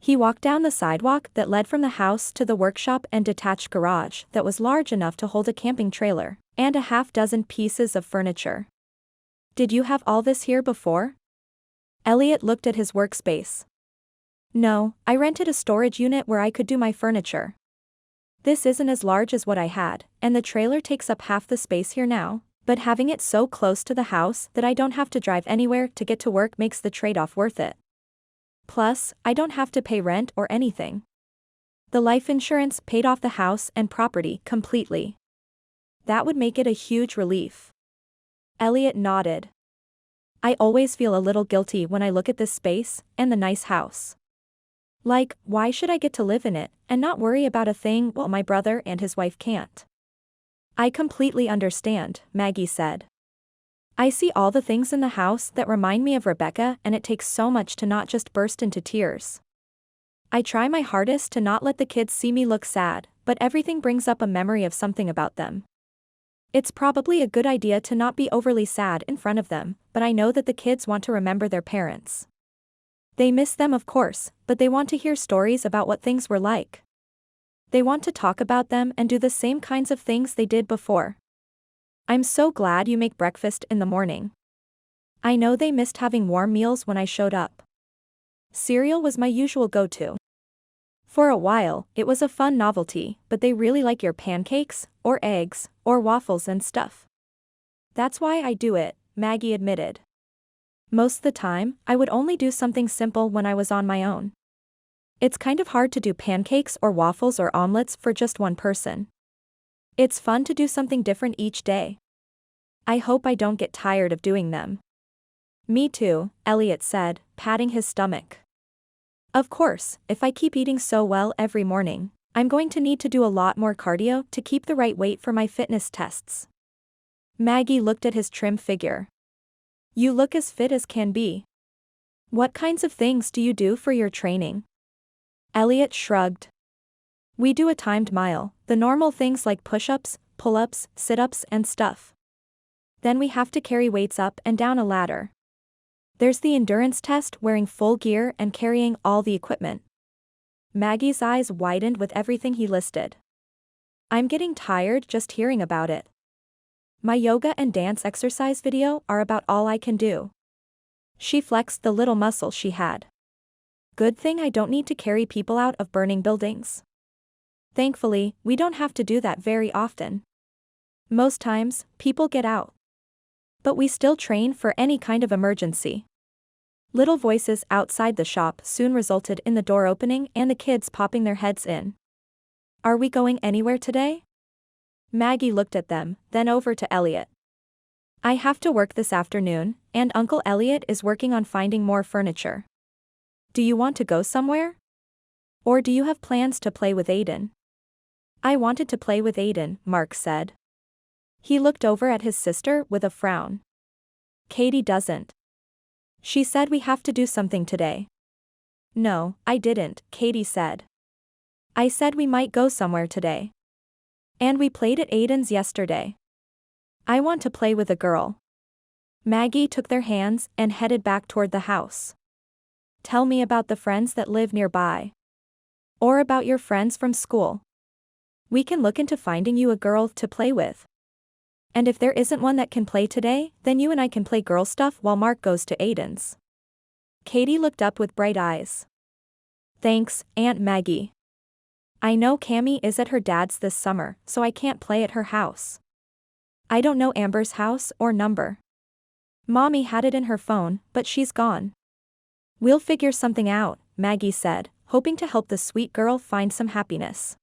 He walked down the sidewalk that led from the house to the workshop and detached garage that was large enough to hold a camping trailer, and a half-dozen pieces of furniture. "Did you have all this here before?" Elliot looked at his workspace. No, I rented a storage unit where I could do my furniture. This isn't as large as what I had, and the trailer takes up half the space here now, but having it so close to the house that I don't have to drive anywhere to get to work makes the trade-off worth it. Plus, I don't have to pay rent or anything. The life insurance paid off the house and property completely. That would make it a huge relief. Elliot nodded. I always feel a little guilty when I look at this space and the nice house. Like, why should I get to live in it and not worry about a thing while my brother and his wife can't? I completely understand, Maggie said. I see all the things in the house that remind me of Rebecca, and it takes so much to not just burst into tears. I try my hardest to not let the kids see me look sad, but everything brings up a memory of something about them. It's probably a good idea to not be overly sad in front of them, but I know that the kids want to remember their parents. They miss them, of course, but they want to hear stories about what things were like. They want to talk about them and do the same kinds of things they did before. I'm so glad you make breakfast in the morning. I know they missed having warm meals when I showed up. Cereal was my usual go-to. For a while, it was a fun novelty, but they really like your pancakes, or eggs, or waffles and stuff. That's why I do it, Maggie admitted. Most of the time, I would only do something simple when I was on my own. It's kind of hard to do pancakes or waffles or omelets for just one person. It's fun to do something different each day. I hope I don't get tired of doing them. Me too, Elliot said, patting his stomach. Of course, if I keep eating so well every morning, I'm going to need to do a lot more cardio to keep the right weight for my fitness tests. Maggie looked at his trim figure. You look as fit as can be. What kinds of things do you do for your training? Elliot shrugged. We do a timed mile, the normal things like push-ups, pull-ups, sit-ups and stuff. Then we have to carry weights up and down a ladder. There's the endurance test wearing full gear and carrying all the equipment. Maggie's eyes widened with everything he listed. I'm getting tired just hearing about it. My yoga and dance exercise video are about all I can do. She flexed the little muscle she had. Good thing I don't need to carry people out of burning buildings. Thankfully, we don't have to do that very often. Most times, people get out. But we still train for any kind of emergency. Little voices outside the shop soon resulted in the door opening and the kids popping their heads in. Are we going anywhere today? Maggie looked at them, then over to Elliot. I have to work this afternoon, and Uncle Elliot is working on finding more furniture. Do you want to go somewhere? Or do you have plans to play with Aiden? I wanted to play with Aiden, Mark said. He looked over at his sister with a frown. Katie doesn't. She said we have to do something today. No, I didn't, Katie said. I said we might go somewhere today. And we played at Aiden's yesterday. I want to play with a girl. Maggie took their hands and headed back toward the house. Tell me about the friends that live nearby. Or about your friends from school. We can look into finding you a girl to play with. And if there isn't one that can play today, then you and I can play girl stuff while Mark goes to Aiden's. Katie looked up with bright eyes. Thanks, Aunt Maggie. I know Cammie is at her dad's this summer, so I can't play at her house. I don't know Amber's house or number. Mommy had it in her phone, but she's gone. We'll figure something out, Maggie said, hoping to help the sweet girl find some happiness.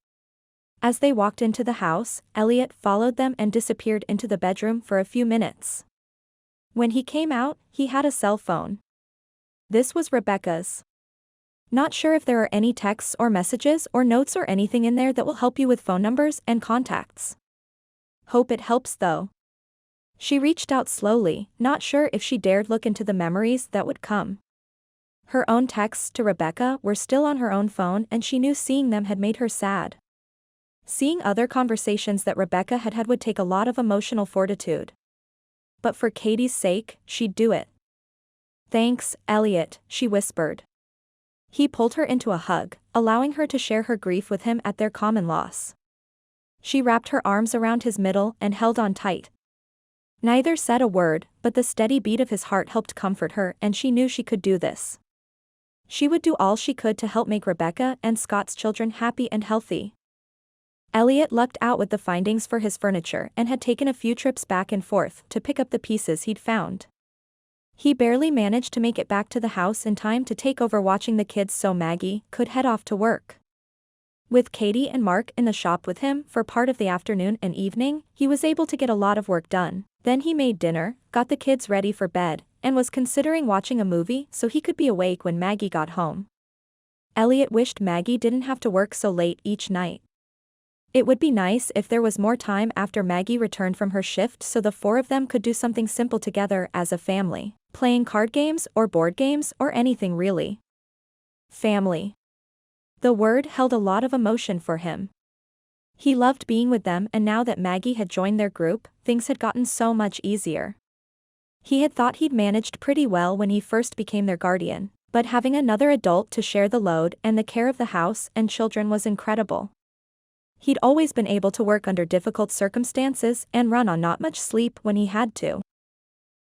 As they walked into the house, Elliot followed them and disappeared into the bedroom for a few minutes. When he came out, he had a cell phone. This was Rebecca's. Not sure if there are any texts or messages or notes or anything in there that will help you with phone numbers and contacts. Hope it helps though. She reached out slowly, not sure if she dared look into the memories that would come. Her own texts to Rebecca were still on her own phone and she knew seeing them had made her sad. Seeing other conversations that Rebecca had had would take a lot of emotional fortitude. But for Katie's sake, she'd do it. Thanks, Elliot, she whispered. He pulled her into a hug, allowing her to share her grief with him at their common loss. She wrapped her arms around his middle and held on tight. Neither said a word, but the steady beat of his heart helped comfort her and she knew she could do this. She would do all she could to help make Rebecca and Scott's children happy and healthy. Elliot lucked out with the findings for his furniture and had taken a few trips back and forth to pick up the pieces he'd found. He barely managed to make it back to the house in time to take over watching the kids so Maggie could head off to work. With Katie and Mark in the shop with him for part of the afternoon and evening, he was able to get a lot of work done. Then he made dinner, got the kids ready for bed, and was considering watching a movie so he could be awake when Maggie got home. Elliot wished Maggie didn't have to work so late each night. It would be nice if there was more time after Maggie returned from her shift so the four of them could do something simple together as a family, playing card games or board games or anything really. Family. The word held a lot of emotion for him. He loved being with them, and now that Maggie had joined their group, things had gotten so much easier. He had thought he'd managed pretty well when he first became their guardian, but having another adult to share the load and the care of the house and children was incredible. He'd always been able to work under difficult circumstances and run on not much sleep when he had to.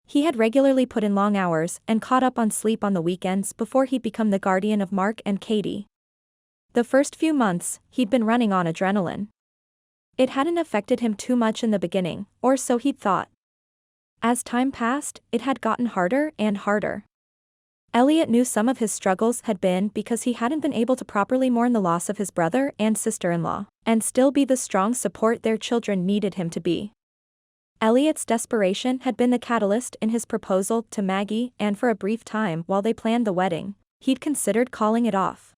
He had regularly put in long hours and caught up on sleep on the weekends before he'd become the guardian of Mark and Katie. The first few months, he'd been running on adrenaline. It hadn't affected him too much in the beginning, or so he'd thought. As time passed, it had gotten harder and harder. Elliot knew some of his struggles had been because he hadn't been able to properly mourn the loss of his brother and sister-in-law, and still be the strong support their children needed him to be. Elliot's desperation had been the catalyst in his proposal to Maggie, and for a brief time while they planned the wedding, he'd considered calling it off.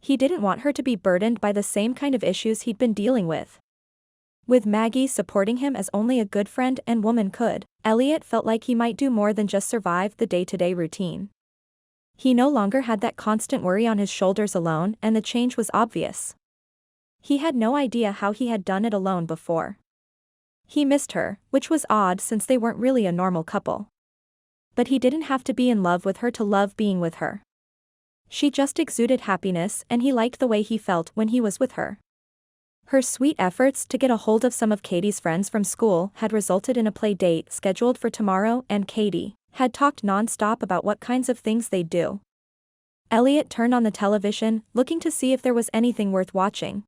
He didn't want her to be burdened by the same kind of issues he'd been dealing with. With Maggie supporting him as only a good friend and woman could, Elliot felt like he might do more than just survive the day-to-day routine. He no longer had that constant worry on his shoulders alone, and the change was obvious. He had no idea how he had done it alone before. He missed her, which was odd since they weren't really a normal couple. But he didn't have to be in love with her to love being with her. She just exuded happiness, and he liked the way he felt when he was with her. Her sweet efforts to get a hold of some of Katie's friends from school had resulted in a play date scheduled for tomorrow, and Katie had talked non-stop about what kinds of things they'd do. Elliot turned on the television, looking to see if there was anything worth watching.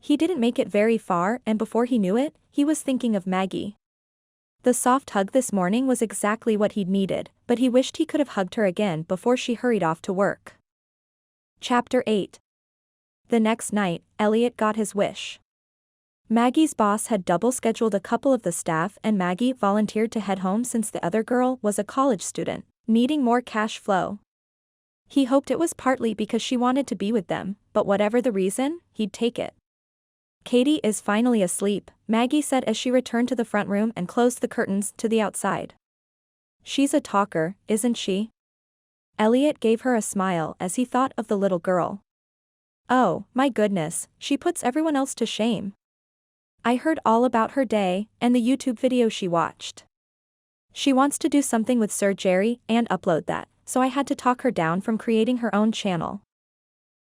He didn't make it very far, and before he knew it, he was thinking of Maggie. The soft hug this morning was exactly what he'd needed, but he wished he could have hugged her again before she hurried off to work. Chapter 8. The next night, Elliot got his wish. Maggie's boss had double-scheduled a couple of the staff, and Maggie volunteered to head home since the other girl was a college student, needing more cash flow. He hoped it was partly because she wanted to be with them, but whatever the reason, he'd take it. Katie is finally asleep, Maggie said as she returned to the front room and closed the curtains to the outside. She's a talker, isn't she? Elliot gave her a smile as he thought of the little girl. Oh, my goodness, she puts everyone else to shame. I heard all about her day, and the YouTube video she watched. She wants to do something with Sir Jerry and upload that, so I had to talk her down from creating her own channel.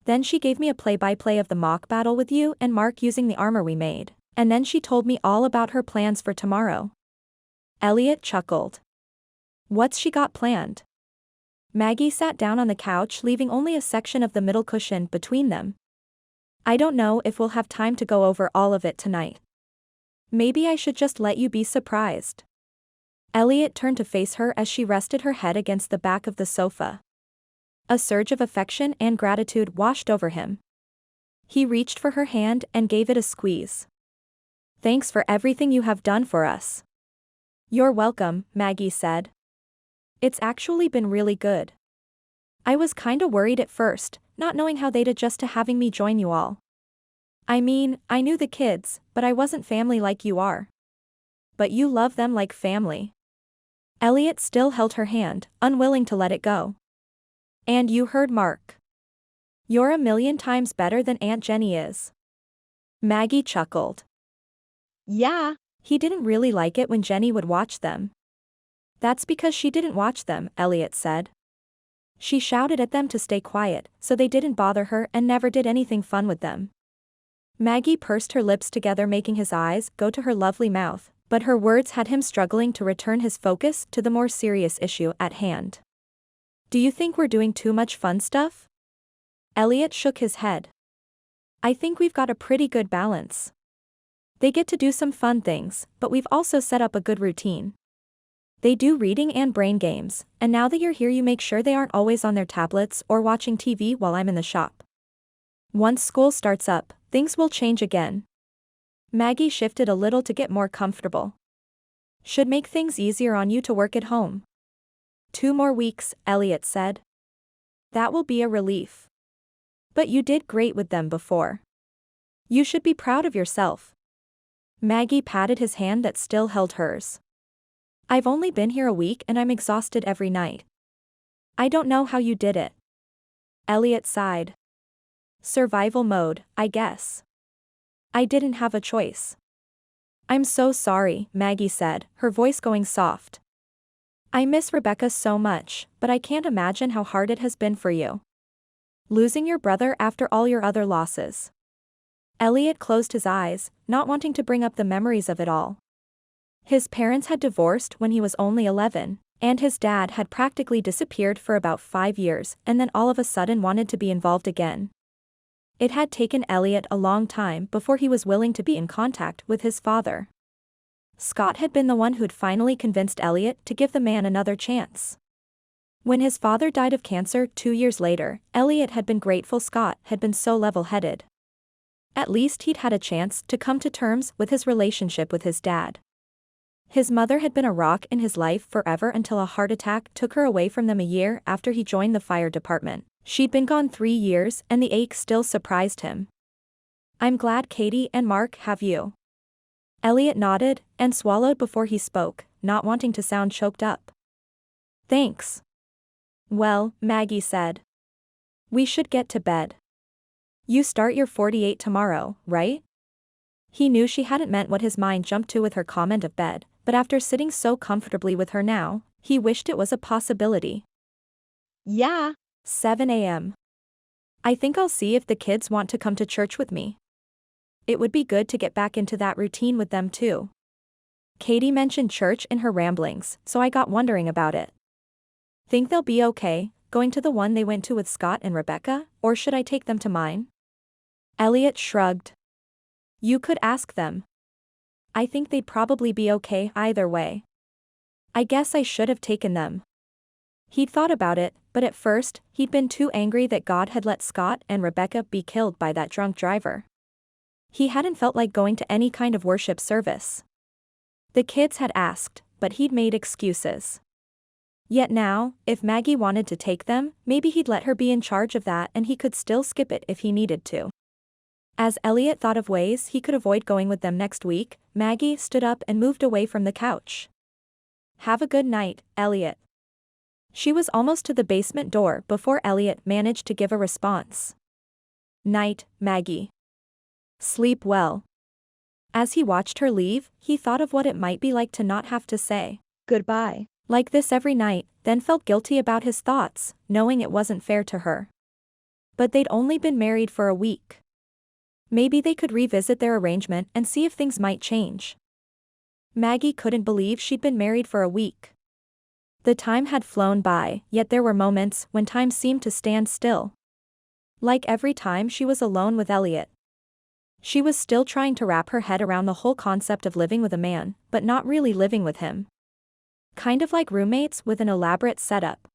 Then she gave me a play-by-play of the mock battle with you and Mark using the armor we made, and then she told me all about her plans for tomorrow. Elliot chuckled. What's she got planned? Maggie sat down on the couch, leaving only a section of the middle cushion between them. I don't know if we'll have time to go over all of it tonight. Maybe I should just let you be surprised. Elliot turned to face her as she rested her head against the back of the sofa. A surge of affection and gratitude washed over him. He reached for her hand and gave it a squeeze. Thanks for everything you have done for us. You're welcome, Maggie said. It's actually been really good. I was kinda worried at first, not knowing how they'd adjust to having me join you all. I mean, I knew the kids, but I wasn't family like you are. But you love them like family. Elliot still held her hand, unwilling to let it go. And you heard Mark. You're a million times better than Aunt Jenny is. Maggie chuckled. Yeah. He didn't really like it when Jenny would watch them. That's because she didn't watch them, Elliot said. She shouted at them to stay quiet, so they didn't bother her and never did anything fun with them. Maggie pursed her lips together, making his eyes go to her lovely mouth, but her words had him struggling to return his focus to the more serious issue at hand. Do you think we're doing too much fun stuff? Elliot shook his head. I think we've got a pretty good balance. They get to do some fun things, but we've also set up a good routine. They do reading and brain games, and now that you're here you make sure they aren't always on their tablets or watching TV while I'm in the shop. Once school starts up, things will change again. Maggie shifted a little to get more comfortable. Should make things easier on you to work at home. 2 more weeks, Elliot said. That will be a relief. But you did great with them before. You should be proud of yourself. Maggie patted his hand that still held hers. I've only been here a week and I'm exhausted every night. I don't know how you did it. Elliot sighed. Survival mode, I guess. I didn't have a choice. I'm so sorry, Maggie said, her voice going soft. I miss Rebecca so much, but I can't imagine how hard it has been for you. Losing your brother after all your other losses. Elliot closed his eyes, not wanting to bring up the memories of it all. His parents had divorced when he was only 11, and his dad had practically disappeared for about 5 years and then all of a sudden wanted to be involved again. It had taken Elliot a long time before he was willing to be in contact with his father. Scott had been the one who'd finally convinced Elliot to give the man another chance. When his father died of cancer 2 years later, Elliot had been grateful Scott had been so level-headed. At least he'd had a chance to come to terms with his relationship with his dad. His mother had been a rock in his life forever until a heart attack took her away from them a year after he joined the fire department. She'd been gone 3 years and the ache still surprised him. I'm glad Katie and Mark have you. Elliot nodded and swallowed before he spoke, not wanting to sound choked up. Thanks. Well, Maggie said. We should get to bed. You start your 48 tomorrow, right? He knew she hadn't meant what his mind jumped to with her comment of bed, but after sitting so comfortably with her now, he wished it was a possibility. Yeah. 7 a.m. I think I'll see if the kids want to come to church with me. It would be good to get back into that routine with them too. Katie mentioned church in her ramblings, so I got wondering about it. Think they'll be okay, going to the one they went to with Scott and Rebecca, or should I take them to mine? Elliot shrugged. You could ask them. I think they'd probably be okay either way. I guess I should have taken them. He'd thought about it, but at first, he'd been too angry that God had let Scott and Rebecca be killed by that drunk driver. He hadn't felt like going to any kind of worship service. The kids had asked, but he'd made excuses. Yet now, if Maggie wanted to take them, maybe he'd let her be in charge of that and he could still skip it if he needed to. As Elliot thought of ways he could avoid going with them next week, Maggie stood up and moved away from the couch. Have a good night, Elliot. She was almost to the basement door before Elliot managed to give a response. Night, Maggie. Sleep well. As he watched her leave, he thought of what it might be like to not have to say Goodbye. like this every night, then felt guilty about his thoughts, knowing it wasn't fair to her. But they'd only been married for a week. Maybe they could revisit their arrangement and see if things might change. Maggie couldn't believe she'd been married for a week. The time had flown by, yet there were moments when time seemed to stand still. Like every time she was alone with Elliot. She was still trying to wrap her head around the whole concept of living with a man, but not really living with him. Kind of like roommates with an elaborate setup.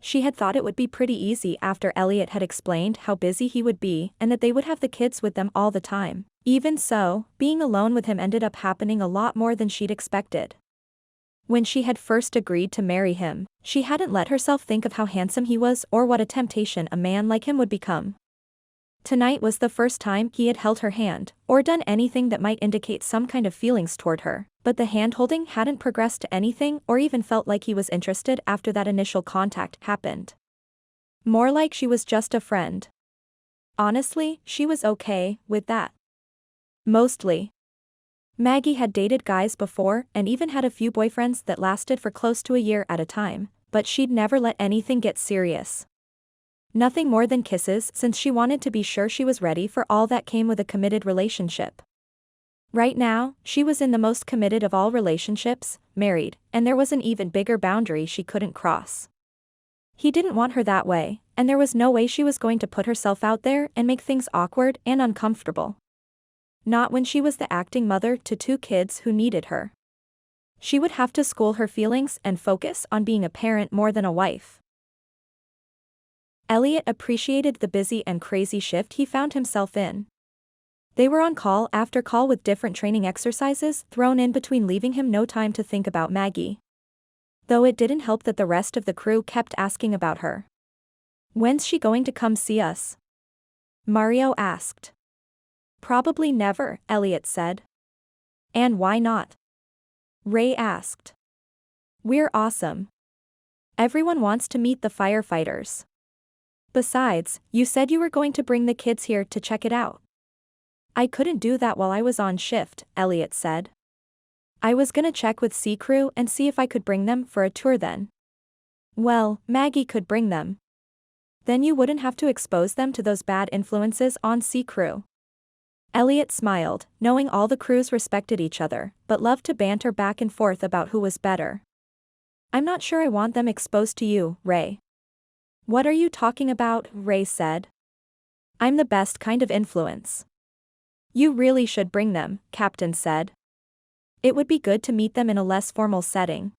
She had thought it would be pretty easy after Elliot had explained how busy he would be and that they would have the kids with them all the time. Even so, being alone with him ended up happening a lot more than she'd expected. When she had first agreed to marry him, she hadn't let herself think of how handsome he was or what a temptation a man like him would become. Tonight was the first time he had held her hand, or done anything that might indicate some kind of feelings toward her, but the hand-holding hadn't progressed to anything or even felt like he was interested after that initial contact happened. More like she was just a friend. Honestly, she was okay with that. Mostly. Maggie had dated guys before and even had a few boyfriends that lasted for close to a year at a time, but she'd never let anything get serious. Nothing more than kisses since she wanted to be sure she was ready for all that came with a committed relationship. Right now, she was in the most committed of all relationships, married, and there was an even bigger boundary she couldn't cross. He didn't want her that way, and there was no way she was going to put herself out there and make things awkward and uncomfortable. Not when she was the acting mother to 2 kids who needed her. She would have to school her feelings and focus on being a parent more than a wife. Elliot appreciated the busy and crazy shift he found himself in. They were on call after call with different training exercises thrown in between, leaving him no time to think about Maggie. Though it didn't help that the rest of the crew kept asking about her. "When's she going to come see us?" Mario asked. "Probably never," Elliot said. "And why not?" Ray asked. "We're awesome. Everyone wants to meet the firefighters. Besides, you said you were going to bring the kids here to check it out." "I couldn't do that while I was on shift," Elliot said. "I was gonna check with Sea Crew and see if I could bring them for a tour then." "Well, Maggie could bring them. Then you wouldn't have to expose them to those bad influences on Sea Crew." Elliot smiled, knowing all the crews respected each other, but loved to banter back and forth about who was better. "I'm not sure I want them exposed to you, Ray." "What are you talking about?" Ray said. "I'm the best kind of influence." "You really should bring them," Captain said. "It would be good to meet them in a less formal setting."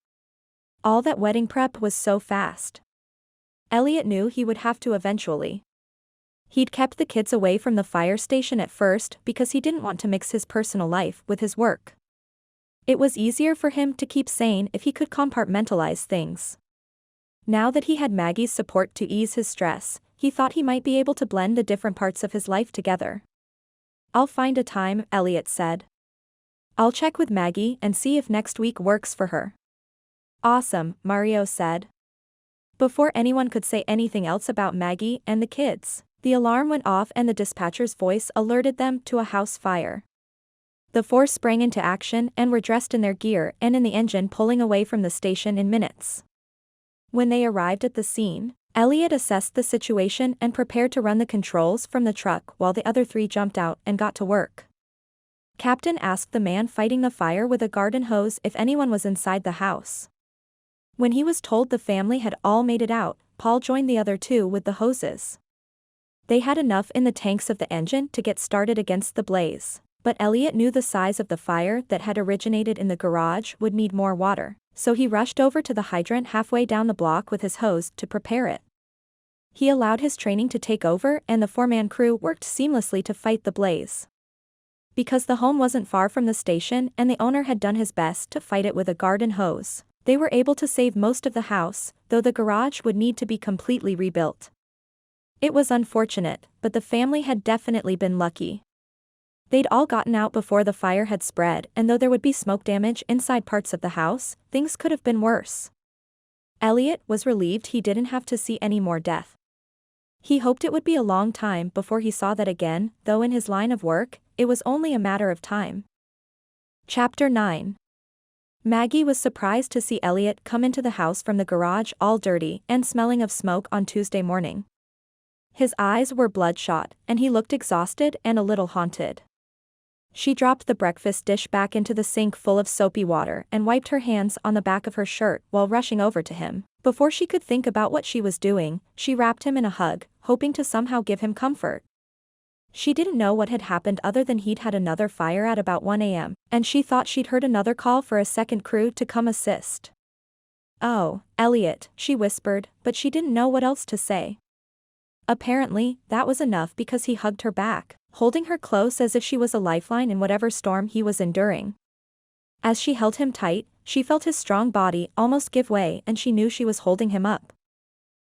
All that wedding prep was so fast. Elliot knew he would have to eventually. He'd kept the kids away from the fire station at first because he didn't want to mix his personal life with his work. It was easier for him to keep sane if he could compartmentalize things. Now that he had Maggie's support to ease his stress, he thought he might be able to blend the different parts of his life together. "I'll find a time," Elliot said. "I'll check with Maggie and see if next week works for her." "Awesome," Mario said. Before anyone could say anything else about Maggie and the kids, the alarm went off and the dispatcher's voice alerted them to a house fire. The 4 sprang into action and were dressed in their gear and in the engine pulling away from the station in minutes. When they arrived at the scene, Elliot assessed the situation and prepared to run the controls from the truck while the other 3 jumped out and got to work. Captain asked the man fighting the fire with a garden hose if anyone was inside the house. When he was told the family had all made it out, Paul joined the other 2 with the hoses. They had enough in the tanks of the engine to get started against the blaze, but Elliot knew the size of the fire that had originated in the garage would need more water, so he rushed over to the hydrant halfway down the block with his hose to prepare it. He allowed his training to take over and the 4-man crew worked seamlessly to fight the blaze. Because the home wasn't far from the station and the owner had done his best to fight it with a garden hose, they were able to save most of the house, though the garage would need to be completely rebuilt. It was unfortunate, but the family had definitely been lucky. They'd all gotten out before the fire had spread, and though there would be smoke damage inside parts of the house, things could have been worse. Elliot was relieved he didn't have to see any more death. He hoped it would be a long time before he saw that again, though in his line of work, it was only a matter of time. Chapter 9. Maggie was surprised to see Elliot come into the house from the garage all dirty and smelling of smoke on Tuesday morning. His eyes were bloodshot, and he looked exhausted and a little haunted. She dropped the breakfast dish back into the sink full of soapy water and wiped her hands on the back of her shirt while rushing over to him. Before she could think about what she was doing, she wrapped him in a hug, hoping to somehow give him comfort. She didn't know what had happened other than he'd had another fire at about 1 a.m., and she thought she'd heard another call for a second crew to come assist. "Oh, Elliot," she whispered, but she didn't know what else to say. Apparently, that was enough because he hugged her back, holding her close as if she was a lifeline in whatever storm he was enduring. As she held him tight, she felt his strong body almost give way and she knew she was holding him up.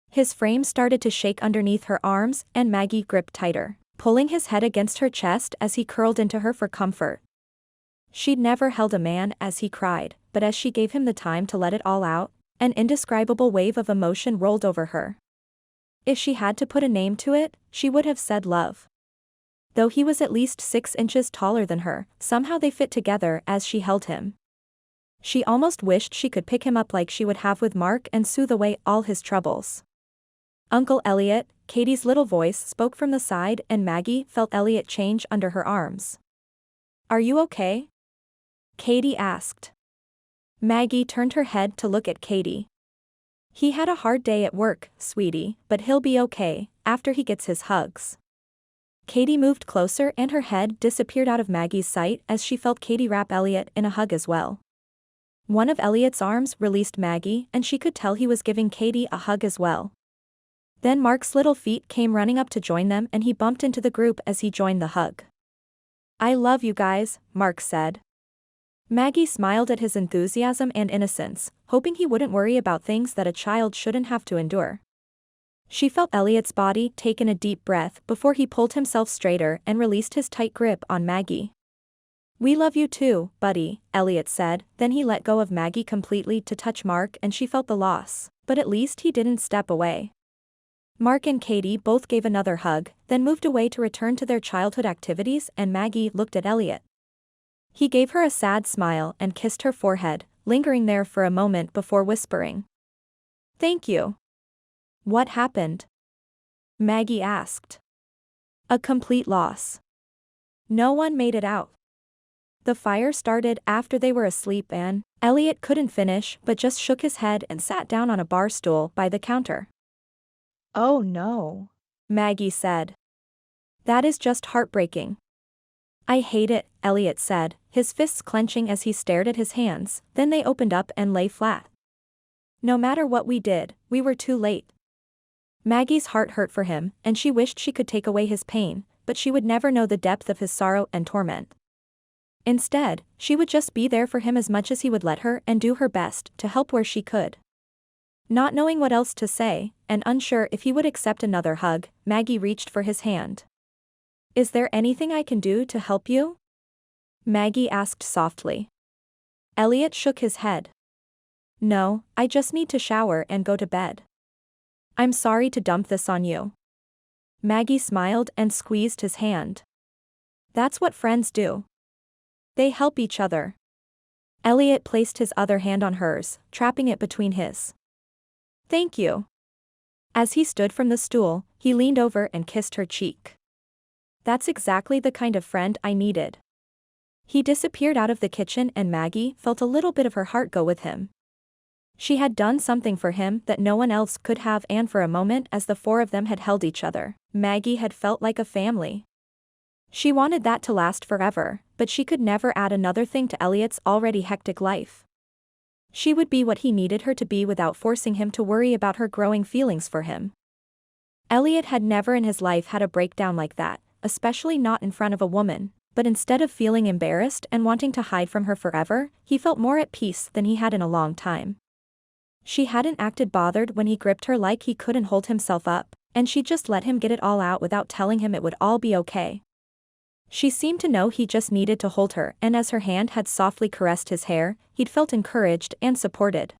His frame started to shake underneath her arms and Maggie gripped tighter, pulling his head against her chest as he curled into her for comfort. She'd never held a man as he cried, but as she gave him the time to let it all out, an indescribable wave of emotion rolled over her. If she had to put a name to it, she would have said love. Though he was at least 6 inches taller than her, somehow they fit together as she held him. She almost wished she could pick him up like she would have with Mark and soothe away all his troubles. "Uncle Elliot," Katie's little voice spoke from the side and Maggie felt Elliot change under her arms. "Are you okay?" Katie asked. Maggie turned her head to look at Katie. He had a hard day at work, sweetie, but he'll be okay, after he gets his hugs. Katie moved closer and her head disappeared out of Maggie's sight as she felt Katie wrap Elliot in a hug as well. One of Elliot's arms released Maggie and she could tell he was giving Katie a hug as well. Then Mark's little feet came running up to join them and he bumped into the group as he joined the hug. "I love you guys," Mark said. Maggie smiled at his enthusiasm and innocence, hoping he wouldn't worry about things that a child shouldn't have to endure. She felt Elliot's body take in a deep breath before he pulled himself straighter and released his tight grip on Maggie. "We love you too, buddy," Elliot said, then he let go of Maggie completely to touch Mark and she felt the loss, but at least he didn't step away. Mark and Katie both gave another hug, then moved away to return to their childhood activities and Maggie looked at Elliot. He gave her a sad smile and kissed her forehead, lingering there for a moment before whispering, "Thank you." "What happened?" Maggie asked. "A complete loss. No one made it out. The fire started after they were asleep and..." Elliot couldn't finish but just shook his head and sat down on a bar stool by the counter. Oh no. Maggie said. "That is just heartbreaking." "I hate it," Elliot said, his fists clenching as he stared at his hands, then they opened up and lay flat. "No matter what we did, we were too late." Maggie's heart hurt for him, and she wished she could take away his pain, but she would never know the depth of his sorrow and torment. Instead, she would just be there for him as much as he would let her and do her best to help where she could. Not knowing what else to say, and unsure if he would accept another hug, Maggie reached for his hand. "Is there anything I can do to help you?" Maggie asked softly. Elliot shook his head. "No, I just need to shower and go to bed. I'm sorry to dump this on you." Maggie smiled and squeezed his hand. "That's what friends do. They help each other." Elliot placed his other hand on hers, trapping it between his. "Thank you." As he stood from the stool, he leaned over and kissed her cheek. "That's exactly the kind of friend I needed." He disappeared out of the kitchen and Maggie felt a little bit of her heart go with him. She had done something for him that no one else could have, and for a moment as the four of them had held each other, Maggie had felt like a family. She wanted that to last forever, but she could never add another thing to Elliot's already hectic life. She would be what he needed her to be without forcing him to worry about her growing feelings for him. Elliot had never in his life had a breakdown like that, especially not in front of a woman, but instead of feeling embarrassed and wanting to hide from her forever, he felt more at peace than he had in a long time. She hadn't acted bothered when he gripped her like he couldn't hold himself up, and she just let him get it all out without telling him it would all be okay. She seemed to know he just needed to hold her, and as her hand had softly caressed his hair, he'd felt encouraged and supported.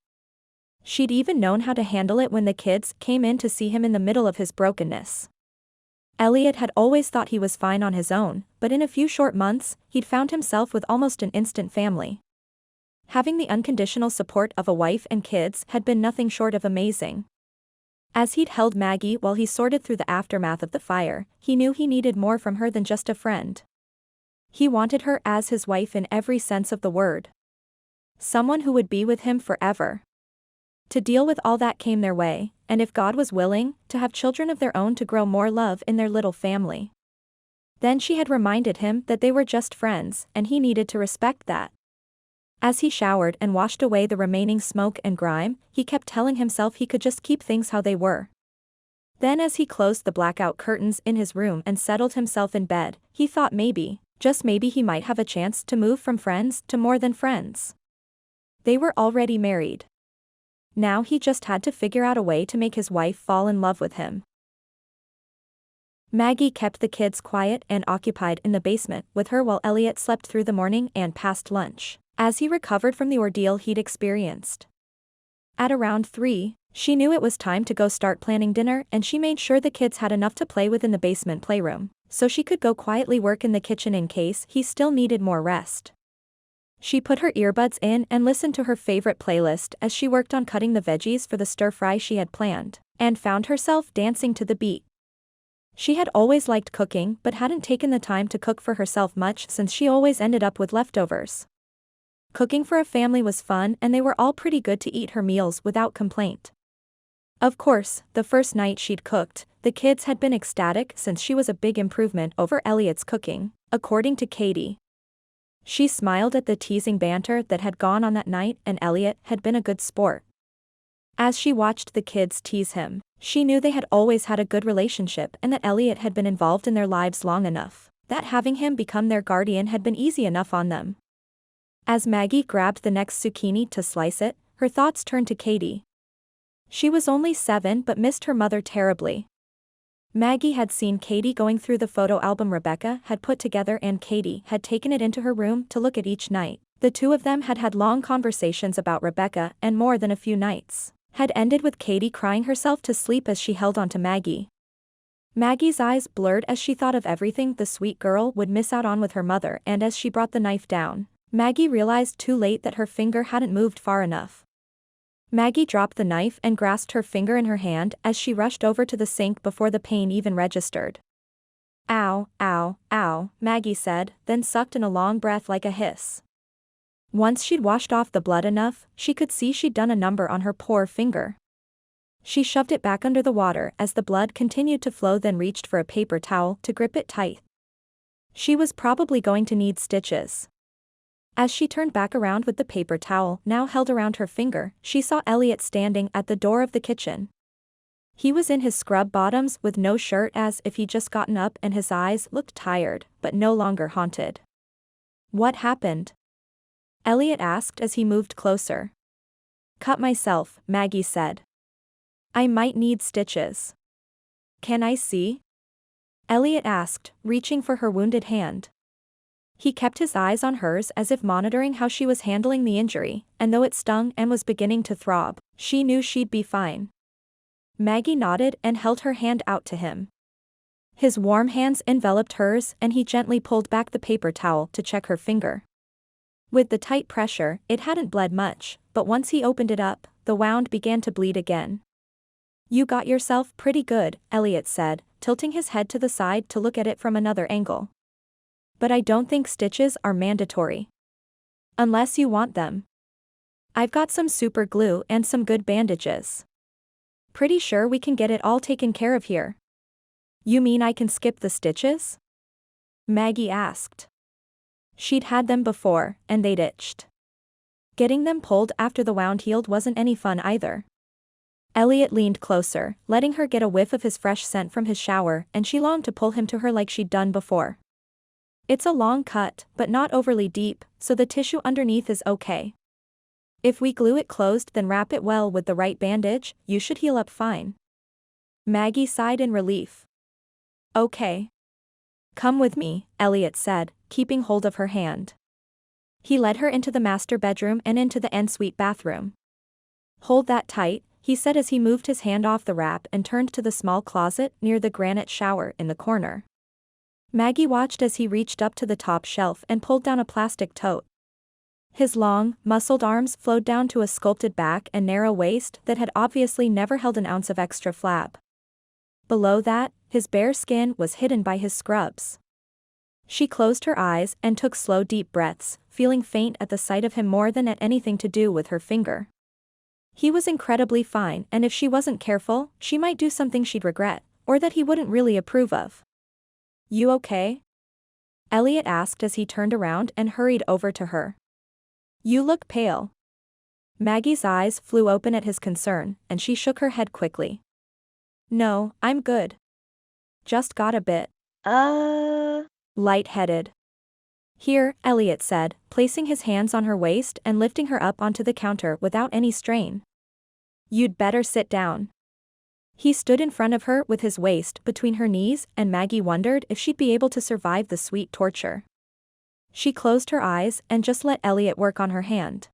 She'd even known how to handle it when the kids came in to see him in the middle of his brokenness. Elliot had always thought he was fine on his own, but in a few short months, he'd found himself with almost an instant family. Having the unconditional support of a wife and kids had been nothing short of amazing. As he'd held Maggie while he sorted through the aftermath of the fire, he knew he needed more from her than just a friend. He wanted her as his wife in every sense of the word. Someone who would be with him forever. To deal with all that came their way, and if God was willing, to have children of their own to grow more love in their little family. Then she had reminded him that they were just friends, and he needed to respect that. As he showered and washed away the remaining smoke and grime, he kept telling himself he could just keep things how they were. Then as he closed the blackout curtains in his room and settled himself in bed, he thought maybe, just maybe he might have a chance to move from friends to more than friends. They were already married. Now he just had to figure out a way to make his wife fall in love with him. Maggie kept the kids quiet and occupied in the basement with her while Elliot slept through the morning and past lunch, as he recovered from the ordeal he'd experienced. At around 3, she knew it was time to go start planning dinner, and she made sure the kids had enough to play with in the basement playroom, so she could go quietly work in the kitchen in case he still needed more rest. She put her earbuds in and listened to her favorite playlist as she worked on cutting the veggies for the stir-fry she had planned, and found herself dancing to the beat. She had always liked cooking but hadn't taken the time to cook for herself much since she always ended up with leftovers. Cooking for a family was fun, and they were all pretty good to eat her meals without complaint. Of course, the first night she'd cooked, the kids had been ecstatic since she was a big improvement over Elliot's cooking, according to Katie. She smiled at the teasing banter that had gone on that night, and Elliot had been a good sport. As she watched the kids tease him, she knew they had always had a good relationship and that Elliot had been involved in their lives long enough, that having him become their guardian had been easy enough on them. As Maggie grabbed the next zucchini to slice it, her thoughts turned to Katie. She was only 7 but missed her mother terribly. Maggie had seen Katie going through the photo album Rebecca had put together, and Katie had taken it into her room to look at each night. The two of them had had long conversations about Rebecca, and more than a few nights had ended with Katie crying herself to sleep as she held onto Maggie. Maggie's eyes blurred as she thought of everything the sweet girl would miss out on with her mother, and as she brought the knife down, Maggie realized too late that her finger hadn't moved far enough. Maggie dropped the knife and grasped her finger in her hand as she rushed over to the sink before the pain even registered. "Ow, ow, ow," Maggie said, then sucked in a long breath like a hiss. Once she'd washed off the blood enough, she could see she'd done a number on her poor finger. She shoved it back under the water as the blood continued to flow, then reached for a paper towel to grip it tight. She was probably going to need stitches. As she turned back around with the paper towel now held around her finger, she saw Elliot standing at the door of the kitchen. He was in his scrub bottoms with no shirt, as if he'd just gotten up, and his eyes looked tired, but no longer haunted. "What happened?" Elliot asked as he moved closer. "Cut myself," Maggie said. "I might need stitches." "Can I see?" Elliot asked, reaching for her wounded hand. He kept his eyes on hers as if monitoring how she was handling the injury, and though it stung and was beginning to throb, she knew she'd be fine. Maggie nodded and held her hand out to him. His warm hands enveloped hers, and he gently pulled back the paper towel to check her finger. With the tight pressure, it hadn't bled much, but once he opened it up, the wound began to bleed again. "You got yourself pretty good," Elliot said, tilting his head to the side to look at it from another angle. "But I don't think stitches are mandatory. Unless you want them. I've got some super glue and some good bandages. Pretty sure we can get it all taken care of here." "You mean I can skip the stitches?" Maggie asked. She'd had them before, and they'd itched. Getting them pulled after the wound healed wasn't any fun either. Elliot leaned closer, letting her get a whiff of his fresh scent from his shower, and she longed to pull him to her like she'd done before. "It's a long cut, but not overly deep, so the tissue underneath is okay. If we glue it closed then wrap it well with the right bandage, you should heal up fine." Maggie sighed in relief. "Okay. Come with me," Elliot said, keeping hold of her hand. He led her into the master bedroom and into the ensuite bathroom. "Hold that tight," he said as he moved his hand off the wrap and turned to the small closet near the granite shower in the corner. Maggie watched as he reached up to the top shelf and pulled down a plastic tote. His long, muscled arms flowed down to a sculpted back and narrow waist that had obviously never held an ounce of extra flab. Below that, his bare skin was hidden by his scrubs. She closed her eyes and took slow deep breaths, feeling faint at the sight of him more than at anything to do with her finger. He was incredibly fine, and if she wasn't careful, she might do something she'd regret, or that he wouldn't really approve of. "You okay?" Elliot asked as he turned around and hurried over to her. "You look pale." Maggie's eyes flew open at his concern, and she shook her head quickly. "No, I'm good. Just got a bit lightheaded." "Here," Elliot said, placing his hands on her waist and lifting her up onto the counter without any strain. "You'd better sit down." He stood in front of her with his waist between her knees, and Maggie wondered if she'd be able to survive the sweet torture. She closed her eyes and just let Elliot work on her hand.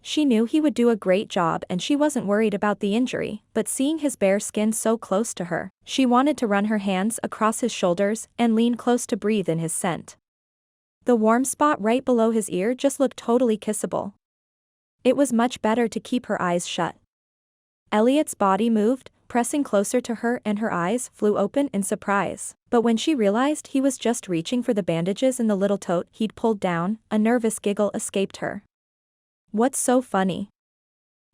She knew he would do a great job and she wasn't worried about the injury, but seeing his bare skin so close to her, she wanted to run her hands across his shoulders and lean close to breathe in his scent. The warm spot right below his ear just looked totally kissable. It was much better to keep her eyes shut. Elliot's body moved, pressing closer to her, and her eyes flew open in surprise, but when she realized he was just reaching for the bandages in the little tote he'd pulled down, a nervous giggle escaped her. "What's so funny?"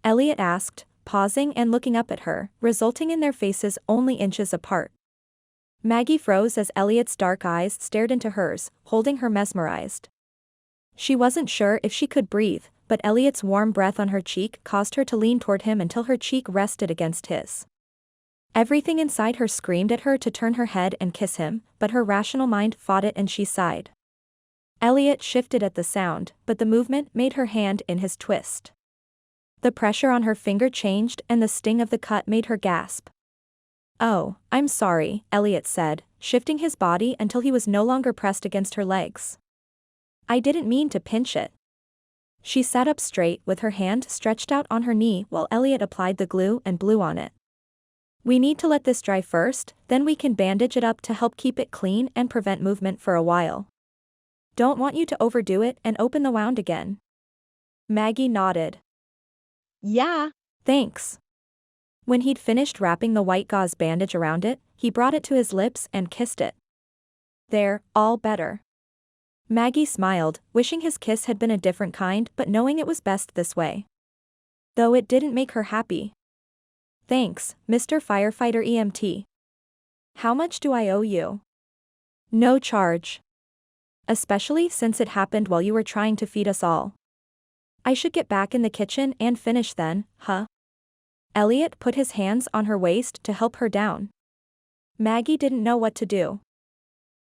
Elliot asked, pausing and looking up at her, resulting in their faces only inches apart. Maggie froze as Elliot's dark eyes stared into hers, holding her mesmerized. She wasn't sure if she could breathe, but Elliot's warm breath on her cheek caused her to lean toward him until her cheek rested against his. Everything inside her screamed at her to turn her head and kiss him, but her rational mind fought it and she sighed. Elliot shifted at the sound, but the movement made her hand in his twist. The pressure on her finger changed and the sting of the cut made her gasp. "Oh, I'm sorry," Elliot said, shifting his body until he was no longer pressed against her legs. "I didn't mean to pinch it." She sat up straight with her hand stretched out on her knee while Elliot applied the glue and blew on it. "We need to let this dry first, then we can bandage it up to help keep it clean and prevent movement for a while. Don't want you to overdo it and open the wound again." Maggie nodded. Yeah. "Thanks." When he'd finished wrapping the white gauze bandage around it, he brought it to his lips and kissed it. "There, all better." Maggie smiled, wishing his kiss had been a different kind but knowing it was best this way. Though it didn't make her happy. "Thanks, Mr. Firefighter EMT. How much do I owe you?" "No charge. Especially since it happened while you were trying to feed us all. I should get back in the kitchen and finish then, huh?" Elliot put his hands on her waist to help her down. Maggie didn't know what to do.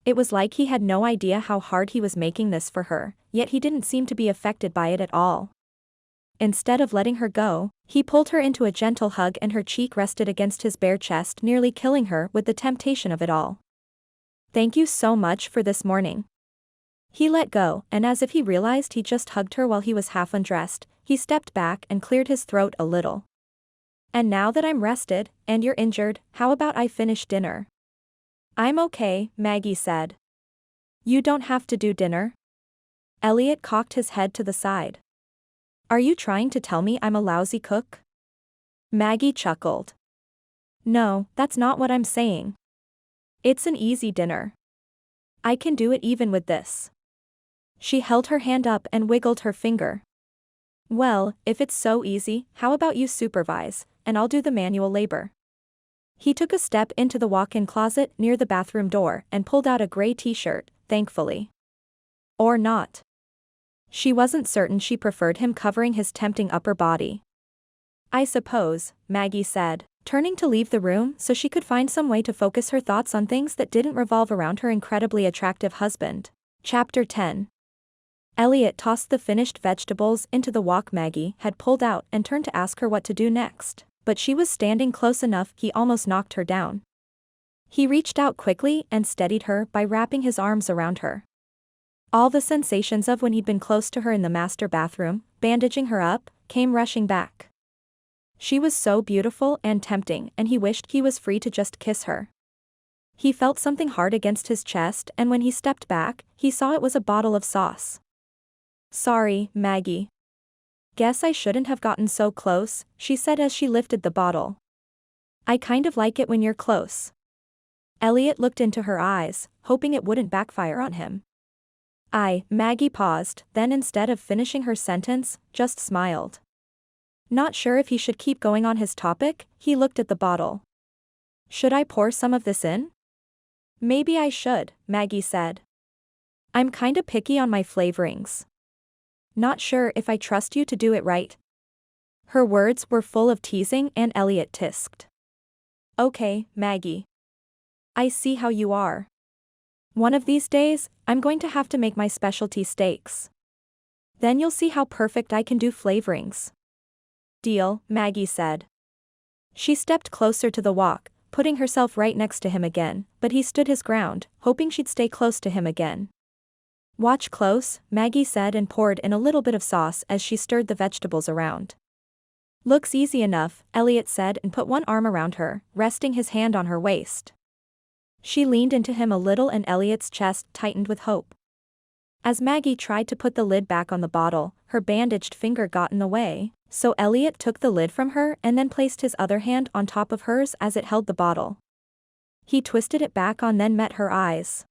It was like he had no idea how hard he was making this for her, yet he didn't seem to be affected by it at all. Instead of letting her go, he pulled her into a gentle hug and her cheek rested against his bare chest, nearly killing her with the temptation of it all. "Thank you so much for this morning." He let go, and as if he realized he just hugged her while he was half undressed, he stepped back and cleared his throat a little. "And now that I'm rested, and you're injured, how about I finish dinner?" "I'm okay," Maggie said. "You don't have to do dinner." Elliot cocked his head to the side. "Are you trying to tell me I'm a lousy cook?" Maggie chuckled. "No, that's not what I'm saying. It's an easy dinner. I can do it even with this." She held her hand up and wiggled her finger. "Well, if it's so easy, how about you supervise, and I'll do the manual labor." He took a step into the walk-in closet near the bathroom door and pulled out a gray t-shirt, thankfully. Or not. She wasn't certain she preferred him covering his tempting upper body. "I suppose," Maggie said, turning to leave the room so she could find some way to focus her thoughts on things that didn't revolve around her incredibly attractive husband. Chapter 10. Elliot tossed the finished vegetables into the wok Maggie had pulled out and turned to ask her what to do next, but she was standing close enough he almost knocked her down. He reached out quickly and steadied her by wrapping his arms around her. All the sensations of when he'd been close to her in the master bathroom, bandaging her up, came rushing back. She was so beautiful and tempting and he wished he was free to just kiss her. He felt something hard against his chest and when he stepped back, he saw it was a bottle of sauce. "Sorry, Maggie. Guess I shouldn't have gotten so close," she said as she lifted the bottle. "I kind of like it when you're close." Elliot looked into her eyes, hoping it wouldn't backfire on him. Maggie paused, then instead of finishing her sentence, just smiled. Not sure if he should keep going on his topic, he looked at the bottle. "Should I pour some of this in?" "Maybe I should," Maggie said. "I'm kinda picky on my flavorings. Not sure if I trust you to do it right." Her words were full of teasing and Elliot tisked. "Okay, Maggie. I see how you are. One of these days, I'm going to have to make my specialty steaks. Then you'll see how perfect I can do flavorings." "Deal," Maggie said. She stepped closer to the wok, putting herself right next to him again, but he stood his ground, hoping she'd stay close to him again. "Watch close," Maggie said and poured in a little bit of sauce as she stirred the vegetables around. "Looks easy enough," Elliot said and put one arm around her, resting his hand on her waist. She leaned into him a little and Elliot's chest tightened with hope. As Maggie tried to put the lid back on the bottle, her bandaged finger got in the way, so Elliot took the lid from her and then placed his other hand on top of hers as it held the bottle. He twisted it back on then met her eyes.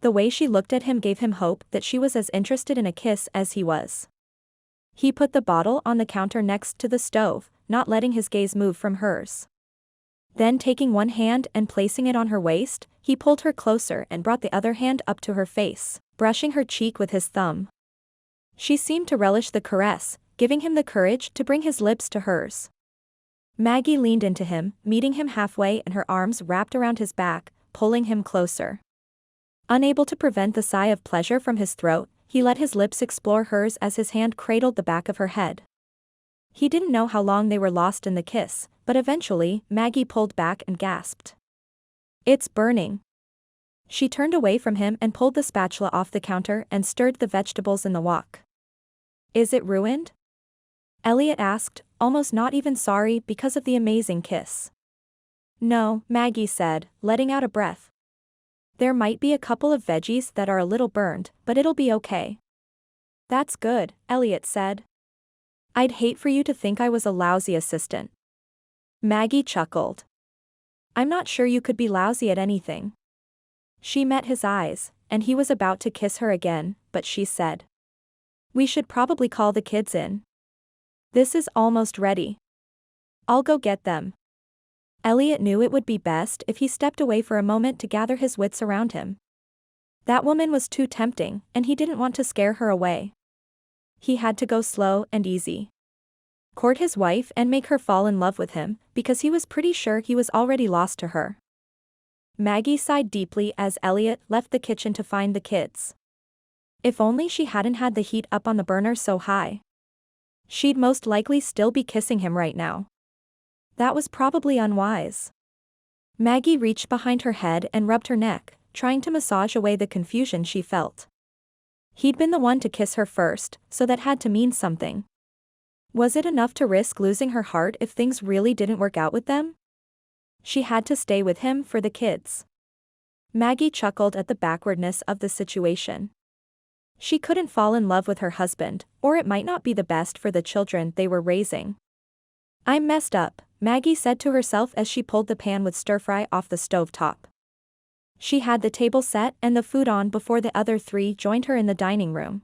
The way she looked at him gave him hope that she was as interested in a kiss as he was. He put the bottle on the counter next to the stove, not letting his gaze move from hers. Then taking one hand and placing it on her waist, he pulled her closer and brought the other hand up to her face, brushing her cheek with his thumb. She seemed to relish the caress, giving him the courage to bring his lips to hers. Maggie leaned into him, meeting him halfway, and her arms wrapped around his back, pulling him closer. Unable to prevent the sigh of pleasure from his throat, he let his lips explore hers as his hand cradled the back of her head. He didn't know how long they were lost in the kiss, but eventually, Maggie pulled back and gasped. "It's burning." She turned away from him and pulled the spatula off the counter and stirred the vegetables in the wok. "Is it ruined?" Elliot asked, almost not even sorry because of the amazing kiss. "No," Maggie said, letting out a breath. "There might be a couple of veggies that are a little burned, but it'll be okay." "That's good," Elliot said. "I'd hate for you to think I was a lousy assistant." Maggie chuckled. "I'm not sure you could be lousy at anything." She met his eyes, and he was about to kiss her again, but she said, "We should probably call the kids in. This is almost ready. I'll go get them." Elliot knew it would be best if he stepped away for a moment to gather his wits around him. That woman was too tempting, and he didn't want to scare her away. He had to go slow and easy. Court his wife and make her fall in love with him, because he was pretty sure he was already lost to her. Maggie sighed deeply as Elliot left the kitchen to find the kids. If only she hadn't had the heat up on the burner so high. She'd most likely still be kissing him right now. That was probably unwise. Maggie reached behind her head and rubbed her neck, trying to massage away the confusion she felt. He'd been the one to kiss her first, so that had to mean something. Was it enough to risk losing her heart if things really didn't work out with them? She had to stay with him for the kids. Maggie chuckled at the backwardness of the situation. She couldn't fall in love with her husband, or it might not be the best for the children they were raising. "I'm messed up," Maggie said to herself as she pulled the pan with stir-fry off the stovetop. She had the table set and the food on before the other three joined her in the dining room.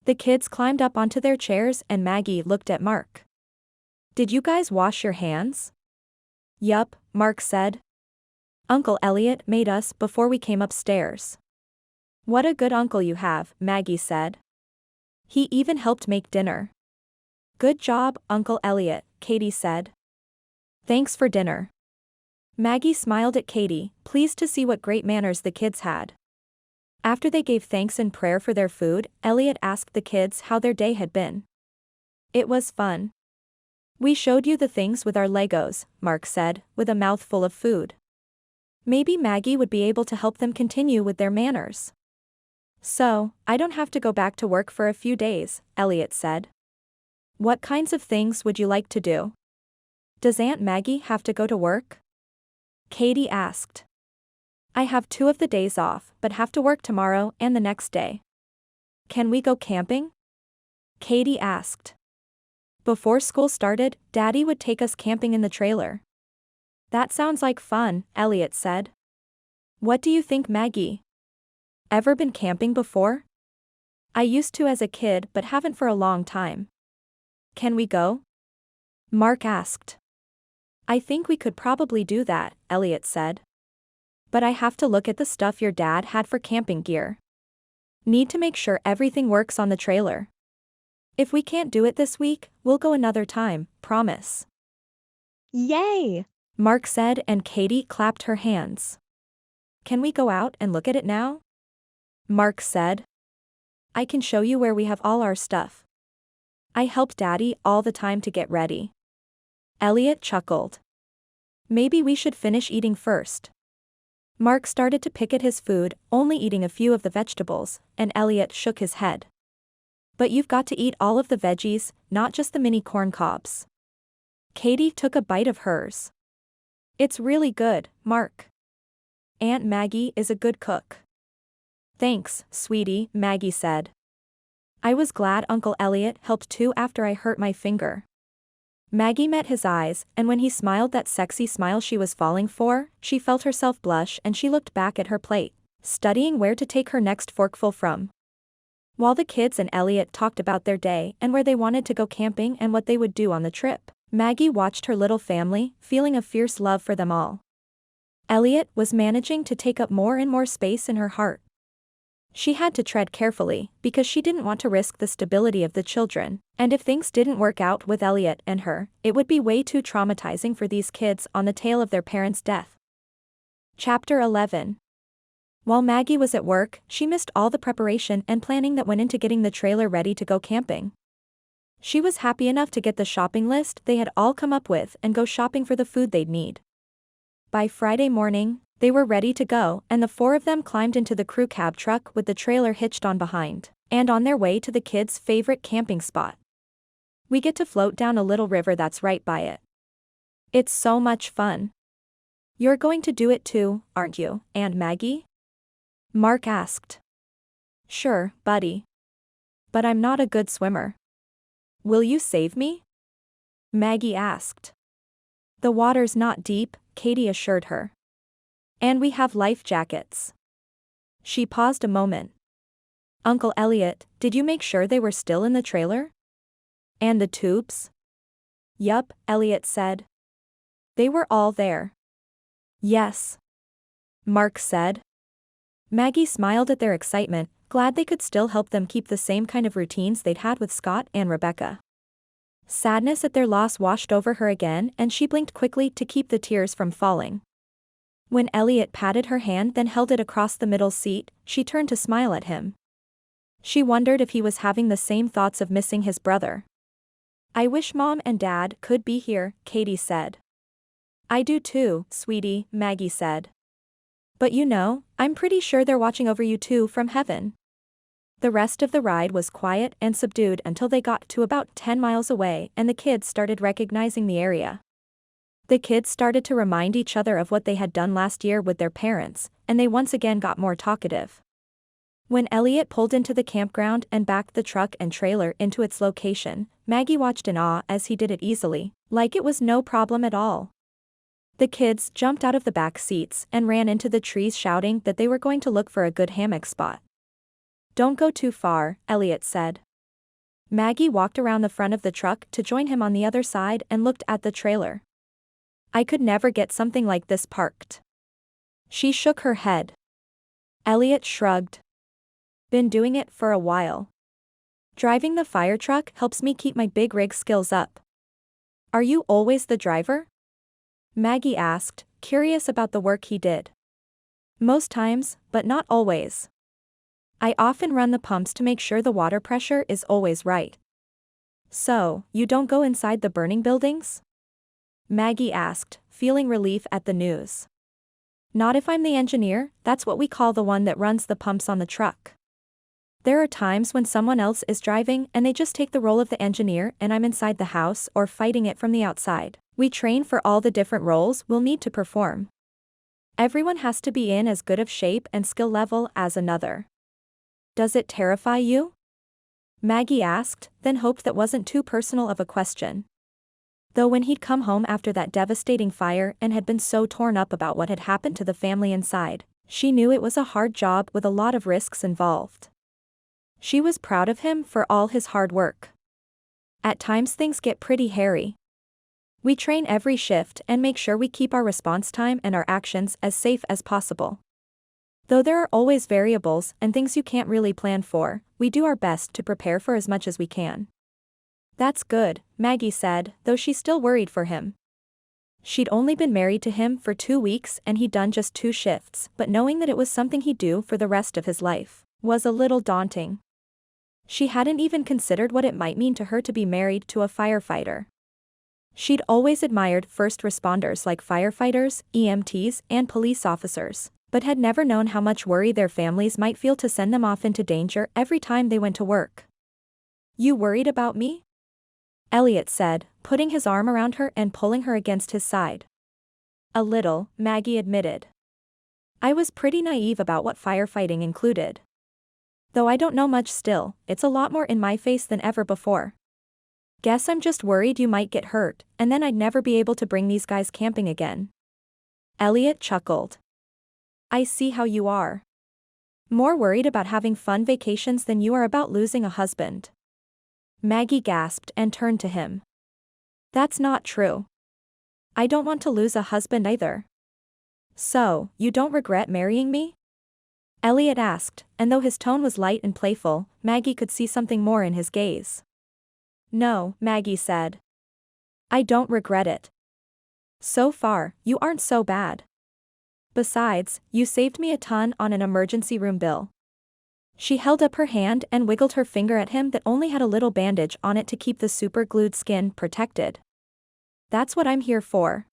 The kids climbed up onto their chairs and Maggie looked at Mark. "Did you guys wash your hands?" "Yup," Mark said. "Uncle Elliot made us before we came upstairs." "What a good uncle you have," Maggie said. "He even helped make dinner." "Good job, Uncle Elliot," Katie said. "Thanks for dinner." Maggie smiled at Katie, pleased to see what great manners the kids had. After they gave thanks and prayer for their food, Elliot asked the kids how their day had been. "It was fun. We showed you the things with our Legos," Mark said, with a mouthful of food. Maybe Maggie would be able to help them continue with their manners. "So, I don't have to go back to work for a few days," Elliot said. "What kinds of things would you like to do?" "Does Aunt Maggie have to go to work?" Katie asked. "I have 2 of the days off, but have to work tomorrow and the next day." "Can we go camping?" Katie asked. "Before school started, Daddy would take us camping in the trailer." "That sounds like fun," Elliot said. "What do you think, Maggie? Ever been camping before?" "I used to as a kid but haven't for a long time." "Can we go?" Mark asked. "I think we could probably do that," Elliot said. "But I have to look at the stuff your dad had for camping gear. Need to make sure everything works on the trailer. If we can't do it this week, we'll go another time, promise." Yay! Mark said and Katie clapped her hands. "Can we go out and look at it now?" Mark said. "I can show you where we have all our stuff. I help Daddy all the time to get ready." Elliot chuckled. "Maybe we should finish eating first." Mark started to pick at his food, only eating a few of the vegetables, and Elliot shook his head. "But you've got to eat all of the veggies, not just the mini corn cobs." Katie took a bite of hers. "It's really good, Mark. Aunt Maggie is a good cook." "Thanks, sweetie," Maggie said. "I was glad Uncle Elliot helped too after I hurt my finger." Maggie met his eyes, and when he smiled that sexy smile she was falling for, she felt herself blush and she looked back at her plate, studying where to take her next forkful from. While the kids and Elliot talked about their day and where they wanted to go camping and what they would do on the trip, Maggie watched her little family, feeling a fierce love for them all. Elliot was managing to take up more and more space in her heart. She had to tread carefully, because she didn't want to risk the stability of the children, and if things didn't work out with Elliot and her, it would be way too traumatizing for these kids on the tail of their parents' death. Chapter 11. While Maggie was at work, she missed all the preparation and planning that went into getting the trailer ready to go camping. She was happy enough to get the shopping list they had all come up with and go shopping for the food they'd need. By Friday morning, they were ready to go, and the four of them climbed into the crew cab truck with the trailer hitched on behind, and on their way to the kids' favorite camping spot. We get to float down a little river that's right by it. It's so much fun. You're going to do it too, aren't you, Aunt Maggie? Mark asked. Sure, buddy. But I'm not a good swimmer. Will you save me? Maggie asked. The water's not deep, Katie assured her. And we have life jackets. She paused a moment. Uncle Elliot, did you make sure they were still in the trailer? And the tubes? Yup, Elliot said. They were all there. Yes. Mark said. Maggie smiled at their excitement, glad they could still help them keep the same kind of routines they'd had with Scott and Rebecca. Sadness at their loss washed over her again, and she blinked quickly to keep the tears from falling. When Elliot patted her hand then held it across the middle seat, she turned to smile at him. She wondered if he was having the same thoughts of missing his brother. I wish Mom and Dad could be here, Katie said. I do too, sweetie, Maggie said. But you know, I'm pretty sure they're watching over you too from heaven. The rest of the ride was quiet and subdued until they got to about 10 miles away and the kids started recognizing the area. The kids started to remind each other of what they had done last year with their parents, and they once again got more talkative. When Elliot pulled into the campground and backed the truck and trailer into its location, Maggie watched in awe as he did it easily, like it was no problem at all. The kids jumped out of the back seats and ran into the trees shouting that they were going to look for a good hammock spot. Don't go too far, Elliot said. Maggie walked around the front of the truck to join him on the other side and looked at the trailer. I could never get something like this parked. She shook her head. Elliot shrugged. Been doing it for a while. Driving the fire truck helps me keep my big rig skills up. Are you always the driver? Maggie asked, curious about the work he did. Most times, but not always. I often run the pumps to make sure the water pressure is always right. So, you don't go inside the burning buildings? Maggie asked, feeling relief at the news. Not if I'm the engineer, that's what we call the one that runs the pumps on the truck. There are times when someone else is driving and they just take the role of the engineer and I'm inside the house or fighting it from the outside. We train for all the different roles we'll need to perform. Everyone has to be in as good of shape and skill level as another. Does it terrify you? Maggie asked, then hoped that wasn't too personal of a question. Though when he'd come home after that devastating fire and had been so torn up about what had happened to the family inside, she knew it was a hard job with a lot of risks involved. She was proud of him for all his hard work. At times things get pretty hairy. We train every shift and make sure we keep our response time and our actions as safe as possible. Though there are always variables and things you can't really plan for, we do our best to prepare for as much as we can. That's good, Maggie said, though she still worried for him. She'd only been married to him for 2 weeks and he'd done just 2 shifts, but knowing that it was something he'd do for the rest of his life was a little daunting. She hadn't even considered what it might mean to her to be married to a firefighter. She'd always admired first responders like firefighters, EMTs, and police officers, but had never known how much worry their families might feel to send them off into danger every time they went to work. You worried about me? Elliot said, putting his arm around her and pulling her against his side. A little, Maggie admitted. I was pretty naive about what firefighting included. Though I don't know much still, it's a lot more in my face than ever before. Guess I'm just worried you might get hurt, and then I'd never be able to bring these guys camping again. Elliot chuckled. I see how you are. More worried about having fun vacations than you are about losing a husband. Maggie gasped and turned to him. That's not true. I don't want to lose a husband either. So, you don't regret marrying me? Elliot asked, and though his tone was light and playful, Maggie could see something more in his gaze. No, Maggie said. I don't regret it. So far, you aren't so bad. Besides, you saved me a ton on an emergency room bill. She held up her hand and wiggled her finger at him that only had a little bandage on it to keep the super-glued skin protected. That's what I'm here for.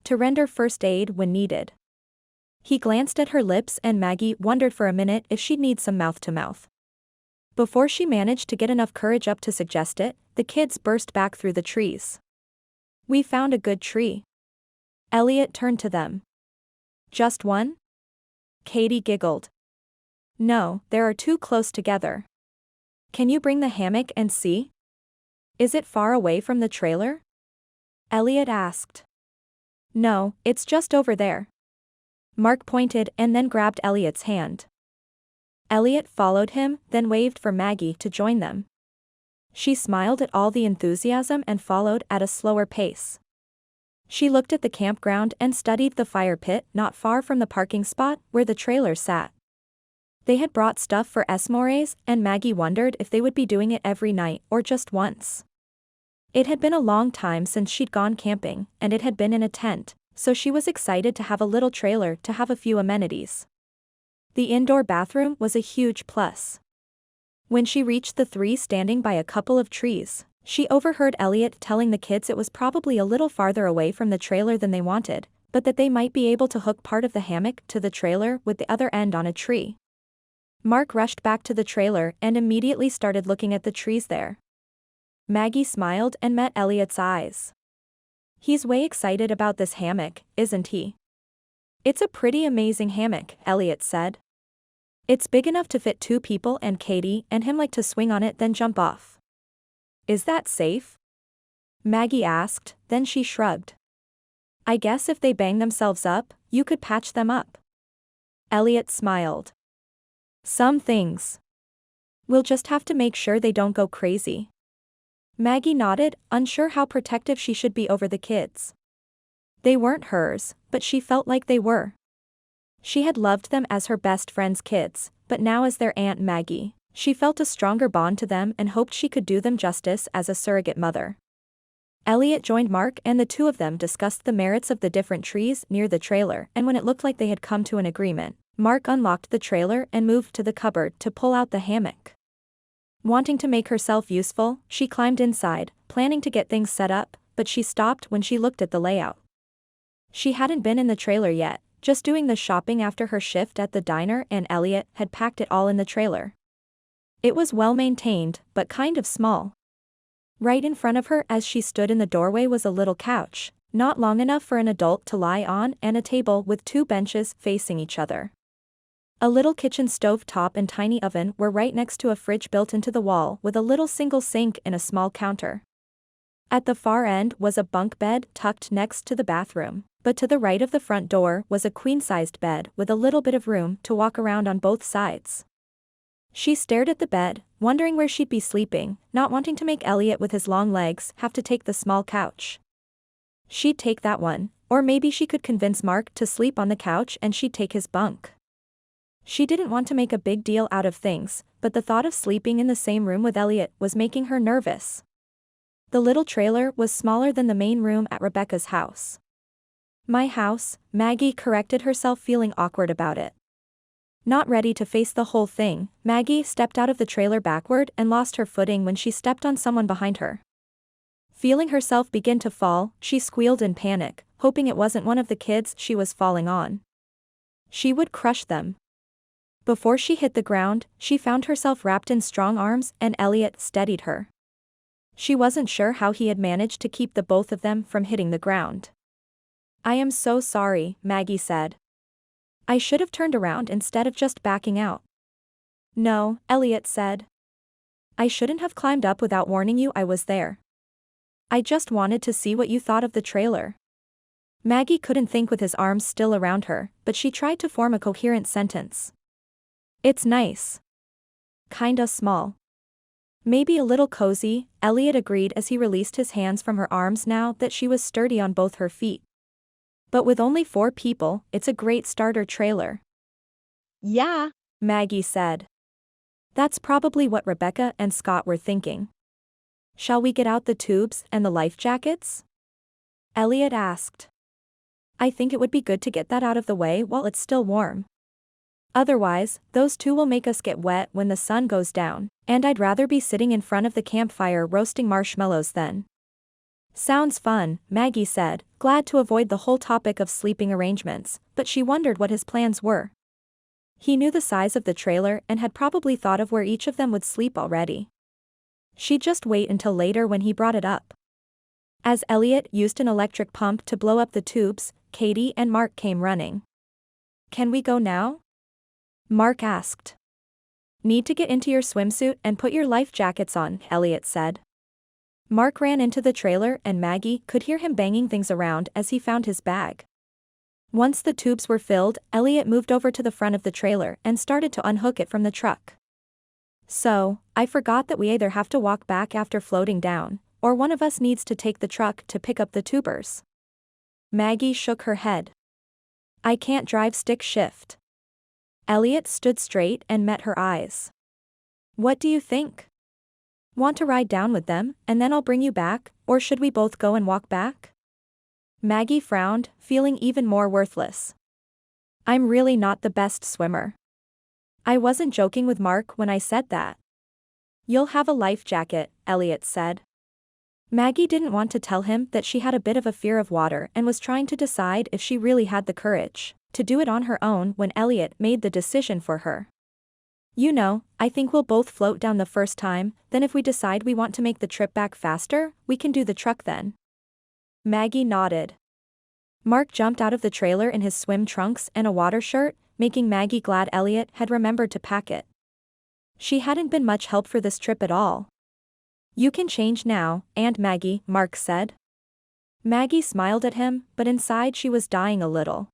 To render first aid when needed. He glanced at her lips and Maggie wondered for a minute if she'd need some mouth-to-mouth. Before she managed to get enough courage up to suggest it, the kids burst back through the trees. We found a good tree. Elliot turned to them. Just one? Katie giggled. No, there are two close together. Can you bring the hammock and see? Is it far away from the trailer? Elliot asked. No, it's just over there. Mark pointed and then grabbed Elliot's hand. Elliot followed him, then waved for Maggie to join them. She smiled at all the enthusiasm and followed at a slower pace. She looked at the campground and studied the fire pit not far from the parking spot where the trailer sat. They had brought stuff for s'mores, and Maggie wondered if they would be doing it every night or just once. It had been a long time since she'd gone camping, and it had been in a tent, so she was excited to have a little trailer to have a few amenities. The indoor bathroom was a huge plus. When she reached the three standing by a couple of trees, she overheard Elliot telling the kids it was probably a little farther away from the trailer than they wanted, but that they might be able to hook part of the hammock to the trailer with the other end on a tree. Mark rushed back to the trailer and immediately started looking at the trees there. Maggie smiled and met Elliot's eyes. He's way excited about this hammock, isn't he? It's a pretty amazing hammock, Elliot said. It's big enough to fit two people and Katie and him like to swing on it then jump off. Is that safe? Maggie asked, then she shrugged. I guess if they bang themselves up, you could patch them up. Elliot smiled. Some things. We'll just have to make sure they don't go crazy. Maggie nodded, unsure how protective she should be over the kids. They weren't hers, but she felt like they were. She had loved them as her best friend's kids, but now as their Aunt Maggie, she felt a stronger bond to them and hoped she could do them justice as a surrogate mother. Elliot joined Mark and the two of them discussed the merits of the different trees near the trailer, and when it looked like they had come to an agreement, Mark unlocked the trailer and moved to the cupboard to pull out the hammock. Wanting to make herself useful, she climbed inside, planning to get things set up, but she stopped when she looked at the layout. She hadn't been in the trailer yet, just doing the shopping after her shift at the diner, and Elliot had packed it all in the trailer. It was well maintained, but kind of small. Right in front of her as she stood in the doorway was a little couch, not long enough for an adult to lie on, and a table with two benches facing each other. A little kitchen stove top and tiny oven were right next to a fridge built into the wall with a little single sink and a small counter. At the far end was a bunk bed tucked next to the bathroom, but to the right of the front door was a queen-sized bed with a little bit of room to walk around on both sides. She stared at the bed, wondering where she'd be sleeping, not wanting to make Elliot with his long legs have to take the small couch. She'd take that one, or maybe she could convince Mark to sleep on the couch and she'd take his bunk. She didn't want to make a big deal out of things, but the thought of sleeping in the same room with Elliot was making her nervous. The little trailer was smaller than the main room at Rebecca's house. My house, Maggie corrected herself, feeling awkward about it. Not ready to face the whole thing, Maggie stepped out of the trailer backward and lost her footing when she stepped on someone behind her. Feeling herself begin to fall, she squealed in panic, hoping it wasn't one of the kids she was falling on. She would crush them. Before she hit the ground, she found herself wrapped in strong arms and Elliot steadied her. She wasn't sure how he had managed to keep the both of them from hitting the ground. I am so sorry, Maggie said. I should have turned around instead of just backing out. No, Elliot said. I shouldn't have climbed up without warning you I was there. I just wanted to see what you thought of the trailer. Maggie couldn't think with his arms still around her, but she tried to form a coherent sentence. It's nice. Kinda small. Maybe a little cozy, Elliot agreed as he released his hands from her arms now that she was sturdy on both her feet. But with only 4 people, it's a great starter trailer. Yeah. Maggie said. That's probably what Rebecca and Scott were thinking. Shall we get out the tubes and the life jackets? Elliot asked. I think it would be good to get that out of the way while it's still warm. Otherwise, those 2 will make us get wet when the sun goes down, and I'd rather be sitting in front of the campfire roasting marshmallows then. Sounds fun, Maggie said, glad to avoid the whole topic of sleeping arrangements, but she wondered what his plans were. He knew the size of the trailer and had probably thought of where each of them would sleep already. She'd just wait until later when he brought it up. As Elliot used an electric pump to blow up the tubes, Katie and Mark came running. Can we go now? Mark asked. Need to get into your swimsuit and put your life jackets on, Elliot said. Mark ran into the trailer and Maggie could hear him banging things around as he found his bag. Once the tubes were filled, Elliot moved over to the front of the trailer and started to unhook it from the truck. So, I forgot that we either have to walk back after floating down, or one of us needs to take the truck to pick up the tubers. Maggie shook her head. I can't drive stick shift. Elliot stood straight and met her eyes. What do you think? Want to ride down with them, and then I'll bring you back, or should we both go and walk back? Maggie frowned, feeling even more worthless. I'm really not the best swimmer. I wasn't joking with Mark when I said that. You'll have a life jacket, Elliot said. Maggie didn't want to tell him that she had a bit of a fear of water and was trying to decide if she really had the courage to do it on her own when Elliot made the decision for her. You know, I think we'll both float down the first time, then if we decide we want to make the trip back faster, we can do the truck then. Maggie nodded. Mark jumped out of the trailer in his swim trunks and a water shirt, making Maggie glad Elliot had remembered to pack it. She hadn't been much help for this trip at all. You can change now, and Maggie, Mark said. Maggie smiled at him, but inside she was dying a little.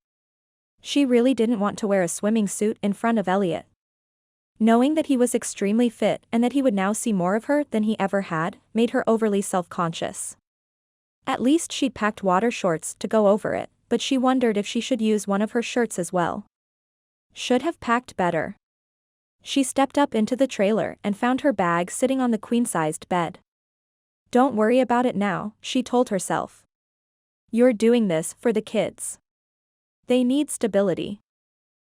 She really didn't want to wear a swimming suit in front of Elliot. Knowing that he was extremely fit and that he would now see more of her than he ever had, made her overly self-conscious. At least she'd packed water shorts to go over it, but she wondered if she should use one of her shirts as well. Should have packed better. She stepped up into the trailer and found her bag sitting on the queen-sized bed. Don't worry about it now, she told herself. You're doing this for the kids. They need stability.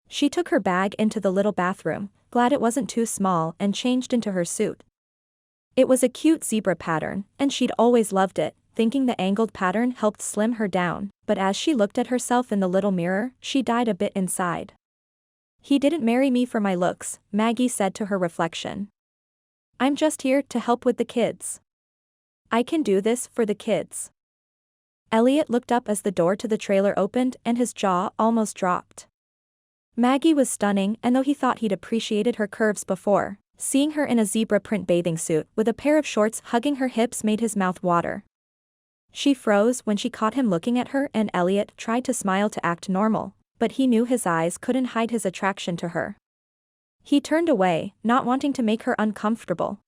She took her bag into the little bathroom, glad it wasn't too small, and changed into her suit. It was a cute zebra pattern, and she'd always loved it, thinking the angled pattern helped slim her down, but as she looked at herself in the little mirror, she died a bit inside. He didn't marry me for my looks, Maggie said to her reflection. I'm just here to help with the kids. I can do this for the kids. Elliot looked up as the door to the trailer opened and his jaw almost dropped. Maggie was stunning, and though he thought he'd appreciated her curves before, seeing her in a zebra print bathing suit with a pair of shorts hugging her hips made his mouth water. She froze when she caught him looking at her, and Elliot tried to smile to act normal, but he knew his eyes couldn't hide his attraction to her. He turned away, not wanting to make her uncomfortable.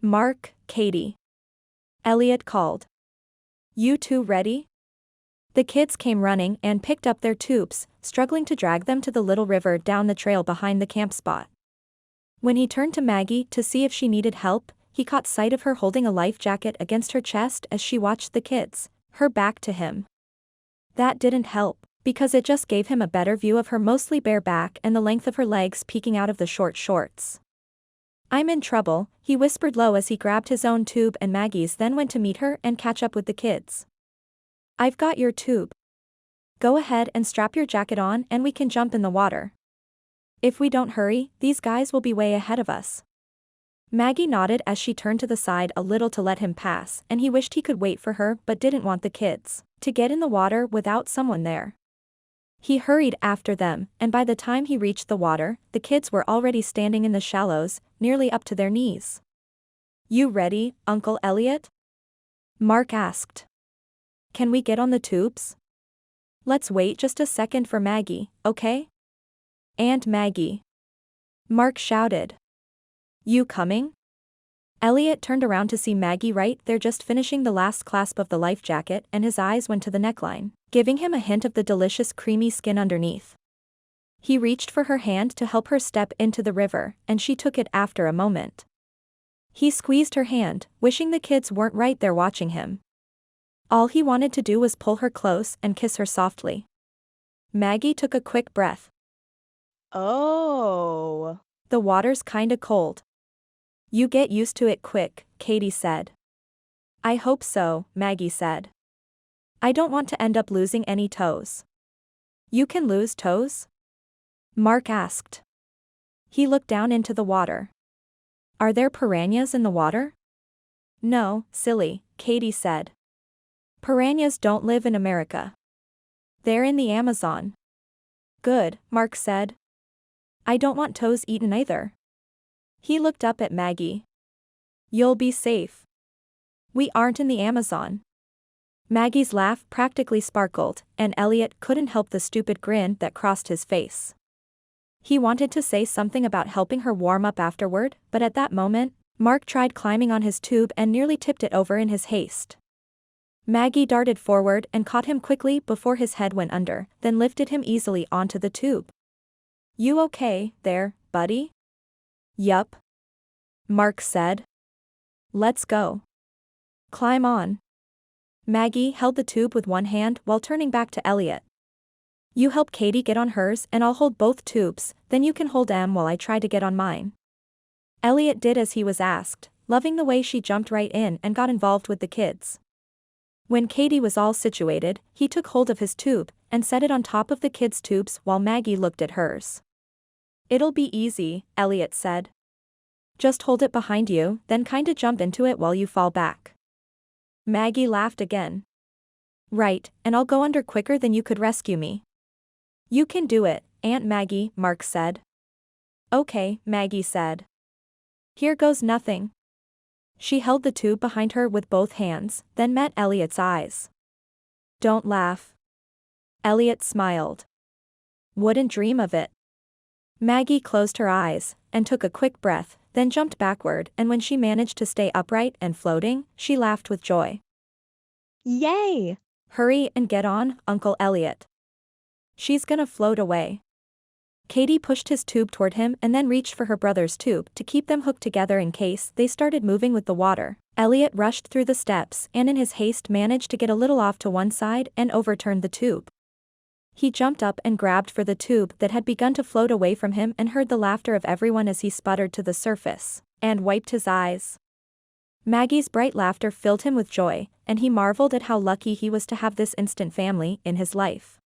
Mark, Katie. Elliot called. You two ready? The kids came running and picked up their tubes, struggling to drag them to the little river down the trail behind the camp spot. When he turned to Maggie to see if she needed help, he caught sight of her holding a life jacket against her chest as she watched the kids, her back to him. That didn't help, because it just gave him a better view of her mostly bare back and the length of her legs peeking out of the short shorts. I'm in trouble, he whispered low as he grabbed his own tube and Maggie's, then went to meet her and catch up with the kids. I've got your tube. Go ahead and strap your jacket on and we can jump in the water. If we don't hurry, these guys will be way ahead of us. Maggie nodded as she turned to the side a little to let him pass, and he wished he could wait for her but didn't want the kids to get in the water without someone there. He hurried after them, and by the time he reached the water, the kids were already standing in the shallows, nearly up to their knees. You ready, Uncle Elliot? Mark asked. Can we get on the tubes? Let's wait just a second for Maggie, okay? And Maggie. Mark shouted. You coming? Elliot turned around to see Maggie right there just finishing the last clasp of the life jacket, and his eyes went to the neckline, giving him a hint of the delicious creamy skin underneath. He reached for her hand to help her step into the river, and she took it after a moment. He squeezed her hand, wishing the kids weren't right there watching him. All he wanted to do was pull her close and kiss her softly. Maggie took a quick breath. Oh. The water's kinda cold. You get used to it quick, Katie said. I hope so, Maggie said. I don't want to end up losing any toes. You can lose toes? Mark asked. He looked down into the water. Are there piranhas in the water? No, silly, Katie said. Piranhas don't live in America. They're in the Amazon. Good, Mark said. I don't want toes eaten either. He looked up at Maggie. You'll be safe. We aren't in the Amazon. Maggie's laugh practically sparkled, and Elliot couldn't help the stupid grin that crossed his face. He wanted to say something about helping her warm up afterward, but at that moment, Mark tried climbing on his tube and nearly tipped it over in his haste. Maggie darted forward and caught him quickly before his head went under, then lifted him easily onto the tube. You okay, there, buddy? Yup. Mark said. Let's go. Climb on. Maggie held the tube with one hand while turning back to Elliot. You help Katie get on hers and I'll hold both tubes, then you can hold Em while I try to get on mine. Elliot did as he was asked, loving the way she jumped right in and got involved with the kids. When Katie was all situated, he took hold of his tube and set it on top of the kids' tubes while Maggie looked at hers. It'll be easy, Elliot said. Just hold it behind you, then kinda jump into it while you fall back. Maggie laughed again. Right, and I'll go under quicker than you could rescue me. You can do it, Aunt Maggie, Mark said. Okay, Maggie said. Here goes nothing. She held the tube behind her with both hands, then met Elliot's eyes. Don't laugh. Elliot smiled. Wouldn't dream of it. Maggie closed her eyes, and took a quick breath, then jumped backward, and when she managed to stay upright and floating, she laughed with joy. Yay! Hurry and get on, Uncle Elliot. She's gonna float away. Katie pushed his tube toward him and then reached for her brother's tube to keep them hooked together in case they started moving with the water. Elliot rushed through the steps and in his haste managed to get a little off to one side and overturned the tube. He jumped up and grabbed for the tube that had begun to float away from him and heard the laughter of everyone as he sputtered to the surface, and wiped his eyes. Maggie's bright laughter filled him with joy, and he marveled at how lucky he was to have this instant family in his life.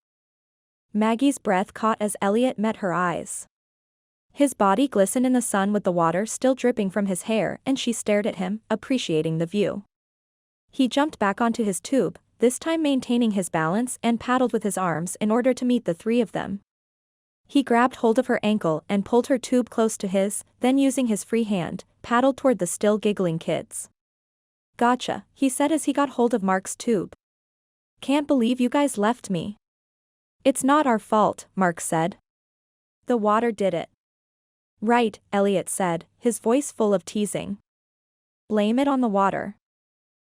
Maggie's breath caught as Elliot met her eyes. His body glistened in the sun with the water still dripping from his hair, and she stared at him, appreciating the view. He jumped back onto his tube, this time maintaining his balance and paddled with his arms in order to meet the three of them. He grabbed hold of her ankle and pulled her tube close to his, then using his free hand, paddled toward the still giggling kids. Gotcha, he said as he got hold of Mark's tube. Can't believe you guys left me. It's not our fault, Mark said. The water did it. Right, Elliot said, his voice full of teasing. Blame it on the water.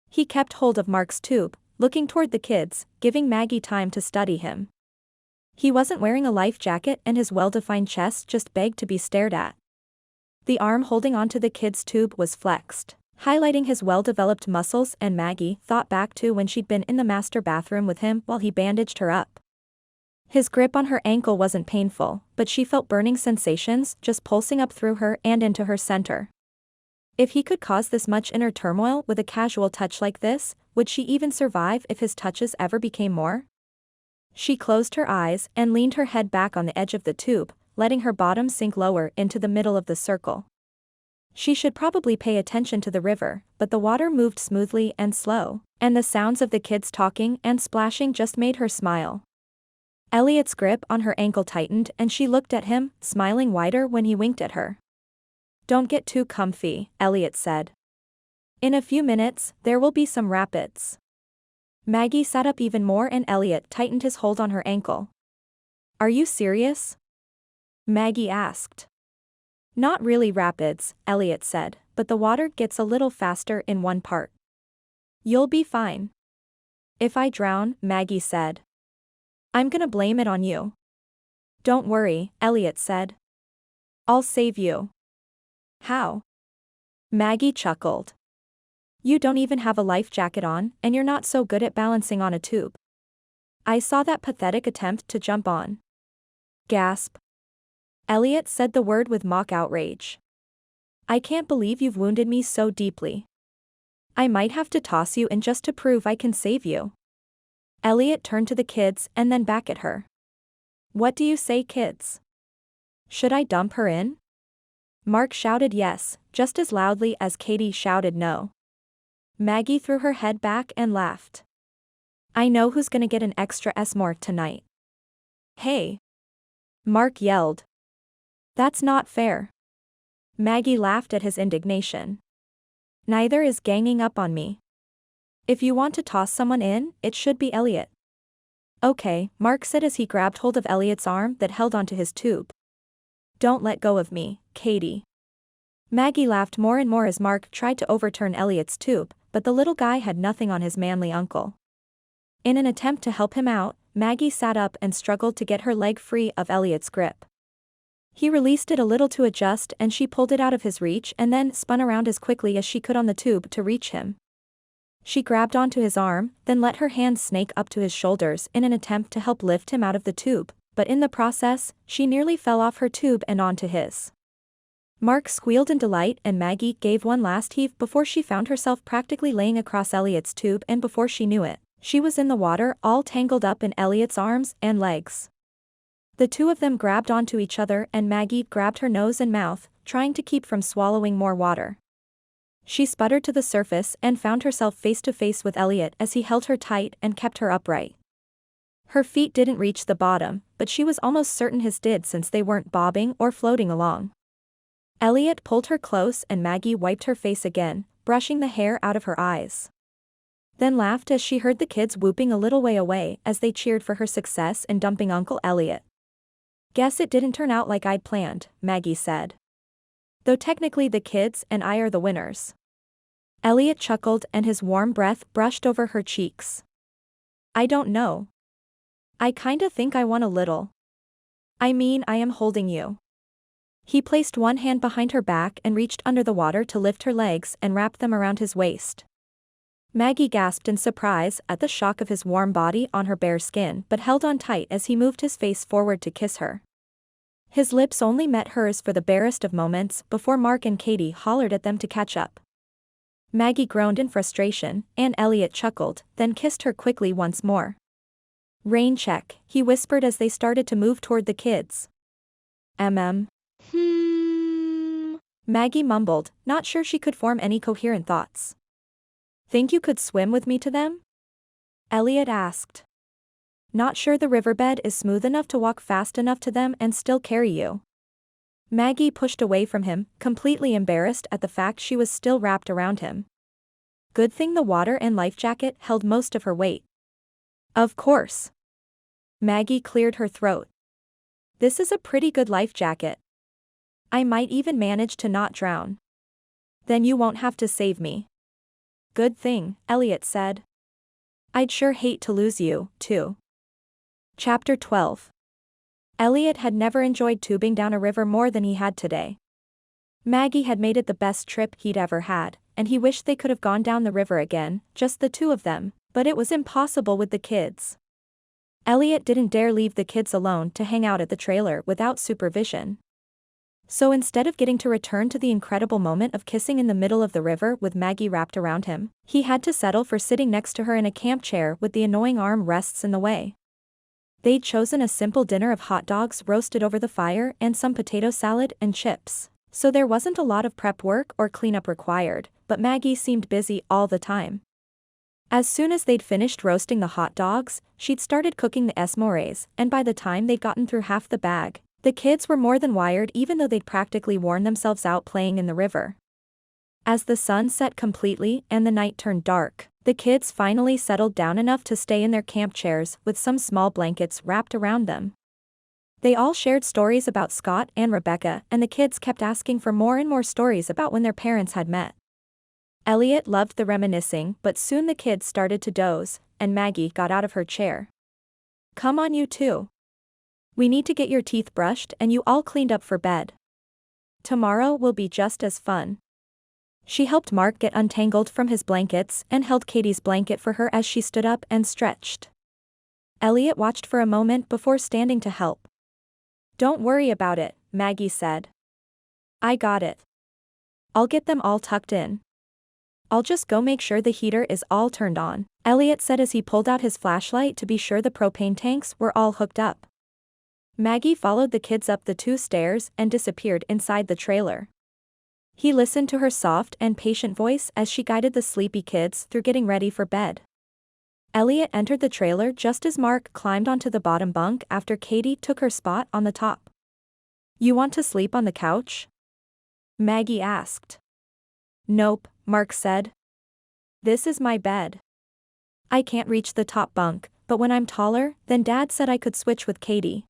He kept hold of Mark's tube, looking toward the kids, giving Maggie time to study him. He wasn't wearing a life jacket and his well-defined chest just begged to be stared at. The arm holding onto the kid's tube was flexed, highlighting his well-developed muscles, and Maggie thought back to when she'd been in the master bathroom with him while he bandaged her up. His grip on her ankle wasn't painful, but she felt burning sensations just pulsing up through her and into her center. If he could cause this much inner turmoil with a casual touch like this, would she even survive if his touches ever became more? She closed her eyes and leaned her head back on the edge of the tube, letting her bottom sink lower into the middle of the circle. She should probably pay attention to the river, but the water moved smoothly and slow, and the sounds of the kids talking and splashing just made her smile. Elliot's grip on her ankle tightened and she looked at him, smiling wider when he winked at her. Don't get too comfy, Elliot said. In a few minutes, there will be some rapids. Maggie sat up even more and Elliot tightened his hold on her ankle. Are you serious? Maggie asked. Not really rapids, Elliot said, but the water gets a little faster in one part. You'll be fine. If I drown, Maggie said. I'm gonna blame it on you. Don't worry, Elliot said. I'll save you. How? Maggie chuckled. You don't even have a life jacket on, and you're not so good at balancing on a tube. I saw that pathetic attempt to jump on. Gasp. Elliot said the word with mock outrage. I can't believe you've wounded me so deeply. I might have to toss you in just to prove I can save you. Elliot turned to the kids and then back at her. What do you say, kids? Should I dump her in? Mark shouted yes, just as loudly as Katie shouted no. Maggie threw her head back and laughed. I know who's gonna get an extra S more tonight. Hey! Mark yelled. That's not fair. Maggie laughed at his indignation. Neither is ganging up on me. If you want to toss someone in, it should be Elliot. Okay, Mark said as he grabbed hold of Elliot's arm that held onto his tube. Don't let go of me, Katie. Maggie laughed more and more as Mark tried to overturn Elliot's tube, but the little guy had nothing on his manly uncle. In an attempt to help him out, Maggie sat up and struggled to get her leg free of Elliot's grip. He released it a little to adjust and she pulled it out of his reach and then spun around as quickly as she could on the tube to reach him. She grabbed onto his arm, then let her hands snake up to his shoulders in an attempt to help lift him out of the tube, but in the process, she nearly fell off her tube and onto his. Mark squealed in delight and Maggie gave one last heave before she found herself practically laying across Elliot's tube, and before she knew it, she was in the water, all tangled up in Elliot's arms and legs. The two of them grabbed onto each other and Maggie grabbed her nose and mouth, trying to keep from swallowing more water. She sputtered to the surface and found herself face to face with Elliot as he held her tight and kept her upright. Her feet didn't reach the bottom, but she was almost certain his did since they weren't bobbing or floating along. Elliot pulled her close and Maggie wiped her face again, brushing the hair out of her eyes. Then laughed as she heard the kids whooping a little way away as they cheered for her success in dumping Uncle Elliot. Guess it didn't turn out like I'd planned, Maggie said. Though technically the kids and I are the winners. Elliot chuckled and his warm breath brushed over her cheeks. I don't know. I kinda think I won a little. I mean, I am holding you. He placed one hand behind her back and reached under the water to lift her legs and wrap them around his waist. Maggie gasped in surprise at the shock of his warm body on her bare skin but held on tight as he moved his face forward to kiss her. His lips only met hers for the barest of moments before Mark and Katie hollered at them to catch up. Maggie groaned in frustration, and Elliot chuckled, then kissed her quickly once more. Rain check, he whispered as they started to move toward the kids. Maggie mumbled, not sure she could form any coherent thoughts. Think you could swim with me to them? Elliot asked. Not sure the riverbed is smooth enough to walk fast enough to them and still carry you. Maggie pushed away from him, completely embarrassed at the fact she was still wrapped around him. Good thing the water and life jacket held most of her weight. Of course. Maggie cleared her throat. This is a pretty good life jacket. I might even manage to not drown. Then you won't have to save me. Good thing, Elliot said. I'd sure hate to lose you, too. Chapter 12. Elliot had never enjoyed tubing down a river more than he had today. Maggie had made it the best trip he'd ever had, and he wished they could have gone down the river again, just the two of them, but it was impossible with the kids. Elliot didn't dare leave the kids alone to hang out at the trailer without supervision. So instead of getting to return to the incredible moment of kissing in the middle of the river with Maggie wrapped around him, he had to settle for sitting next to her in a camp chair with the annoying arm rests in the way. They'd chosen a simple dinner of hot dogs roasted over the fire and some potato salad and chips, so there wasn't a lot of prep work or cleanup required, but Maggie seemed busy all the time. As soon as they'd finished roasting the hot dogs, she'd started cooking the s'mores, and by the time they'd gotten through half the bag, the kids were more than wired even though they'd practically worn themselves out playing in the river. As the sun set completely and the night turned dark, the kids finally settled down enough to stay in their camp chairs with some small blankets wrapped around them. They all shared stories about Scott and Rebecca, and the kids kept asking for more and more stories about when their parents had met. Elliot loved the reminiscing, but soon the kids started to doze, and Maggie got out of her chair. "Come on, you two. We need to get your teeth brushed and you all cleaned up for bed. Tomorrow will be just as fun." She helped Mark get untangled from his blankets and held Katie's blanket for her as she stood up and stretched. Elliot watched for a moment before standing to help. "Don't worry about it," Maggie said. "I got it. I'll get them all tucked in. I'll just go make sure the heater is all turned on," Elliot said as he pulled out his flashlight to be sure the propane tanks were all hooked up. Maggie followed the kids up the 2 stairs and disappeared inside the trailer. He listened to her soft and patient voice as she guided the sleepy kids through getting ready for bed. Elliot entered the trailer just as Mark climbed onto the bottom bunk after Katie took her spot on the top. "You want to sleep on the couch?" Maggie asked. "Nope," Mark said. "This is my bed. I can't reach the top bunk, but when I'm taller, then Dad said I could switch with Katie."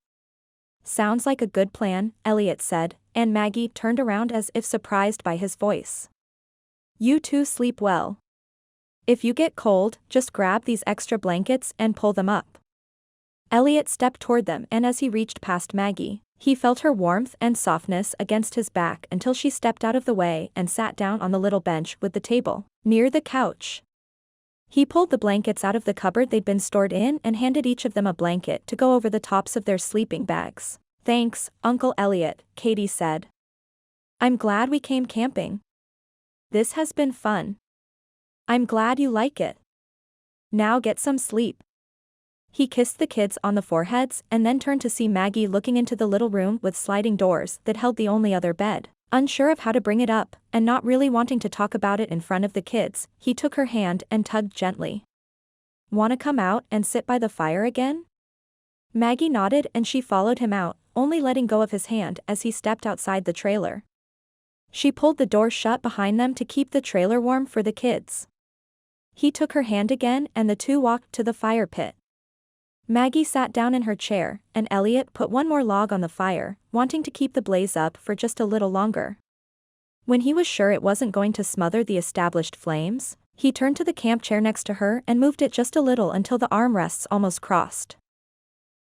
"Sounds like a good plan," Elliot said, and Maggie turned around as if surprised by his voice. "You two sleep well. If you get cold, just grab these extra blankets and pull them up." Elliot stepped toward them, and as he reached past Maggie, he felt her warmth and softness against his back until she stepped out of the way and sat down on the little bench with the table, near the couch. He pulled the blankets out of the cupboard they'd been stored in and handed each of them a blanket to go over the tops of their sleeping bags. "Thanks, Uncle Elliot," Katie said. "I'm glad we came camping. This has been fun. I'm glad you like it. Now get some sleep." He kissed the kids on the foreheads and then turned to see Maggie looking into the little room with sliding doors that held the only other bed. Unsure of how to bring it up, and not really wanting to talk about it in front of the kids, he took her hand and tugged gently. "Wanna come out and sit by the fire again?" Maggie nodded and she followed him out, only letting go of his hand as he stepped outside the trailer. She pulled the door shut behind them to keep the trailer warm for the kids. He took her hand again and the two walked to the fire pit. Maggie sat down in her chair, and Elliot put one more log on the fire, wanting to keep the blaze up for just a little longer. When he was sure it wasn't going to smother the established flames, he turned to the camp chair next to her and moved it just a little until the armrests almost crossed.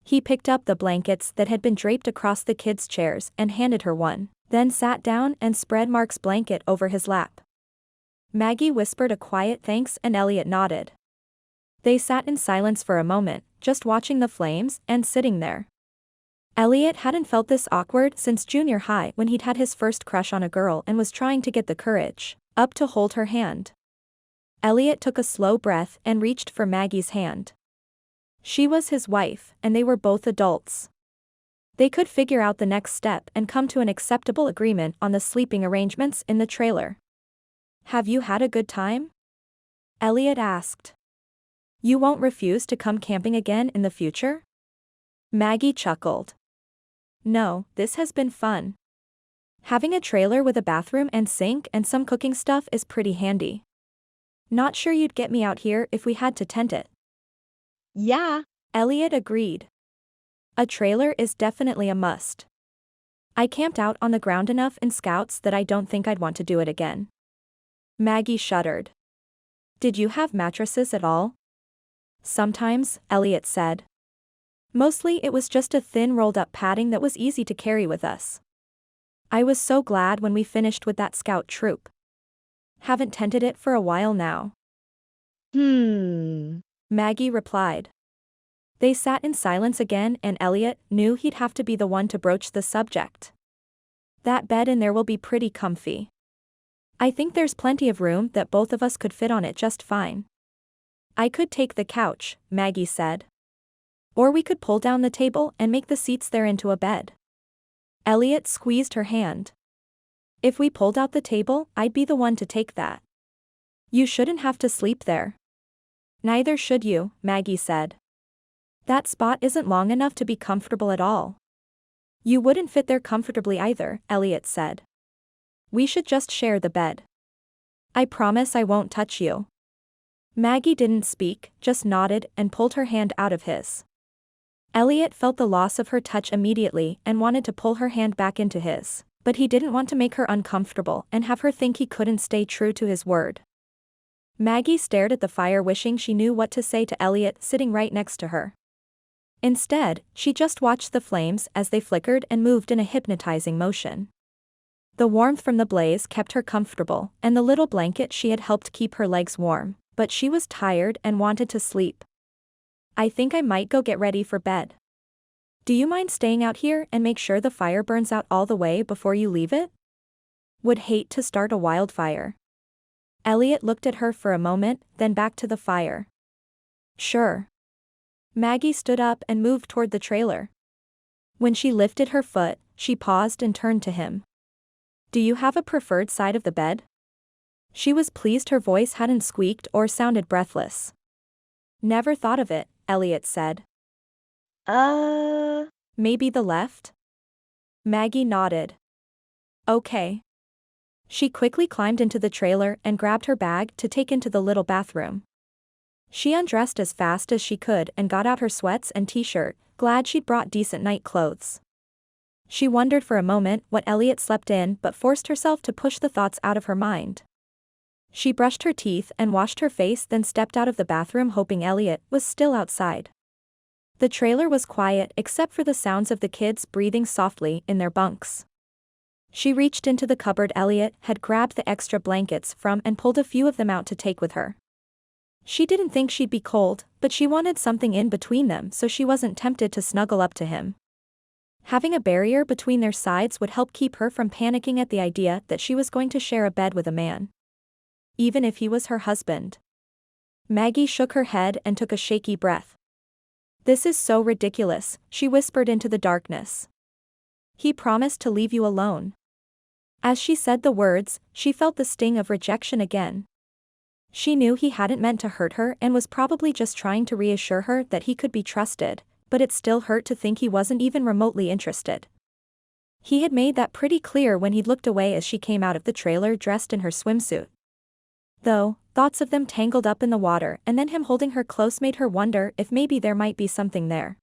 He picked up the blankets that had been draped across the kids' chairs and handed her one, then sat down and spread Mark's blanket over his lap. Maggie whispered a quiet thanks and Elliot nodded. They sat in silence for a moment, just watching the flames and sitting there. Elliot hadn't felt this awkward since junior high when he'd had his first crush on a girl and was trying to get the courage up to hold her hand. Elliot took a slow breath and reached for Maggie's hand. She was his wife, and they were both adults. They could figure out the next step and come to an acceptable agreement on the sleeping arrangements in the trailer. "Have you had a good time?" Elliot asked. "You won't refuse to come camping again in the future?" Maggie chuckled. "No, this has been fun. Having a trailer with a bathroom and sink and some cooking stuff is pretty handy. Not sure you'd get me out here if we had to tent it." Yeah. Elliot agreed. "A trailer is definitely a must. I camped out on the ground enough in Scouts that I don't think I'd want to do it again." Maggie shuddered. "Did you have mattresses at all?" "Sometimes," Elliot said. "Mostly it was just a thin rolled-up padding that was easy to carry with us. I was so glad when we finished with that Scout troop. Haven't tented it for a while now." Maggie replied. They sat in silence again and Elliot knew he'd have to be the one to broach the subject. "That bed in there will be pretty comfy. I think there's plenty of room that both of us could fit on it just fine." "I could take the couch," Maggie said. "Or we could pull down the table and make the seats there into a bed." Elliot squeezed her hand. "If we pulled out the table, I'd be the one to take that. You shouldn't have to sleep there." "Neither should you," Maggie said. "That spot isn't long enough to be comfortable at all." "You wouldn't fit there comfortably either," Elliot said. "We should just share the bed. I promise I won't touch you." Maggie didn't speak, just nodded and pulled her hand out of his. Elliot felt the loss of her touch immediately and wanted to pull her hand back into his, but he didn't want to make her uncomfortable and have her think he couldn't stay true to his word. Maggie stared at the fire wishing she knew what to say to Elliot sitting right next to her. Instead, she just watched the flames as they flickered and moved in a hypnotizing motion. The warmth from the blaze kept her comfortable, and the little blanket she had helped keep her legs warm, but she was tired and wanted to sleep. "I think I might go get ready for bed. Do you mind staying out here and make sure the fire burns out all the way before you leave it? Would hate to start a wildfire." Elliot looked at her for a moment, then back to the fire. "Sure." Maggie stood up and moved toward the trailer. When she lifted her foot, she paused and turned to him. "Do you have a preferred side of the bed?" She was pleased her voice hadn't squeaked or sounded breathless. "Never thought of it," Elliot said. Maybe the left?" Maggie nodded. "Okay." She quickly climbed into the trailer and grabbed her bag to take into the little bathroom. She undressed as fast as she could and got out her sweats and t-shirt, glad she'd brought decent night clothes. She wondered for a moment what Elliot slept in but forced herself to push the thoughts out of her mind. She brushed her teeth and washed her face, then stepped out of the bathroom hoping Elliot was still outside. The trailer was quiet except for the sounds of the kids breathing softly in their bunks. She reached into the cupboard Elliot had grabbed the extra blankets from and pulled a few of them out to take with her. She didn't think she'd be cold, but she wanted something in between them so she wasn't tempted to snuggle up to him. Having a barrier between their sides would help keep her from panicking at the idea that she was going to share a bed with a man, even if he was her husband. Maggie shook her head and took a shaky breath. "This is so ridiculous," she whispered into the darkness. "He promised to leave you alone." As she said the words, she felt the sting of rejection again. She knew he hadn't meant to hurt her and was probably just trying to reassure her that he could be trusted, but it still hurt to think he wasn't even remotely interested. He had made that pretty clear when he'd looked away as she came out of the trailer dressed in her swimsuit. Though, thoughts of them tangled up in the water and then him holding her close made her wonder if maybe there might be something there.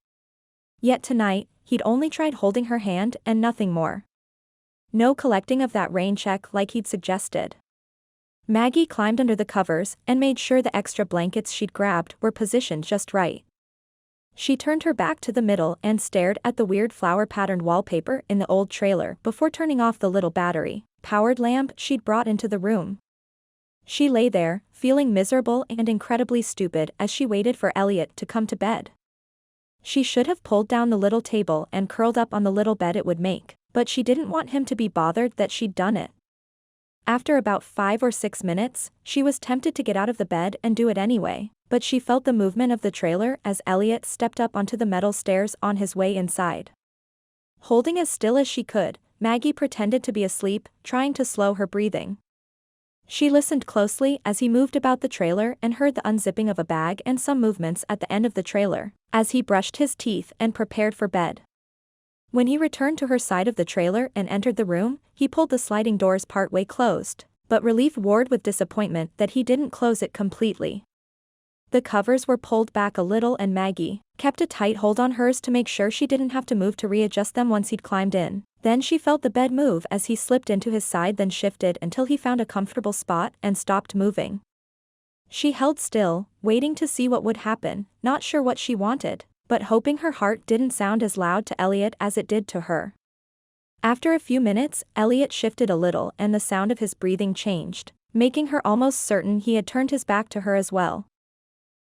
Yet tonight, he'd only tried holding her hand and nothing more. No collecting of that rain check like he'd suggested. Maggie climbed under the covers and made sure the extra blankets she'd grabbed were positioned just right. She turned her back to the middle and stared at the weird flower-patterned wallpaper in the old trailer before turning off the little battery-powered lamp she'd brought into the room. She lay there, feeling miserable and incredibly stupid as she waited for Elliot to come to bed. She should have pulled down the little table and curled up on the little bed it would make, but she didn't want him to be bothered that she'd done it. After about 5 or 6 minutes, she was tempted to get out of the bed and do it anyway, but she felt the movement of the trailer as Elliot stepped up onto the metal stairs on his way inside. Holding as still as she could, Maggie pretended to be asleep, trying to slow her breathing. She listened closely as he moved about the trailer and heard the unzipping of a bag and some movements at the end of the trailer, as he brushed his teeth and prepared for bed. When he returned to her side of the trailer and entered the room, he pulled the sliding doors partway closed, but relief warred with disappointment that he didn't close it completely. The covers were pulled back a little and Maggie kept a tight hold on hers to make sure she didn't have to move to readjust them once he'd climbed in. Then she felt the bed move as he slipped into his side, then shifted until he found a comfortable spot and stopped moving. She held still, waiting to see what would happen, not sure what she wanted, but hoping her heart didn't sound as loud to Elliot as it did to her. After a few minutes, Elliot shifted a little and the sound of his breathing changed, making her almost certain he had turned his back to her as well.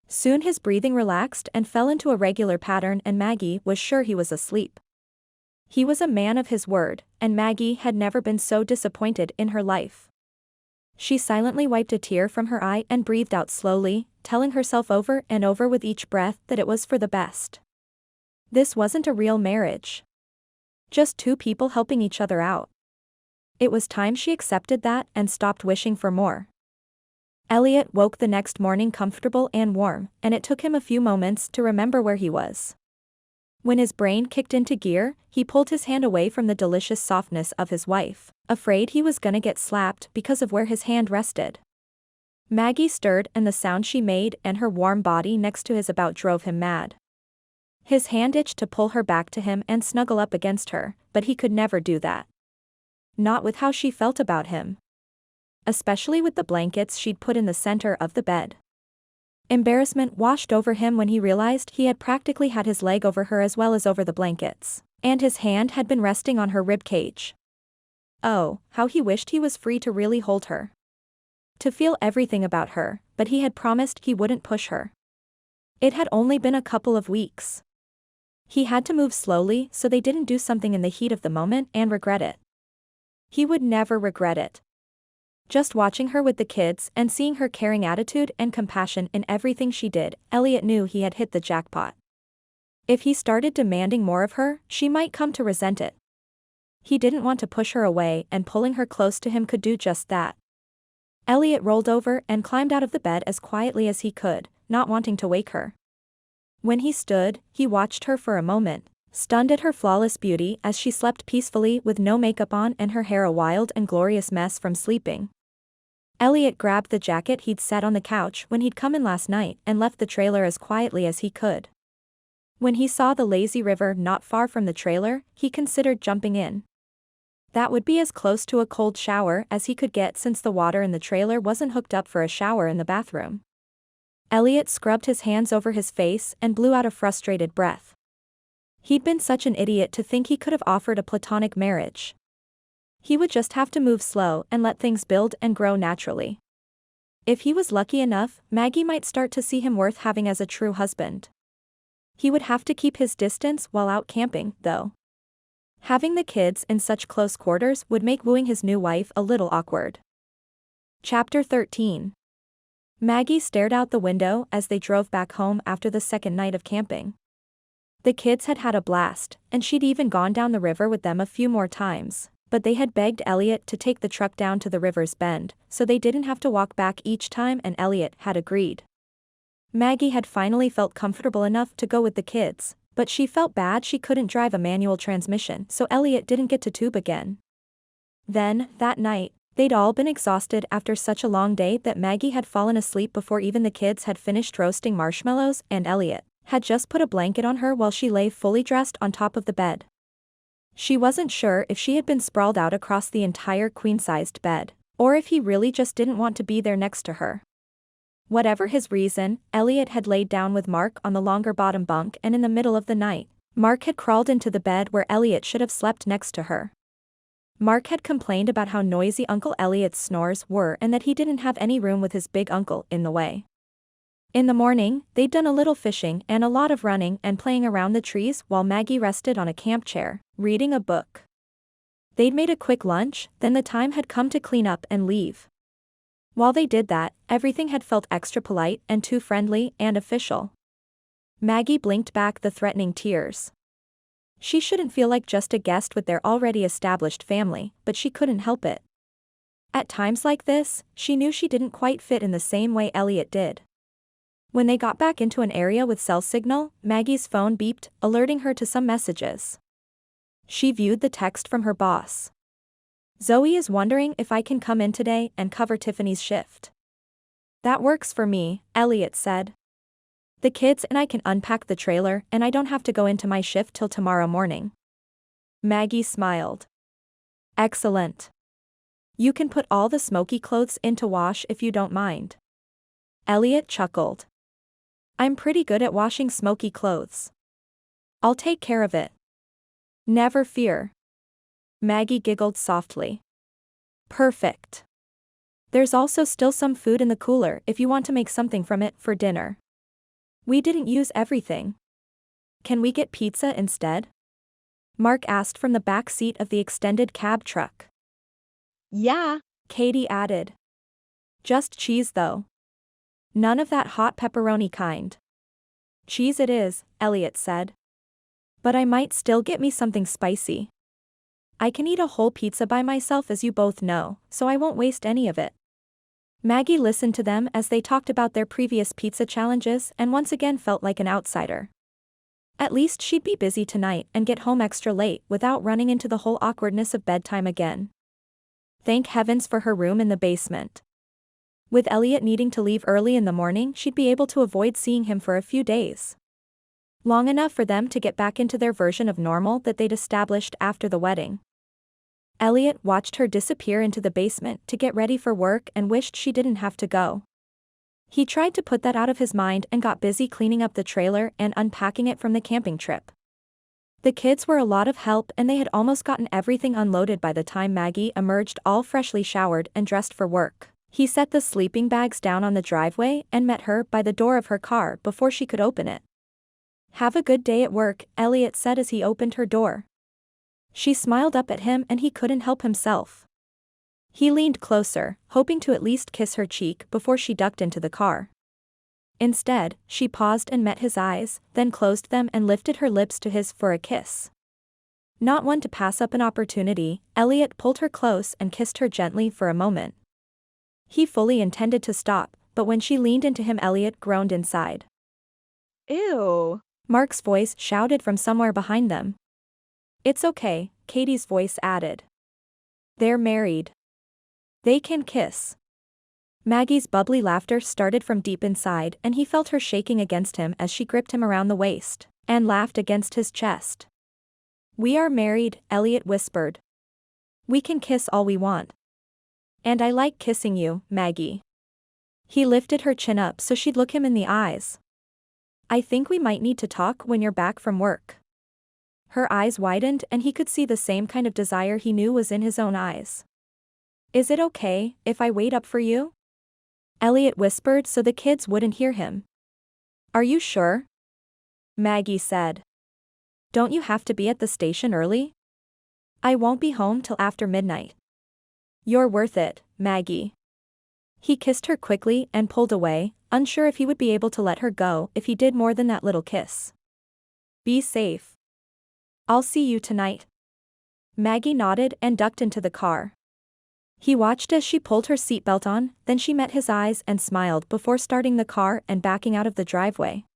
Soon his breathing relaxed and fell into a regular pattern and Maggie was sure he was asleep. He was a man of his word, and Maggie had never been so disappointed in her life. She silently wiped a tear from her eye and breathed out slowly, telling herself over and over with each breath that it was for the best. This wasn't a real marriage. Just two people helping each other out. It was time she accepted that and stopped wishing for more. Elliot woke the next morning comfortable and warm, and it took him a few moments to remember where he was. When his brain kicked into gear, he pulled his hand away from the delicious softness of his wife, afraid he was gonna get slapped because of where his hand rested. Maggie stirred and the sound she made and her warm body next to his about drove him mad. His hand itched to pull her back to him and snuggle up against her, but he could never do that. Not with how she felt about him. Especially with the blankets she'd put in the center of the bed. Embarrassment washed over him when he realized he had practically had his leg over her as well as over the blankets, and his hand had been resting on her rib cage. Oh, how he wished he was free to really hold her. To feel everything about her, but he had promised he wouldn't push her. It had only been a couple of weeks. He had to move slowly so they didn't do something in the heat of the moment and regret it. He would never regret it. Just watching her with the kids and seeing her caring attitude and compassion in everything she did, Elliot knew he had hit the jackpot. If he started demanding more of her, she might come to resent it. He didn't want to push her away, and pulling her close to him could do just that. Elliot rolled over and climbed out of the bed as quietly as he could, not wanting to wake her. When he stood, he watched her for a moment, stunned at her flawless beauty as she slept peacefully with no makeup on and her hair a wild and glorious mess from sleeping. Elliot grabbed the jacket he'd set on the couch when he'd come in last night and left the trailer as quietly as he could. When he saw the lazy river not far from the trailer, he considered jumping in. That would be as close to a cold shower as he could get since the water in the trailer wasn't hooked up for a shower in the bathroom. Elliot scrubbed his hands over his face and blew out a frustrated breath. He'd been such an idiot to think he could have offered a platonic marriage. He would just have to move slow and let things build and grow naturally. If he was lucky enough, Maggie might start to see him worth having as a true husband. He would have to keep his distance while out camping, though. Having the kids in such close quarters would make wooing his new wife a little awkward. Chapter 13. Maggie stared out the window as they drove back home after the second night of camping. The kids had had a blast, and she'd even gone down the river with them a few more times, but they had begged Elliot to take the truck down to the river's bend, so they didn't have to walk back each time, and Elliot had agreed. Maggie had finally felt comfortable enough to go with the kids, but she felt bad she couldn't drive a manual transmission, so Elliot didn't get to tube again. Then, that night, they'd all been exhausted after such a long day that Maggie had fallen asleep before even the kids had finished roasting marshmallows, and Elliot had just put a blanket on her while she lay fully dressed on top of the bed. She wasn't sure if she had been sprawled out across the entire queen-sized bed, or if he really just didn't want to be there next to her. Whatever his reason, Elliot had laid down with Mark on the longer bottom bunk, and in the middle of the night, Mark had crawled into the bed where Elliot should have slept next to her. Mark had complained about how noisy Uncle Elliot's snores were and that he didn't have any room with his big uncle in the way. In the morning, they'd done a little fishing and a lot of running and playing around the trees while Maggie rested on a camp chair, reading a book. They'd made a quick lunch, then the time had come to clean up and leave. While they did that, everything had felt extra polite and too friendly and official. Maggie blinked back the threatening tears. She shouldn't feel like just a guest with their already established family, but she couldn't help it. At times like this, she knew she didn't quite fit in the same way Elliot did. When they got back into an area with cell signal, Maggie's phone beeped, alerting her to some messages. She viewed the text from her boss. "Zoe is wondering if I can come in today and cover Tiffany's shift." "That works for me," Elliot said. "The kids and I can unpack the trailer and I don't have to go into my shift till tomorrow morning." Maggie smiled. "Excellent. You can put all the smoky clothes into wash if you don't mind." Elliot chuckled. "I'm pretty good at washing smoky clothes. I'll take care of it." "Never fear." Maggie giggled softly. "Perfect. There's also still some food in the cooler if you want to make something from it for dinner. We didn't use everything. Can we get pizza instead?" Mark asked from the back seat of the extended cab truck. Yeah. Katie added. "Just cheese though. None of that hot pepperoni kind." "Cheese it is," Elliot said. "But I might still get me something spicy. I can eat a whole pizza by myself, as you both know, so I won't waste any of it." Maggie listened to them as they talked about their previous pizza challenges and once again felt like an outsider. At least she'd be busy tonight and get home extra late without running into the whole awkwardness of bedtime again. Thank heavens for her room in the basement. With Elliot needing to leave early in the morning, she'd be able to avoid seeing him for a few days. long enough for them to get back into their version of normal that they'd established after the wedding. Elliot watched her disappear into the basement to get ready for work and wished she didn't have to go. He tried to put that out of his mind and got busy cleaning up the trailer and unpacking it from the camping trip. The kids were a lot of help and they had almost gotten everything unloaded by the time Maggie emerged all freshly showered and dressed for work. He set the sleeping bags down on the driveway and met her by the door of her car before she could open it. "Have a good day at work," Elliot said as he opened her door. She smiled up at him and he couldn't help himself. He leaned closer, hoping to at least kiss her cheek before she ducked into the car. Instead, she paused and met his eyes, then closed them and lifted her lips to his for a kiss. Not one to pass up an opportunity, Elliot pulled her close and kissed her gently for a moment. He fully intended to stop, but when she leaned into him, Elliot groaned inside. Ew. Mark's voice shouted from somewhere behind them. "It's okay," Katie's voice added. "They're married. They can kiss." Maggie's bubbly laughter started from deep inside and he felt her shaking against him as she gripped him around the waist and laughed against his chest. "We are married," Elliot whispered. "We can kiss all we want. And I like kissing you, Maggie." He lifted her chin up so she'd look him in the eyes. "I think we might need to talk when you're back from work." Her eyes widened and he could see the same kind of desire he knew was in his own eyes. "Is it okay if I wait up for you?" Elliot whispered so the kids wouldn't hear him. "Are you sure?" Maggie said. "Don't you have to be at the station early?" "I won't be home till after midnight." "You're worth it, Maggie." He kissed her quickly and pulled away, unsure if he would be able to let her go if he did more than that little kiss. "Be safe. I'll see you tonight." Maggie nodded and ducked into the car. He watched as she pulled her seatbelt on, then she met his eyes and smiled before starting the car and backing out of the driveway.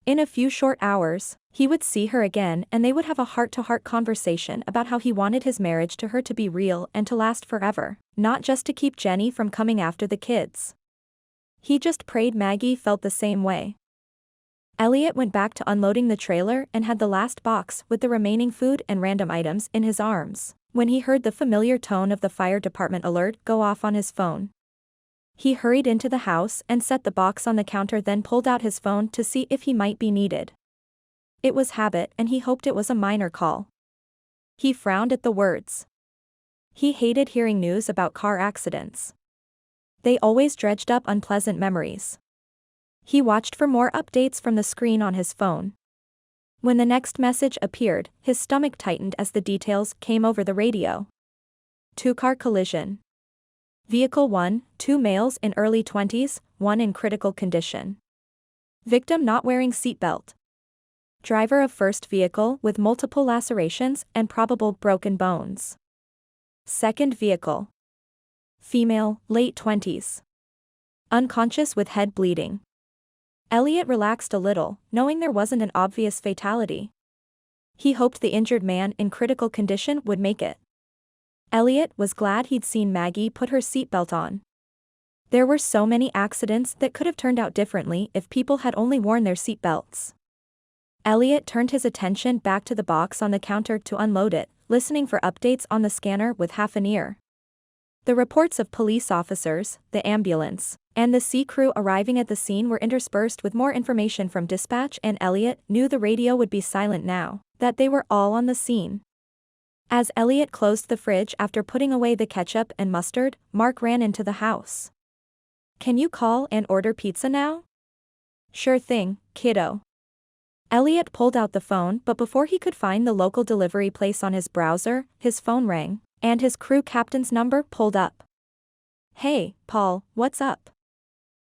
In a few short hours, he would see her again and they would have a heart-to-heart conversation about how he wanted his marriage to her to be real and to last forever, not just to keep Jenny from coming after the kids. He just prayed Maggie felt the same way. Elliot went back to unloading the trailer and had the last box with the remaining food and random items in his arms when he heard the familiar tone of the fire department alert go off on his phone. He hurried into the house and set the box on the counter, then pulled out his phone to see if he might be needed. It was habit and he hoped it was a minor call. He frowned at the words. He hated hearing news about car accidents. They always dredged up unpleasant memories. He watched for more updates from the screen on his phone. When the next message appeared, his stomach tightened as the details came over the radio. Two-car collision. Vehicle 1, 2 males in early 20s, 1 in critical condition. Victim not wearing seatbelt. Driver of first vehicle with multiple lacerations and probable broken bones. Second vehicle. Female, late 20s. Unconscious with head bleeding. Elliot relaxed a little, knowing there wasn't an obvious fatality. He hoped the injured man in critical condition would make it. Elliot was glad he'd seen Maggie put her seatbelt on. There were so many accidents that could have turned out differently if people had only worn their seatbelts. Elliot turned his attention back to the box on the counter to unload it, listening for updates on the scanner with half an ear. The reports of police officers, the ambulance, and the sea crew arriving at the scene were interspersed with more information from dispatch, and Elliot knew the radio would be silent now that they were all on the scene. As Elliot closed the fridge after putting away the ketchup and mustard, Mark ran into the house. "Can you call and order pizza now?" "Sure thing, kiddo." Elliot pulled out the phone, but before he could find the local delivery place on his browser, his phone rang, and his crew captain's number pulled up. "Hey, Paul, what's up?"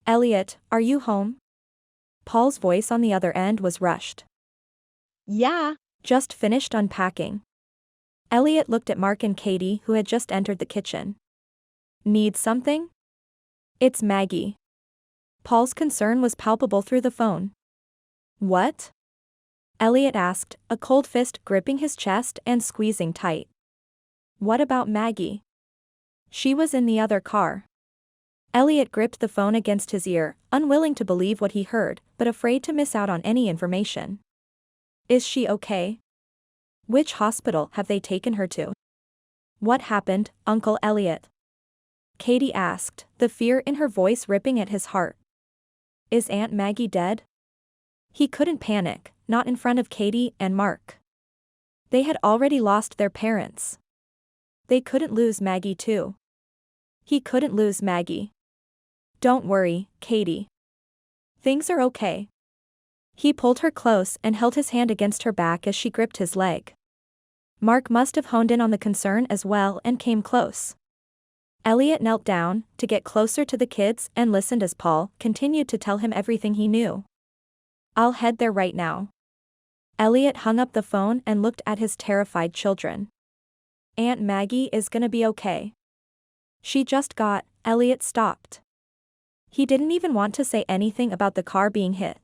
"Elliot, are you home?" Paul's voice on the other end was rushed. Yeah. "Just finished unpacking." Elliot looked at Mark and Katie, who had just entered the kitchen. "Need something?" "It's Maggie." Paul's concern was palpable through the phone. "What?" Elliot asked, a cold fist gripping his chest and squeezing tight. "What about Maggie?" "She was in the other car." Elliot gripped the phone against his ear, unwilling to believe what he heard, but afraid to miss out on any information. Is she okay? Which hospital have they taken her to? What happened, Uncle Elliot? Katie asked, the fear in her voice ripping at his heart. Is Aunt Maggie dead? He couldn't panic, not in front of Katie and Mark. They had already lost their parents. They couldn't lose Maggie too. He couldn't lose Maggie. Don't worry, Katie. Things are okay. He pulled her close and held his hand against her back as she gripped his leg. Mark must have honed in on the concern as well and came close. Elliot knelt down to get closer to the kids and listened as Paul continued to tell him everything he knew. I'll head there right now. Elliot hung up the phone and looked at his terrified children. Aunt Maggie is gonna be okay. She just got. Elliot stopped. He didn't even want to say anything about the car being hit.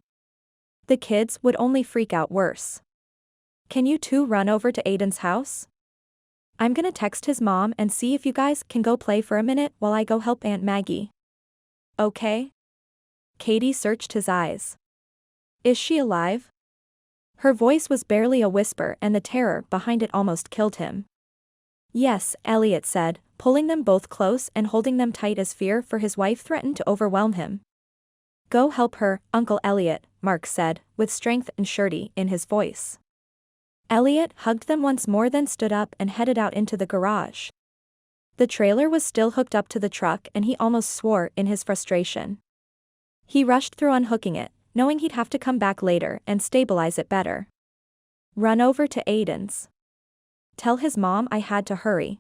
The kids would only freak out worse. Can you two run over to Aiden's house? I'm gonna text his mom and see if you guys can go play for a minute while I go help Aunt Maggie. Okay? Katie searched his eyes. Is she alive? Her voice was barely a whisper and the terror behind it almost killed him. Yes, Elliot said, pulling them both close and holding them tight as fear for his wife threatened to overwhelm him. Go help her, Uncle Elliot, Mark said, with strength and surety in his voice. Elliot hugged them once more then stood up and headed out into the garage. The trailer was still hooked up to the truck and he almost swore in his frustration. He rushed through unhooking it, knowing he'd have to come back later and stabilize it better. Run over to Aiden's. Tell his mom I had to hurry.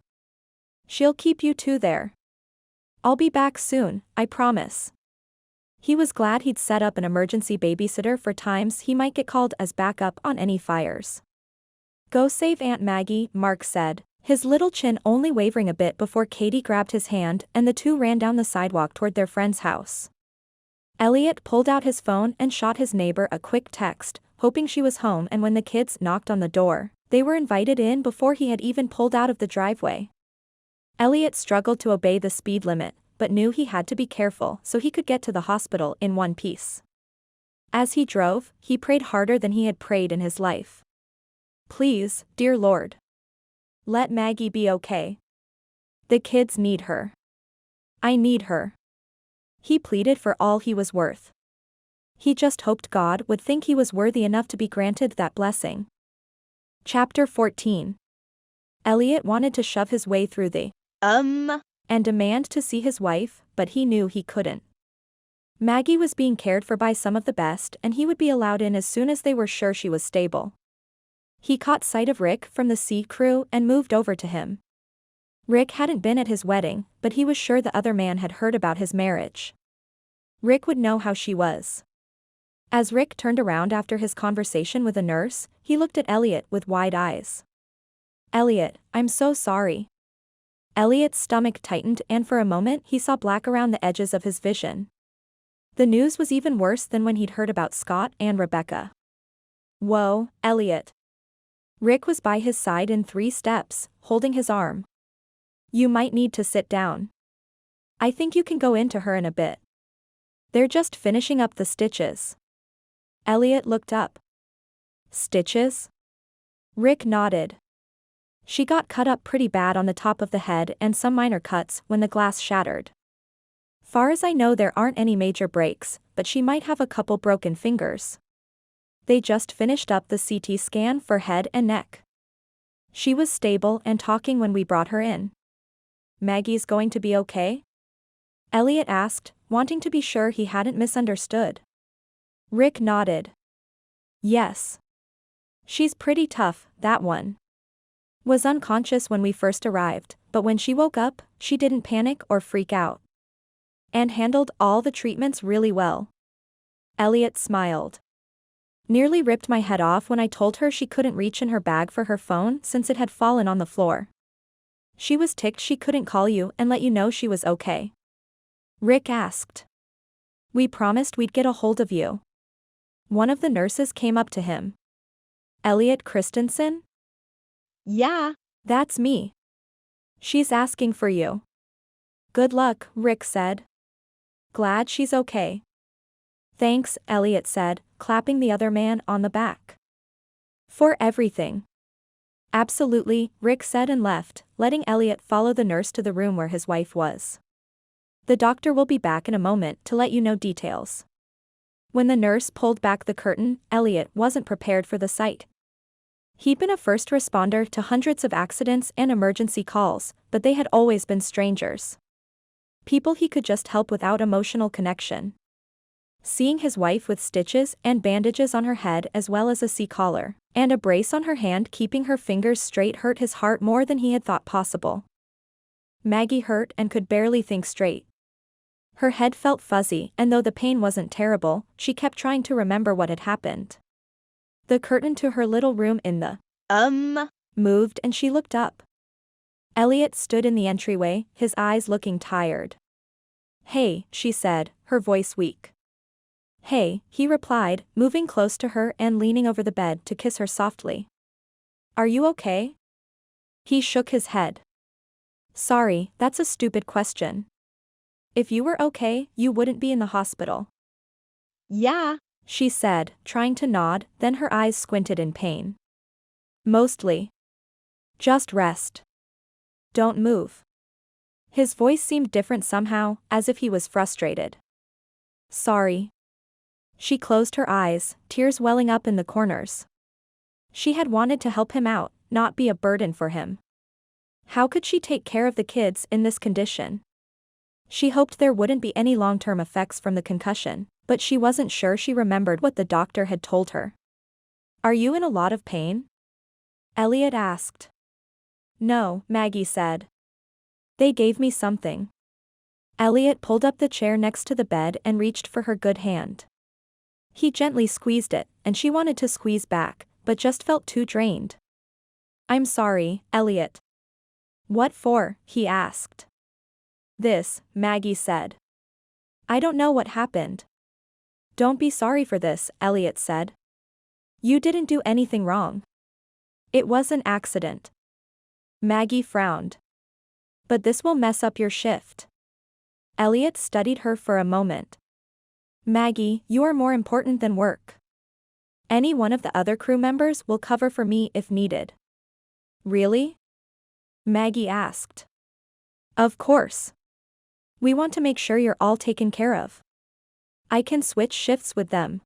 She'll keep you two there. I'll be back soon, I promise. He was glad he'd set up an emergency babysitter for times he might get called as backup on any fires. Go save Aunt Maggie, Mark said, his little chin only wavering a bit before Katie grabbed his hand and the two ran down the sidewalk toward their friend's house. Elliot pulled out his phone and shot his neighbor a quick text, hoping she was home, and when the kids knocked on the door, they were invited in before he had even pulled out of the driveway. Elliot struggled to obey the speed limit, but knew he had to be careful so he could get to the hospital in one piece. As he drove, he prayed harder than he had prayed in his life. Please, dear Lord. Let Maggie be okay. The kids need her. I need her. He pleaded for all he was worth. He just hoped God would think he was worthy enough to be granted that blessing. Chapter 14. Elliot wanted to shove his way through the and demand to see his wife, but he knew he couldn't. Maggie was being cared for by some of the best and he would be allowed in as soon as they were sure she was stable. He caught sight of Rick from the sea crew and moved over to him. Rick hadn't been at his wedding, but he was sure the other man had heard about his marriage. Rick would know how she was. As Rick turned around after his conversation with a nurse, he looked at Elliot with wide eyes. Elliot, I'm so sorry. Elliot's stomach tightened and for a moment he saw black around the edges of his vision. The news was even worse than when he'd heard about Scott and Rebecca. Whoa, Elliot. Rick was by his side in 3 steps, holding his arm. You might need to sit down. I think you can go into her in a bit. They're just finishing up the stitches. Elliot looked up. Stitches? Rick nodded. She got cut up pretty bad on the top of the head and some minor cuts when the glass shattered. Far as I know there aren't any major breaks, but she might have a couple broken fingers. They just finished up the CT scan for head and neck. She was stable and talking when we brought her in. Maggie's going to be okay? Elliot asked, wanting to be sure he hadn't misunderstood. Rick nodded. Yes. She's pretty tough, that one. Was unconscious when we first arrived, but when she woke up, she didn't panic or freak out. And handled all the treatments really well. Elliot smiled. Nearly ripped my head off when I told her she couldn't reach in her bag for her phone since it had fallen on the floor. She was ticked she couldn't call you and let you know she was okay. Rick asked. We promised we'd get a hold of you. One of the nurses came up to him. Elliot Christensen? Yeah. That's me. She's asking for you. Good luck, Rick said. Glad she's okay. Thanks, Elliot said, clapping the other man on the back. For everything. Absolutely, Rick said and left, letting Elliot follow the nurse to the room where his wife was. The doctor will be back in a moment to let you know details. When the nurse pulled back the curtain, Elliot wasn't prepared for the sight. He'd been a first responder to hundreds of accidents and emergency calls, but they had always been strangers. People he could just help without emotional connection. Seeing his wife with stitches and bandages on her head as well as a C-collar, and a brace on her hand keeping her fingers straight hurt his heart more than he had thought possible. Maggie hurt and could barely think straight. Her head felt fuzzy, and though the pain wasn't terrible, she kept trying to remember what had happened. The curtain to her little room in the moved and she looked up. Elliot stood in the entryway, his eyes looking tired. "Hey," she said, her voice weak. "Hey," he replied, moving close to her and leaning over the bed to kiss her softly. "Are you okay?" He shook his head. "Sorry, that's a stupid question. If you were okay, you wouldn't be in the hospital." Yeah. She said, trying to nod, then her eyes squinted in pain. "Mostly. Just rest. Don't move." His voice seemed different somehow, as if he was frustrated. "Sorry." She closed her eyes, tears welling up in the corners. She had wanted to help him out, not be a burden for him. How could she take care of the kids in this condition? She hoped there wouldn't be any long-term effects from the concussion, but she wasn't sure she remembered what the doctor had told her. "Are you in a lot of pain?" Elliot asked. "No," Maggie said. "They gave me something." Elliot pulled up the chair next to the bed and reached for her good hand. He gently squeezed it, and she wanted to squeeze back, but just felt too drained. "I'm sorry, Elliot." "What for?" he asked. "This," Maggie said. "I don't know what happened." "Don't be sorry for this," Elliot said. "You didn't do anything wrong. It was an accident." Maggie frowned. "But this will mess up your shift." Elliot studied her for a moment. "Maggie, you are more important than work. Any one of the other crew members will cover for me if needed." "Really?" Maggie asked. "Of course. We want to make sure you're all taken care of. I can switch shifts with them.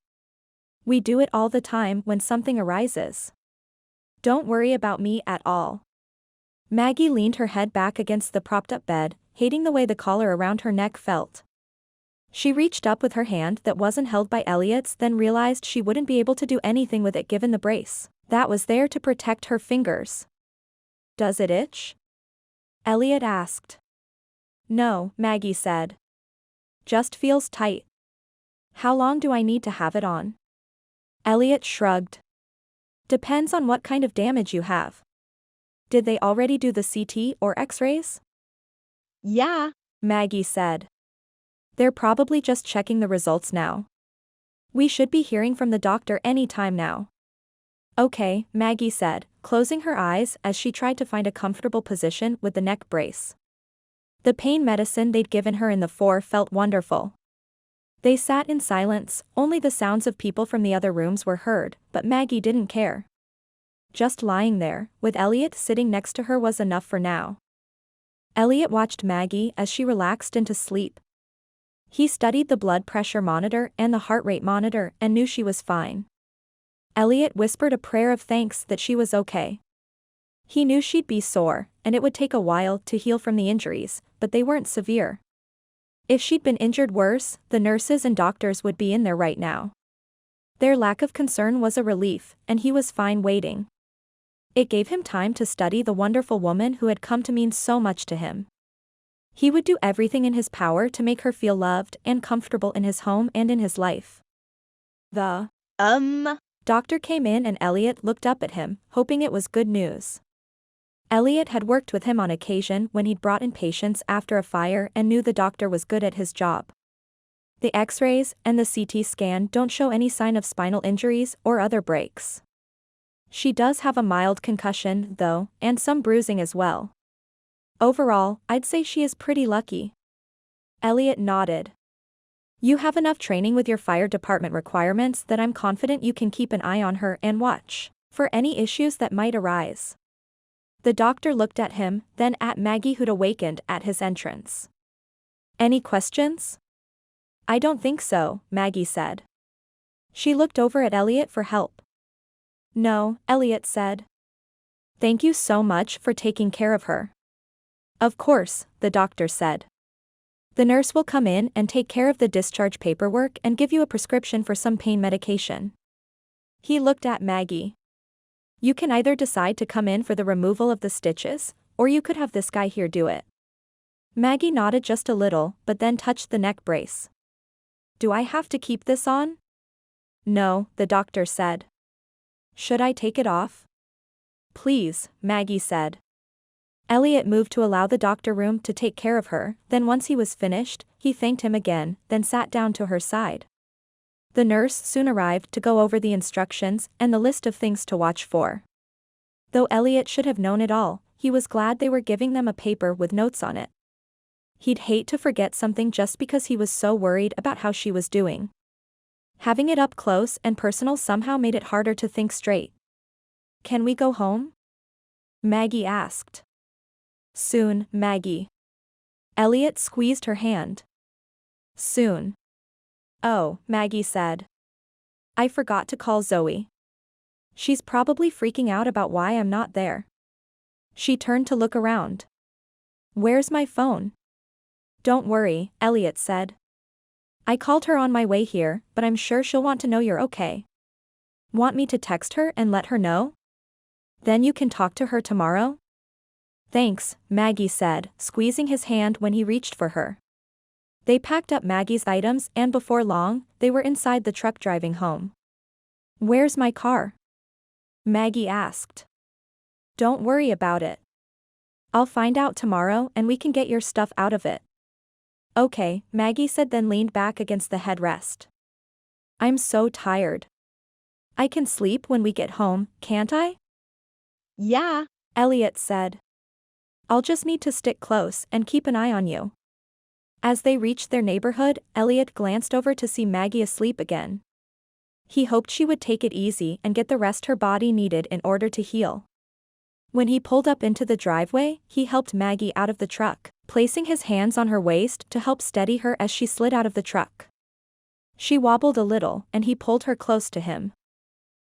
We do it all the time when something arises. Don't worry about me at all." Maggie leaned her head back against the propped-up bed, hating the way the collar around her neck felt. She reached up with her hand that wasn't held by Elliot's, then realized she wouldn't be able to do anything with it given the brace that was there to protect her fingers. "Does it itch?" Elliot asked. "No," Maggie said. "Just feels tight." "How long do I need to have it on?" Elliot shrugged. "Depends on what kind of damage you have." "Did they already do the CT or X-rays?" Yeah. Maggie said. "They're probably just checking the results now. We should be hearing from the doctor any time now." "Okay," Maggie said, closing her eyes as she tried to find a comfortable position with the neck brace. The pain medicine they'd given her in the fore felt wonderful. They sat in silence, only the sounds of people from the other rooms were heard, but Maggie didn't care. Just lying there, with Elliot sitting next to her was enough for now. Elliot watched Maggie as she relaxed into sleep. He studied the blood pressure monitor and the heart rate monitor and knew she was fine. Elliot whispered a prayer of thanks that she was okay. He knew she'd be sore, and it would take a while to heal from the injuries, but they weren't severe. If she'd been injured worse, the nurses and doctors would be in there right now. Their lack of concern was a relief, and he was fine waiting. It gave him time to study the wonderful woman who had come to mean so much to him. He would do everything in his power to make her feel loved and comfortable in his home and in his life. The doctor came in and Elliot looked up at him, hoping it was good news. Elliot had worked with him on occasion when he'd brought in patients after a fire and knew the doctor was good at his job. The X-rays and the CT scan don't show any sign of spinal injuries or other breaks. She does have a mild concussion, though, and some bruising as well. Overall, I'd say she is pretty lucky. Elliot nodded. You have enough training with your fire department requirements that I'm confident you can keep an eye on her and watch for any issues that might arise. The doctor looked at him, then at Maggie, who'd awakened at his entrance. Any questions? I don't think so, Maggie said. She looked over at Elliot for help. No, Elliot said. Thank you so much for taking care of her. Of course, the doctor said. The nurse will come in and take care of the discharge paperwork and give you a prescription for some pain medication. He looked at Maggie. You can either decide to come in for the removal of the stitches, or you could have this guy here do it. Maggie nodded just a little, but then touched the neck brace. Do I have to keep this on? No, the doctor said. Should I take it off? Please, Maggie said. Elliot moved to allow the doctor room to take care of her, then once he was finished, he thanked him again, then sat down to her side. The nurse soon arrived to go over the instructions and the list of things to watch for. Though Elliot should have known it all, he was glad they were giving them a paper with notes on it. He'd hate to forget something just because he was so worried about how she was doing. Having it up close and personal somehow made it harder to think straight. Can we go home? Maggie asked. Soon, Maggie. Elliot squeezed her hand. Soon. Oh, Maggie said. I forgot to call Zoe. She's probably freaking out about why I'm not there. She turned to look around. Where's my phone? Don't worry, Elliot said. I called her on my way here, but I'm sure she'll want to know you're okay. Want me to text her and let her know? Then you can talk to her tomorrow? Thanks, Maggie said, squeezing his hand when he reached for her. They packed up Maggie's items and before long, they were inside the truck driving home. Where's my car? Maggie asked. Don't worry about it. I'll find out tomorrow and we can get your stuff out of it. Okay, Maggie said, then leaned back against the headrest. I'm so tired. I can sleep when we get home, can't I? Yeah. Elliot said. I'll just need to stick close and keep an eye on you. As they reached their neighborhood, Elliot glanced over to see Maggie asleep again. He hoped she would take it easy and get the rest her body needed in order to heal. When he pulled up into the driveway, he helped Maggie out of the truck, placing his hands on her waist to help steady her as she slid out of the truck. She wobbled a little, and he pulled her close to him.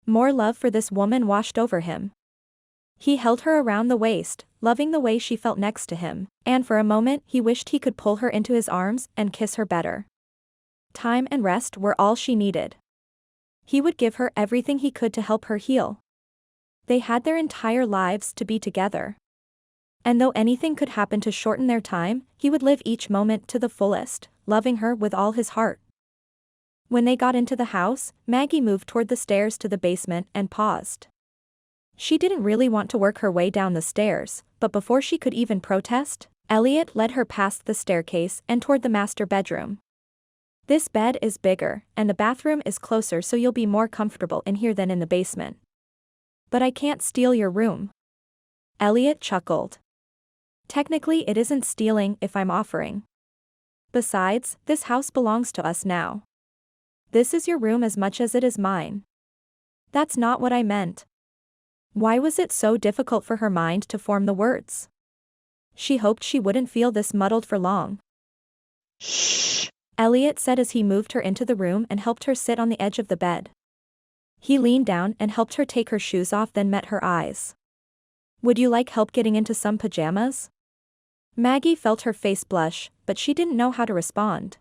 More love for this woman washed over him. He held her around the waist, loving the way she felt next to him, and for a moment he wished he could pull her into his arms and kiss her better. Time and rest were all she needed. He would give her everything he could to help her heal. They had their entire lives to be together. And though anything could happen to shorten their time, he would live each moment to the fullest, loving her with all his heart. When they got into the house, Maggie moved toward the stairs to the basement and paused. She didn't really want to work her way down the stairs, but before she could even protest, Elliot led her past the staircase and toward the master bedroom. This bed is bigger, and the bathroom is closer, so you'll be more comfortable in here than in the basement. But I can't steal your room. Elliot chuckled. Technically it isn't stealing if I'm offering. Besides, this house belongs to us now. This is your room as much as it is mine. That's not what I meant. Why was it so difficult for her mind to form the words? She hoped she wouldn't feel this muddled for long. Shh. Elliot said as he moved her into the room and helped her sit on the edge of the bed. He leaned down and helped her take her shoes off, then met her eyes. Would you like help getting into some pajamas? Maggie felt her face blush, but she didn't know how to respond.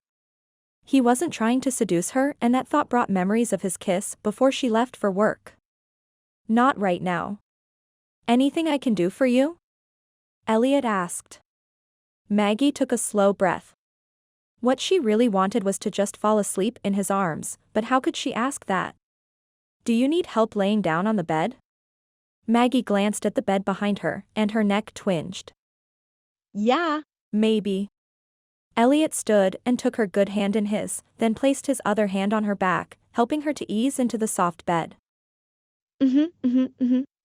He wasn't trying to seduce her, and that thought brought memories of his kiss before she left for work. Not right now. Anything I can do for you? Elliot asked. Maggie took a slow breath. What she really wanted was to just fall asleep in his arms, but how could she ask that? Do you need help laying down on the bed? Maggie glanced at the bed behind her, and her neck twinged. Yeah. Maybe. Elliot stood and took her good hand in his, then placed his other hand on her back, helping her to ease into the soft bed.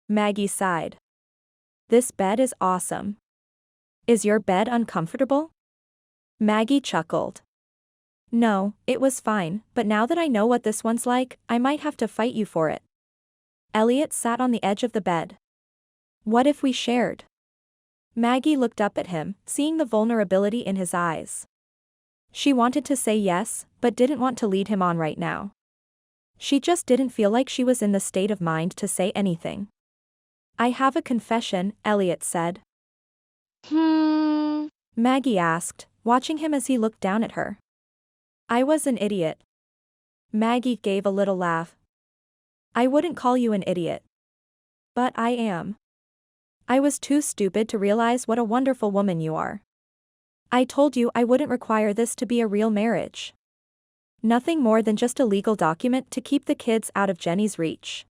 Maggie sighed. This bed is awesome. Is your bed uncomfortable? Maggie chuckled. No, it was fine, but now that I know what this one's like, I might have to fight you for it. Elliot sat on the edge of the bed. What if we shared? Maggie looked up at him, seeing the vulnerability in his eyes. She wanted to say yes, but didn't want to lead him on right now. She just didn't feel like she was in the state of mind to say anything. I have a confession, Elliot said. Maggie asked, watching him as he looked down at her. I was an idiot. Maggie gave a little laugh. I wouldn't call you an idiot. But I am. I was too stupid to realize what a wonderful woman you are. I told you I wouldn't require this to be a real marriage. Nothing more than just a legal document to keep the kids out of Jenny's reach.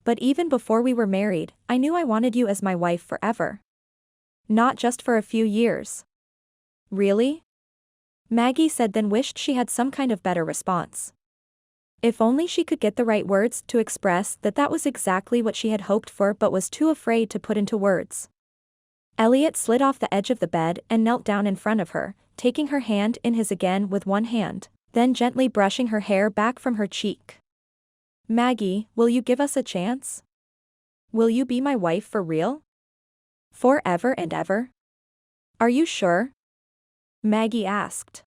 But even before we were married, I knew I wanted you as my wife forever. Not just for a few years. Really? Maggie said, then wished she had some kind of better response. If only she could get the right words to express that was exactly what she had hoped for but was too afraid to put into words. Elliot slid off the edge of the bed and knelt down in front of her, taking her hand in his again with one hand, then gently brushing her hair back from her cheek. Maggie, will you give us a chance? Will you be my wife for real? Forever and ever? Are you sure? Maggie asked.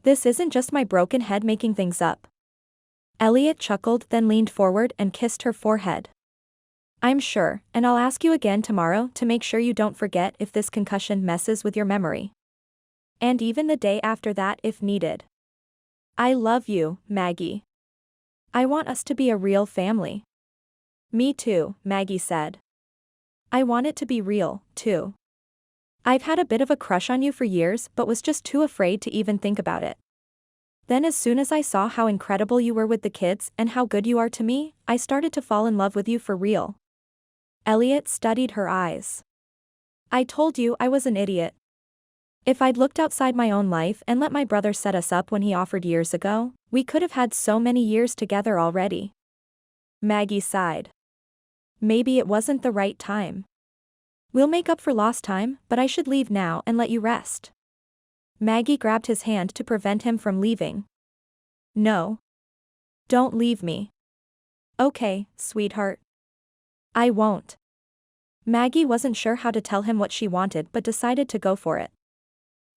This isn't just my broken head making things up. Elliot chuckled, then leaned forward and kissed her forehead. I'm sure, and I'll ask you again tomorrow to make sure you don't forget if this concussion messes with your memory. And even the day after that if needed. I love you, Maggie. I want us to be a real family. Me too, Maggie said. I want it to be real, too. I've had a bit of a crush on you for years but was just too afraid to even think about it. Then as soon as I saw how incredible you were with the kids and how good you are to me, I started to fall in love with you for real. Elliot studied her eyes. I told you I was an idiot. If I'd looked outside my own life and let my brother set us up when he offered years ago, we could have had so many years together already. Maggie sighed. Maybe it wasn't the right time. We'll make up for lost time, but I should leave now and let you rest. Maggie grabbed his hand to prevent him from leaving. No. Don't leave me. Okay, sweetheart. I won't. Maggie wasn't sure how to tell him what she wanted but decided to go for it.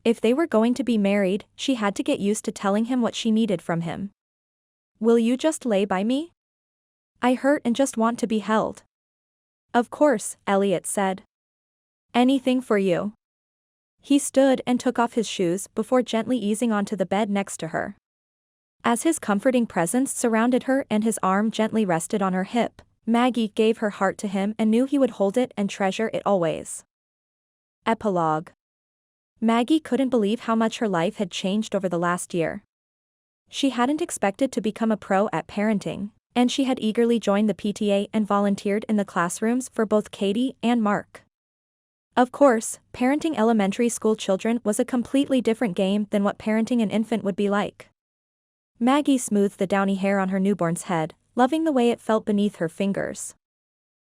If they were going to be married, she had to get used to telling him what she needed from him. Will you just lay by me? I hurt and just want to be held. Of course, Elliot said. Anything for you. He stood and took off his shoes before gently easing onto the bed next to her. As his comforting presence surrounded her and his arm gently rested on her hip, Maggie gave her heart to him and knew he would hold it and treasure it always. Epilogue. Maggie couldn't believe how much her life had changed over the last year. She hadn't expected to become a pro at parenting, and she had eagerly joined the PTA and volunteered in the classrooms for both Katie and Mark. Of course, parenting elementary school children was a completely different game than what parenting an infant would be like. Maggie smoothed the downy hair on her newborn's head, loving the way it felt beneath her fingers.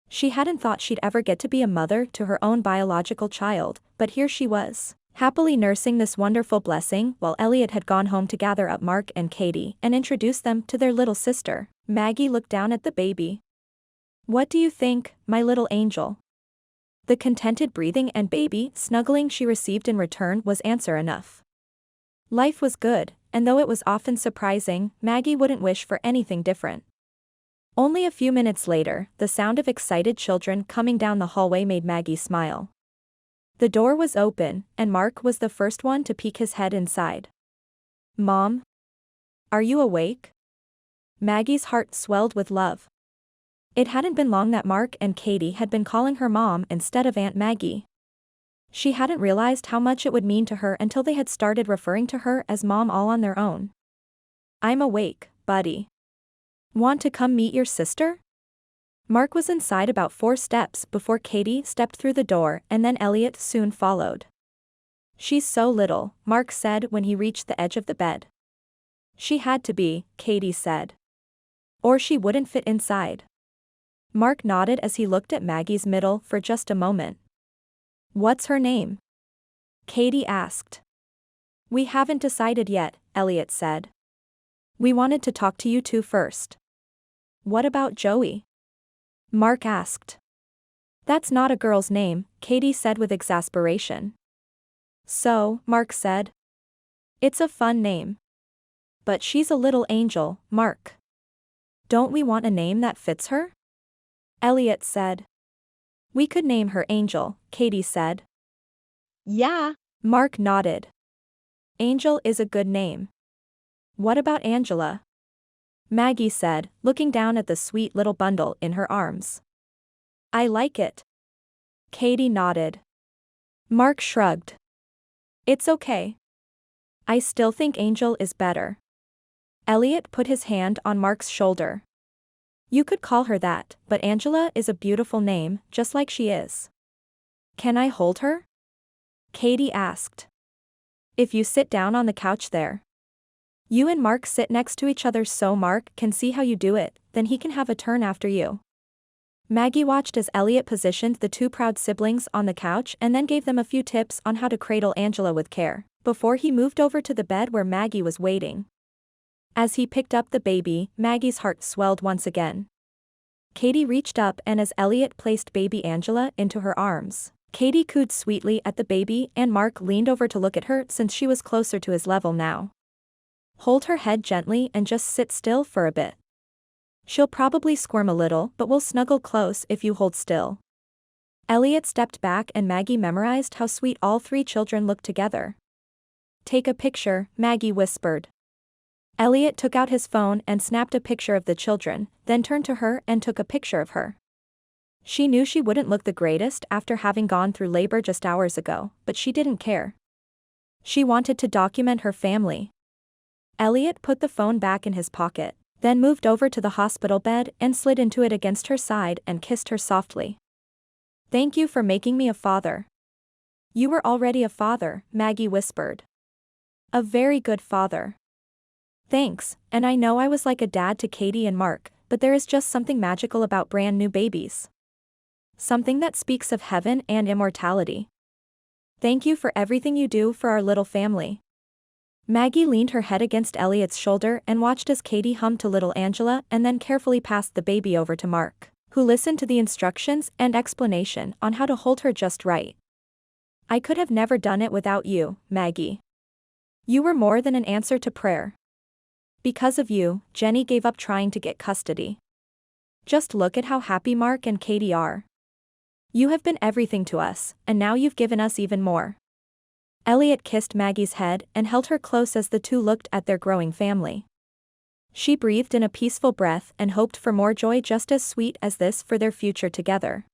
She hadn't thought she'd ever get to be a mother to her own biological child, but here she was, happily nursing this wonderful blessing while Elliot had gone home to gather up Mark and Katie and introduce them to their little sister. Maggie looked down at the baby. What do you think, my little angel? The contented breathing and baby snuggling she received in return was answer enough. Life was good, and though it was often surprising, Maggie wouldn't wish for anything different. Only a few minutes later, the sound of excited children coming down the hallway made Maggie smile. The door was open, and Mark was the first one to peek his head inside. Mom? Are you awake? Maggie's heart swelled with love. It hadn't been long that Mark and Katie had been calling her Mom instead of Aunt Maggie. She hadn't realized how much it would mean to her until they had started referring to her as Mom all on their own. I'm awake, buddy. Want to come meet your sister? Mark was inside about 4 steps before Katie stepped through the door and then Elliot soon followed. She's so little, Mark said when he reached the edge of the bed. She had to be, Katie said. Or she wouldn't fit inside. Mark nodded as he looked at Maggie's middle for just a moment. What's her name? Katie asked. We haven't decided yet, Elliot said. We wanted to talk to you two first. What about Joey? Mark asked. That's not a girl's name, Katie said with exasperation. So, Mark said. It's a fun name. But she's a little angel, Mark. Don't we want a name that fits her? Elliot said. We could name her Angel, Katie said. Yeah. Mark nodded. Angel is a good name. What about Angela? Maggie said, looking down at the sweet little bundle in her arms. I like it. Katie nodded. Mark shrugged. It's okay. I still think Angel is better. Elliot put his hand on Mark's shoulder. You could call her that, but Angela is a beautiful name, just like she is. Can I hold her? Katie asked. If you sit down on the couch there. You and Mark sit next to each other so Mark can see how you do it, then he can have a turn after you. Maggie watched as Elliot positioned the two proud siblings on the couch and then gave them a few tips on how to cradle Angela with care, before he moved over to the bed where Maggie was waiting. As he picked up the baby, Maggie's heart swelled once again. Katie reached up and as Elliot placed baby Angela into her arms, Katie cooed sweetly at the baby and Mark leaned over to look at her since she was closer to his level now. Hold her head gently and just sit still for a bit. She'll probably squirm a little but we'll snuggle close if you hold still. Elliot stepped back and Maggie memorized how sweet all three children looked together. Take a picture, Maggie whispered. Elliot took out his phone and snapped a picture of the children, then turned to her and took a picture of her. She knew she wouldn't look the greatest after having gone through labor just hours ago, but she didn't care. She wanted to document her family. Elliot put the phone back in his pocket, then moved over to the hospital bed and slid into it against her side and kissed her softly. Thank you for making me a father. You were already a father, Maggie whispered. A very good father. Thanks, and I know I was like a dad to Katie and Mark, but there is just something magical about brand new babies. Something that speaks of heaven and immortality. Thank you for everything you do for our little family. Maggie leaned her head against Elliot's shoulder and watched as Katie hummed to little Angela and then carefully passed the baby over to Mark, who listened to the instructions and explanation on how to hold her just right. I could have never done it without you, Maggie. You were more than an answer to prayer. Because of you, Jenny gave up trying to get custody. Just look at how happy Mark and Katie are. You have been everything to us, and now you've given us even more. Elliot kissed Maggie's head and held her close as the two looked at their growing family. She breathed in a peaceful breath and hoped for more joy just as sweet as this for their future together.